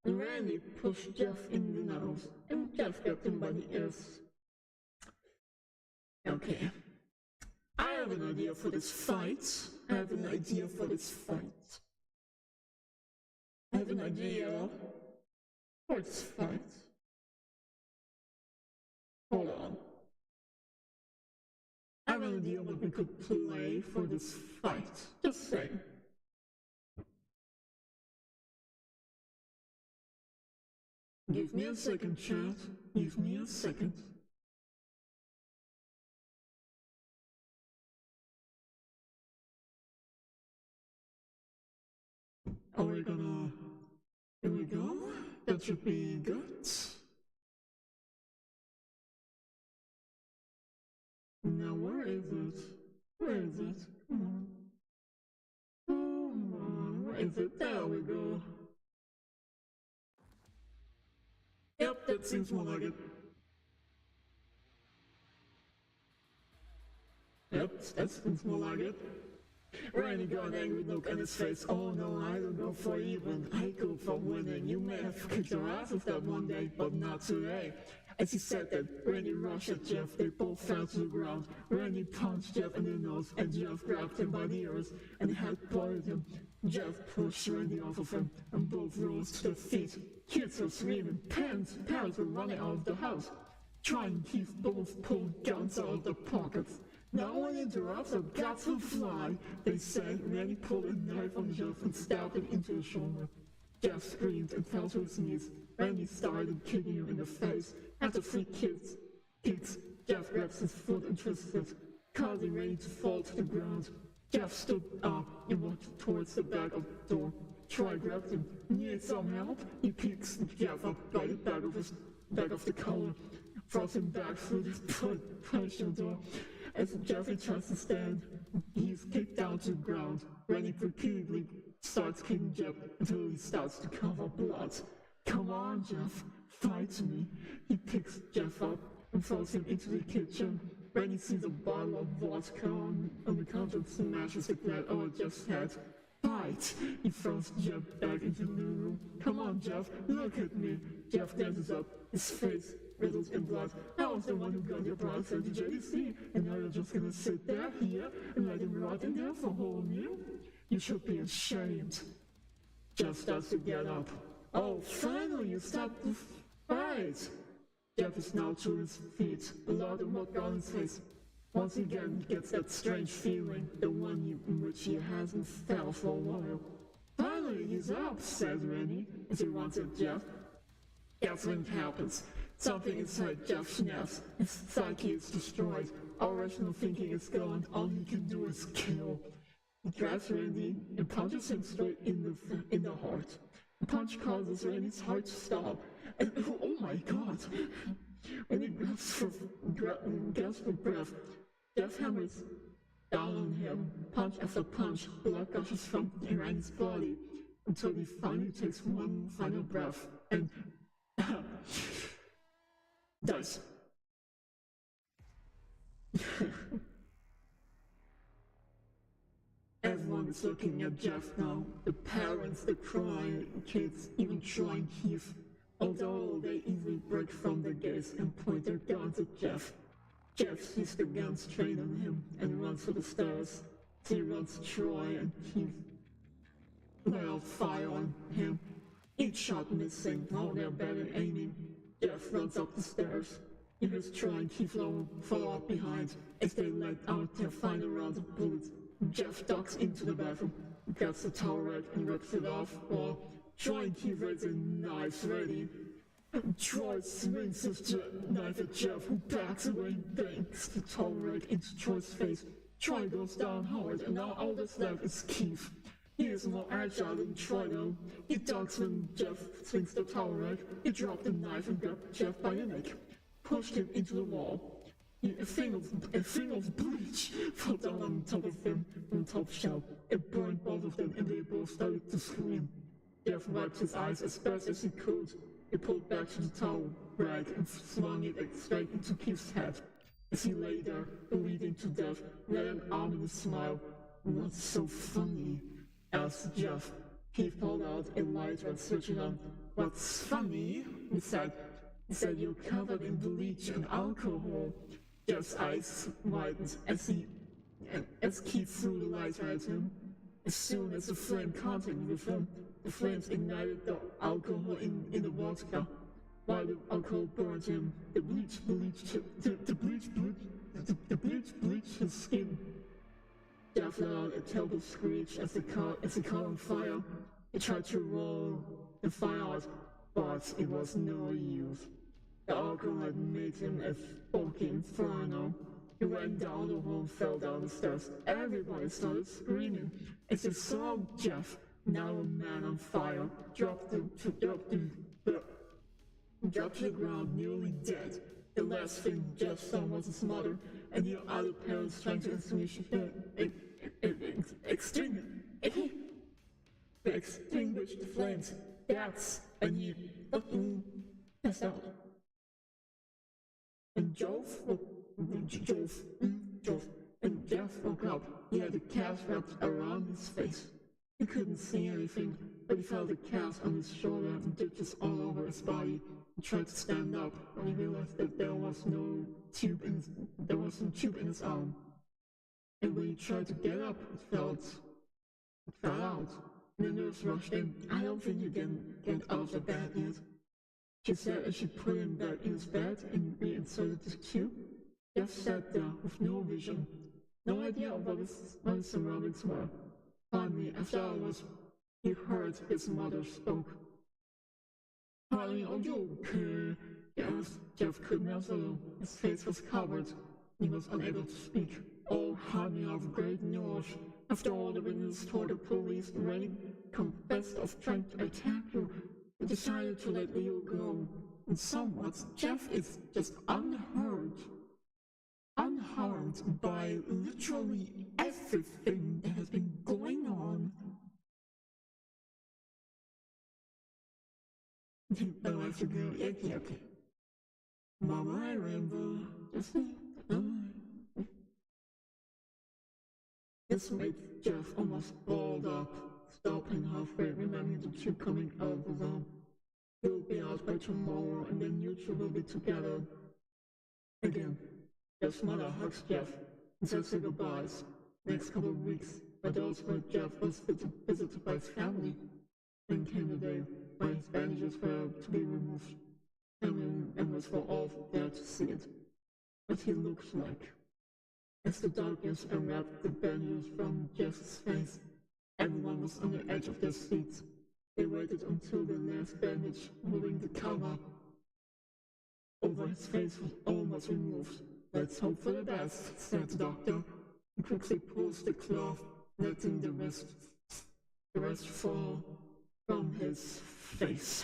And Randy pushed Jeff in the nose, and Jeff got him by the ears. Okay. I have an idea for this fight. I have an idea for this fight. I have an idea for this fight. Hold on. I have an idea what we could play for this fight. Just saying. Give me a second, chat. Give me a second. Are we gonna... Here we go. That should be good. Now where is it? Where is it? Come on. Come on. Where is it? There we go. Yep, that seems more like it. Yep, that seems more like it. Randy got an angry look on his face. Oh no, I don't go for even. I go for winning. You may have kicked your asses that one day, but not today. As he said that, Randy rushed at Jeff. They both fell to the ground. Randy punched Jeff in the nose, and Jeff grabbed him by the ears and headbutted him. Jeff pushed Randy off of him, and both rose to their feet. Kids were screaming. Parents were running out of the house. Trying to keep both pulled guns out of their pockets. No one interrupts or guts will fly, they said. Randy pulled a knife on Jeff and stabbed him into the shoulder. Jeff screamed and fell to his knees. Randy started kicking him in the face. After 3 kicks, Jeff grabs his foot and twisted it, causing Randy to fall to the ground. Jeff stood up and walked towards the back of the door. Troy grabbed him. Need some help? He picks Jeff up by the back of the collar, throws him back through the punishing door. As Jeffrey tries to stand, he's kicked down to the ground. Randy repeatedly starts kicking Jeff until he starts to cover blood. Come on, Jeff, fight me. He picks Jeff up and throws him into the kitchen. Randy sees a bottle of vodka on the counter and smashes the glass over Jeff's head. Fight! He throws Jeff back into the room. Come on, Jeff, look at me. Jeff dances up, his face riddled in blood. I was the one who got your brother sent to JDC, and now you're just gonna sit there here and let him rot in there for a whole meal? You should be ashamed. Jeff starts to get up. Oh, finally you stopped the fight! Jeff is now to his feet, blood and vodka on his face. Once again, he gets that strange feeling, the one in which he hasn't felt for a while. Finally, he's up, says Randy, as he runs at Jeff. Guess what happens? Something inside Jeff snaps. His psyche is destroyed. All rational thinking is gone. All he can do is kill. He grabs Randy and punches him straight in the heart. The punch causes Randy's heart to stop. And oh my god! When he gasps for breath, Jeff hammers down on him, punch after punch. Blood gushes from Randy's body until he finally takes one final breath and dies. Everyone is looking at Jeff now. The parents, the crying kids, even Troy and Keith. Although they easily break from their gaze and point their guns at Jeff. Jeff sees the guns trained on him and runs for the stairs. He runs Troy and Keith. They all fire on him. Each shot missing, all they're bad at aiming. Jeff runs up the stairs. He hears Troy and Keith follow up behind as they let out their final round of bullets. Jeff ducks into the bathroom, grabs the towel rack and rips it off, while Troy and Keith raise their knives ready. Troy swings his knife at Jeff, who backs away and bangs the towel rack into Troy's face. Troy goes down hard, and now all that's left is Keith. He is more agile than Troy though. He ducks when Jeff swings the towel rack. He dropped the knife and grabbed Jeff by the neck, pushed him into the wall. A thing of bleach fell down on top of him from the top shelf. It burned both of them and they both started to scream. Jeff wiped his eyes as best as he could. He pulled back to the towel crack and swung it straight into Keith's head. As he lay there, bleeding to death, he had an ominous smile. "What's so funny?" asked Jeff. Keith pulled out a lighter and switched it on. "What's funny?" he said. He said, "You're covered in bleach and alcohol." Jeff's eyes widened as Keith threw the lighter at him. As soon as the flame contacted with him, the flames ignited the alcohol in the vodka. While the alcohol burned him, the bleach bleached his skin. Jeff let out a terrible screech as he caught on fire. He tried to roll the fire out, but it was no use. The alcohol had made him a bulky inferno. He ran down the hall and fell down the stairs. Everybody started screaming as they saw Jeff, now a man on fire, drop to the ground nearly dead. The last thing Jeff saw was his mother and the other parents trying to extinguish the flames. That's when he passed out. And and Jeff woke up. He had a cast wrapped around his face. He couldn't see anything, but he felt a cast on his shoulder and ditches all over his body. He tried to stand up, but he realized that there was no tube in his arm. And when he tried to get up, it fell out. And the nurse rushed in. "I don't think you can get out of the bed yet," she said as she put him back in his bed and reinserted the tube. Jeff sat there with no vision, no idea of what his surroundings were. Finally, after hours, he heard his mother spoke. "Honey, are you okay?" he asked. Jeff couldn't answer her. His face was covered. He was unable to speak. "Oh, honey, I have great news. After all the witnesses told the police, Rainy confessed of trying to attack you. We decided to let Leo go. And somewhat, Jeff is just unharmed by literally everything that has been going on." My wife agreed, okay. Mama, I remember. This made Jeff almost balled up, stopping halfway, remembering the tube coming out of his arm. He'll be out by tomorrow, and then you two will be together again. Jeff's mother hugs Jeff and says their goodbyes. Next couple of weeks, by those where Jeff was visited by his family. Then came the day when his bandages were to be removed, and was for all there to see it. What he looks like. As the darkness unwrapped the bandages from Jeff's face, everyone was on the edge of their seats. They waited until the last bandage, moving the cover over his face, was almost removed. "Let's hope for the best," said the doctor. He quickly pulls the cloth, letting the rest fall from his face.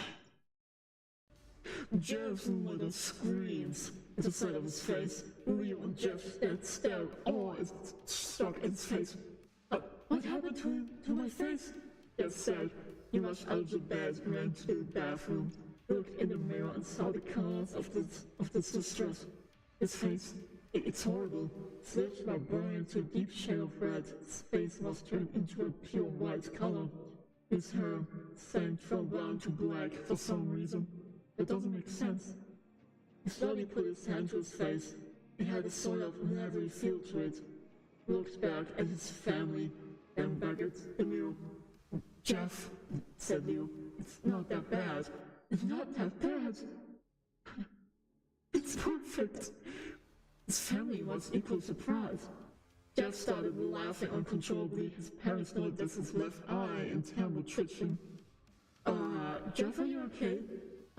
Jeff's mother screams at the sight of his face. Leo and Jeff stare, awe is stuck in his face. What happened to my face?" Jeff said. He rushed out of the bed, ran to the bathroom, looked in the mirror and saw the colors of the sisters. His face, it's horrible. His lips were burned into a deep shade of red. His face was turned into a pure white color. His hair sank from brown to black for some reason. It doesn't make sense. He slowly put his hand to his face. It had a sort of leathery feel to it. He looked back at his family, then back at the mirror. "Jeff," said Leo, "it's not that bad. It's not that bad. It's perfect." His family was equally surprised. Jeff started laughing uncontrollably. His parents noticed his left eye and terrible twitching. Jeff, are you okay?"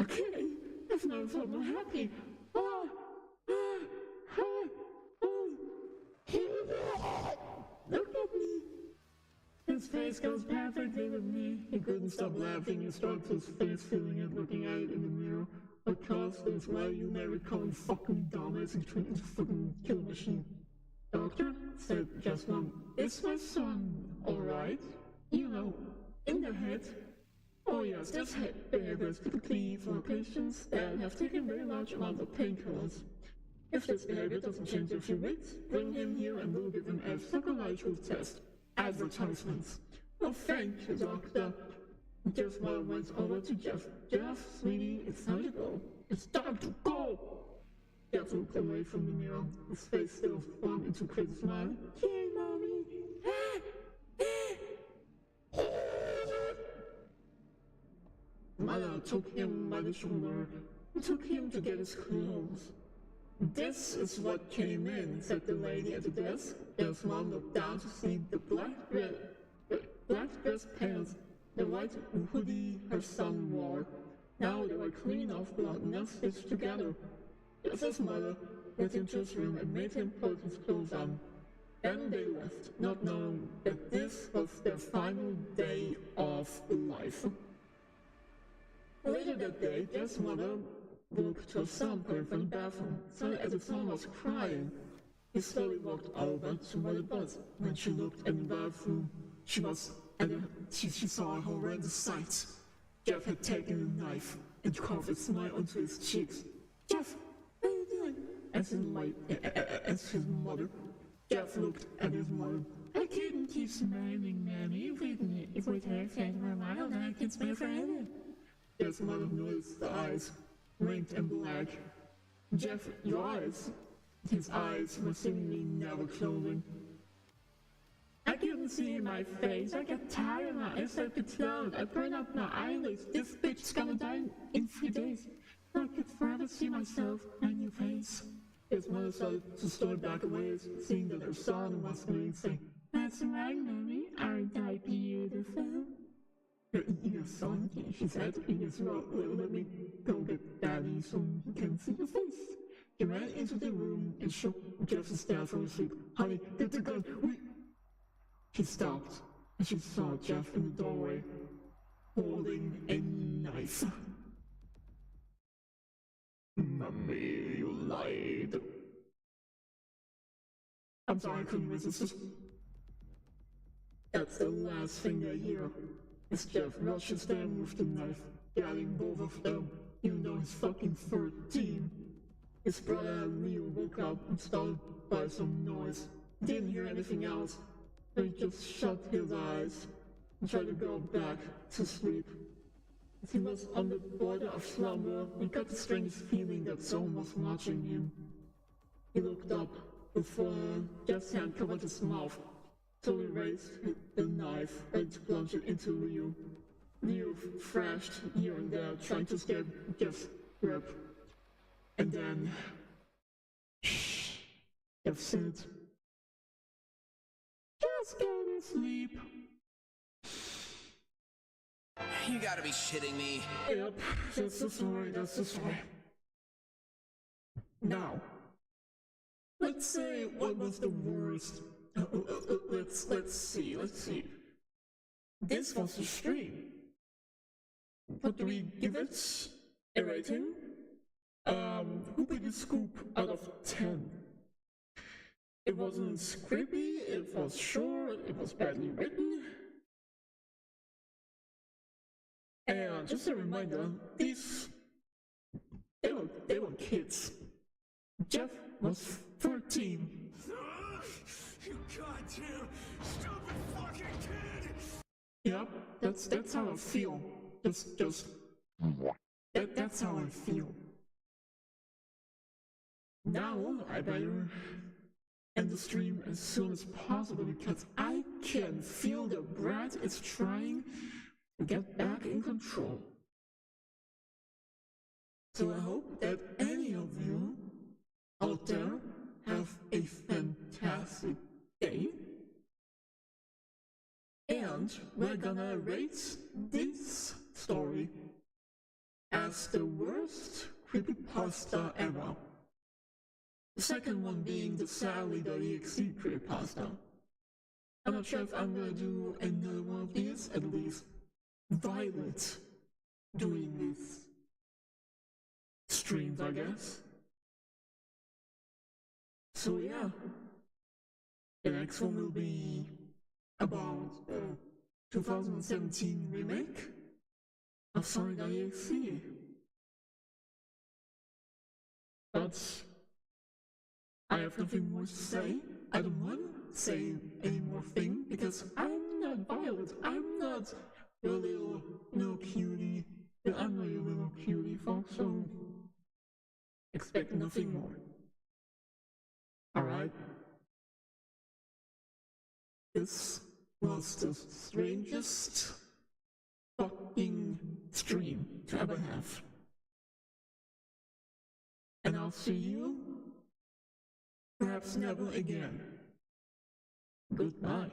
"Okay, I've never felt more happy. Look at me." His face goes perfectly with me. He couldn't stop laughing. He stroked his face, feeling it, looking at it in the mirror. "Of course, that's why you never call me fucking dumbass and turn into fucking kill machine." "Doctor," said Jeff's mom, "is my son alright? You know, in the head?" Oh yes, this behavior is typically for patients that have taken very large amounts of painkillers. If this behavior doesn't change in a few weeks, bring him here and we'll give him a psychological test. Advertisements. Oh, thank you, doctor. Jeff's mother went over to Jeff. Jeff, sweetie, it's time to go. It's time to go! Jeff looked away from the mirror, his face still formed into a crazy smile. Yay, mommy! Mother took him by the shoulder and took him to get his clothes. This is what came in, said the lady at the desk. Jeff's mom looked down to see the black dress pants, the white hoodie her son wore. Now they were clean off blood and not stitched together. Jeff's mother led him to his room and made him put his clothes on. Then they left, not knowing that this was their final day of life. Later that day, Jeff's mother walked to her son from the bathroom, saw as the son was crying. He slowly walked over to where it was. When she looked in the bathroom, she saw a horrendous sight. Jeff had taken a knife and carved a smile onto his cheeks. Jeff, what are you doing? Asked his mother. Jeff looked at his mother. I couldn't keep smiling, Mammy. If we take it for a while, then I can smile forever. Jeff's mother noticed the eyes, wrinked and black. Jeff, your eyes. His eyes were seemingly never closing. I couldn't see my face. I got tired of my eyes started to close. I burned out my eyelids. This bitch's gonna die in 3 days. I could forever see myself, my new face. His mother started to slowly back away, seeing that her son was saying, That's right, Mommy. Aren't I beautiful? You're eating your son, she said. Yes, well, let me go get Daddy so he can see your face. He ran into the room and shook Jeff's dad from asleep. Honey, get the gun, She stopped, and she saw Jeff in the doorway, holding a knife. Mommy, you lied. I'm sorry, I couldn't resist. That's the last thing I hear. As Jeff rushes down with the knife, getting both of them, even though he's fucking 13. His brother Leo woke up and started by some noise. Didn't hear anything else. He just shut his eyes and tried to go back to sleep. As he was on the border of slumber, he got the strangest feeling that someone was watching him. He looked up before Jeff's hand covered his mouth. So he raised the knife and plunged it into Leo. Leo thrashed here and there, trying to escape Jeff's grip. And then... Jeff said, Just go to sleep. You gotta be shitting me. Yep, that's the story. Now, let's say what was the worst. Let's see. This was the stream. What do we give it? A rating? Who picked the scoop out of 10? It wasn't creepy, it was short, it was badly written. And just a reminder, they were kids. Jeff was 13. You goddamn stupid fucking kid! Yep, that's how I feel. That's how I feel. Now I better end the stream as soon as possible because I can feel the brat is trying to get back in control. So I hope that any of you out there have a fantastic day. And we're gonna rate this story as the worst creepypasta ever. The second one being the Sadly the EXE creepypasta. I'm not sure if I'm gonna do another one of these, at least Violet doing these streams, I guess. So yeah, the next one will be about 2017 remake of Sonic.exe. But I have nothing more to say. I don't want to say any more thing because I'm not Violet. I'm not your little cutie. I'm not your little cutie, folks. So expect nothing more. Alright? This was the strangest fucking stream to ever have. And I'll see you perhaps never again. Goodbye.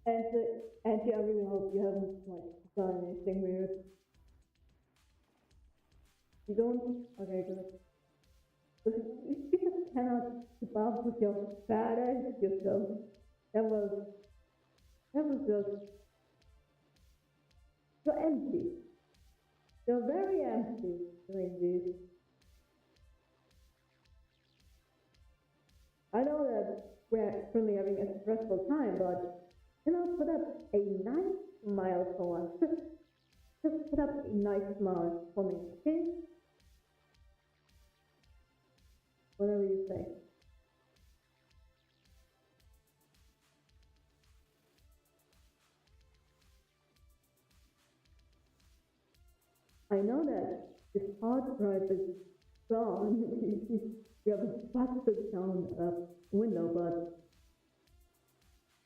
And Auntie, I really hope you haven't like done anything weird. You don't? Okay, good. Because you just cannot keep up with your fat ass yourself. That was just so empty. You're very empty doing this. I know that we're currently having a stressful time, but you know, put up a nice smile for us. Just put up a nice smile for me, okay? Whatever you say. I know that this hard drive is gone. You have a busted down window, but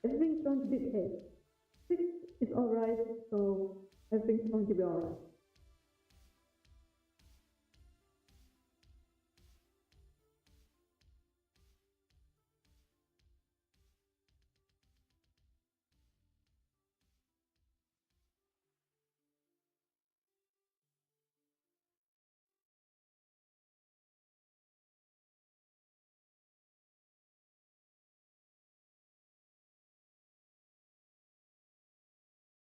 everything's going to be okay. It's alright, so everything's going to be alright.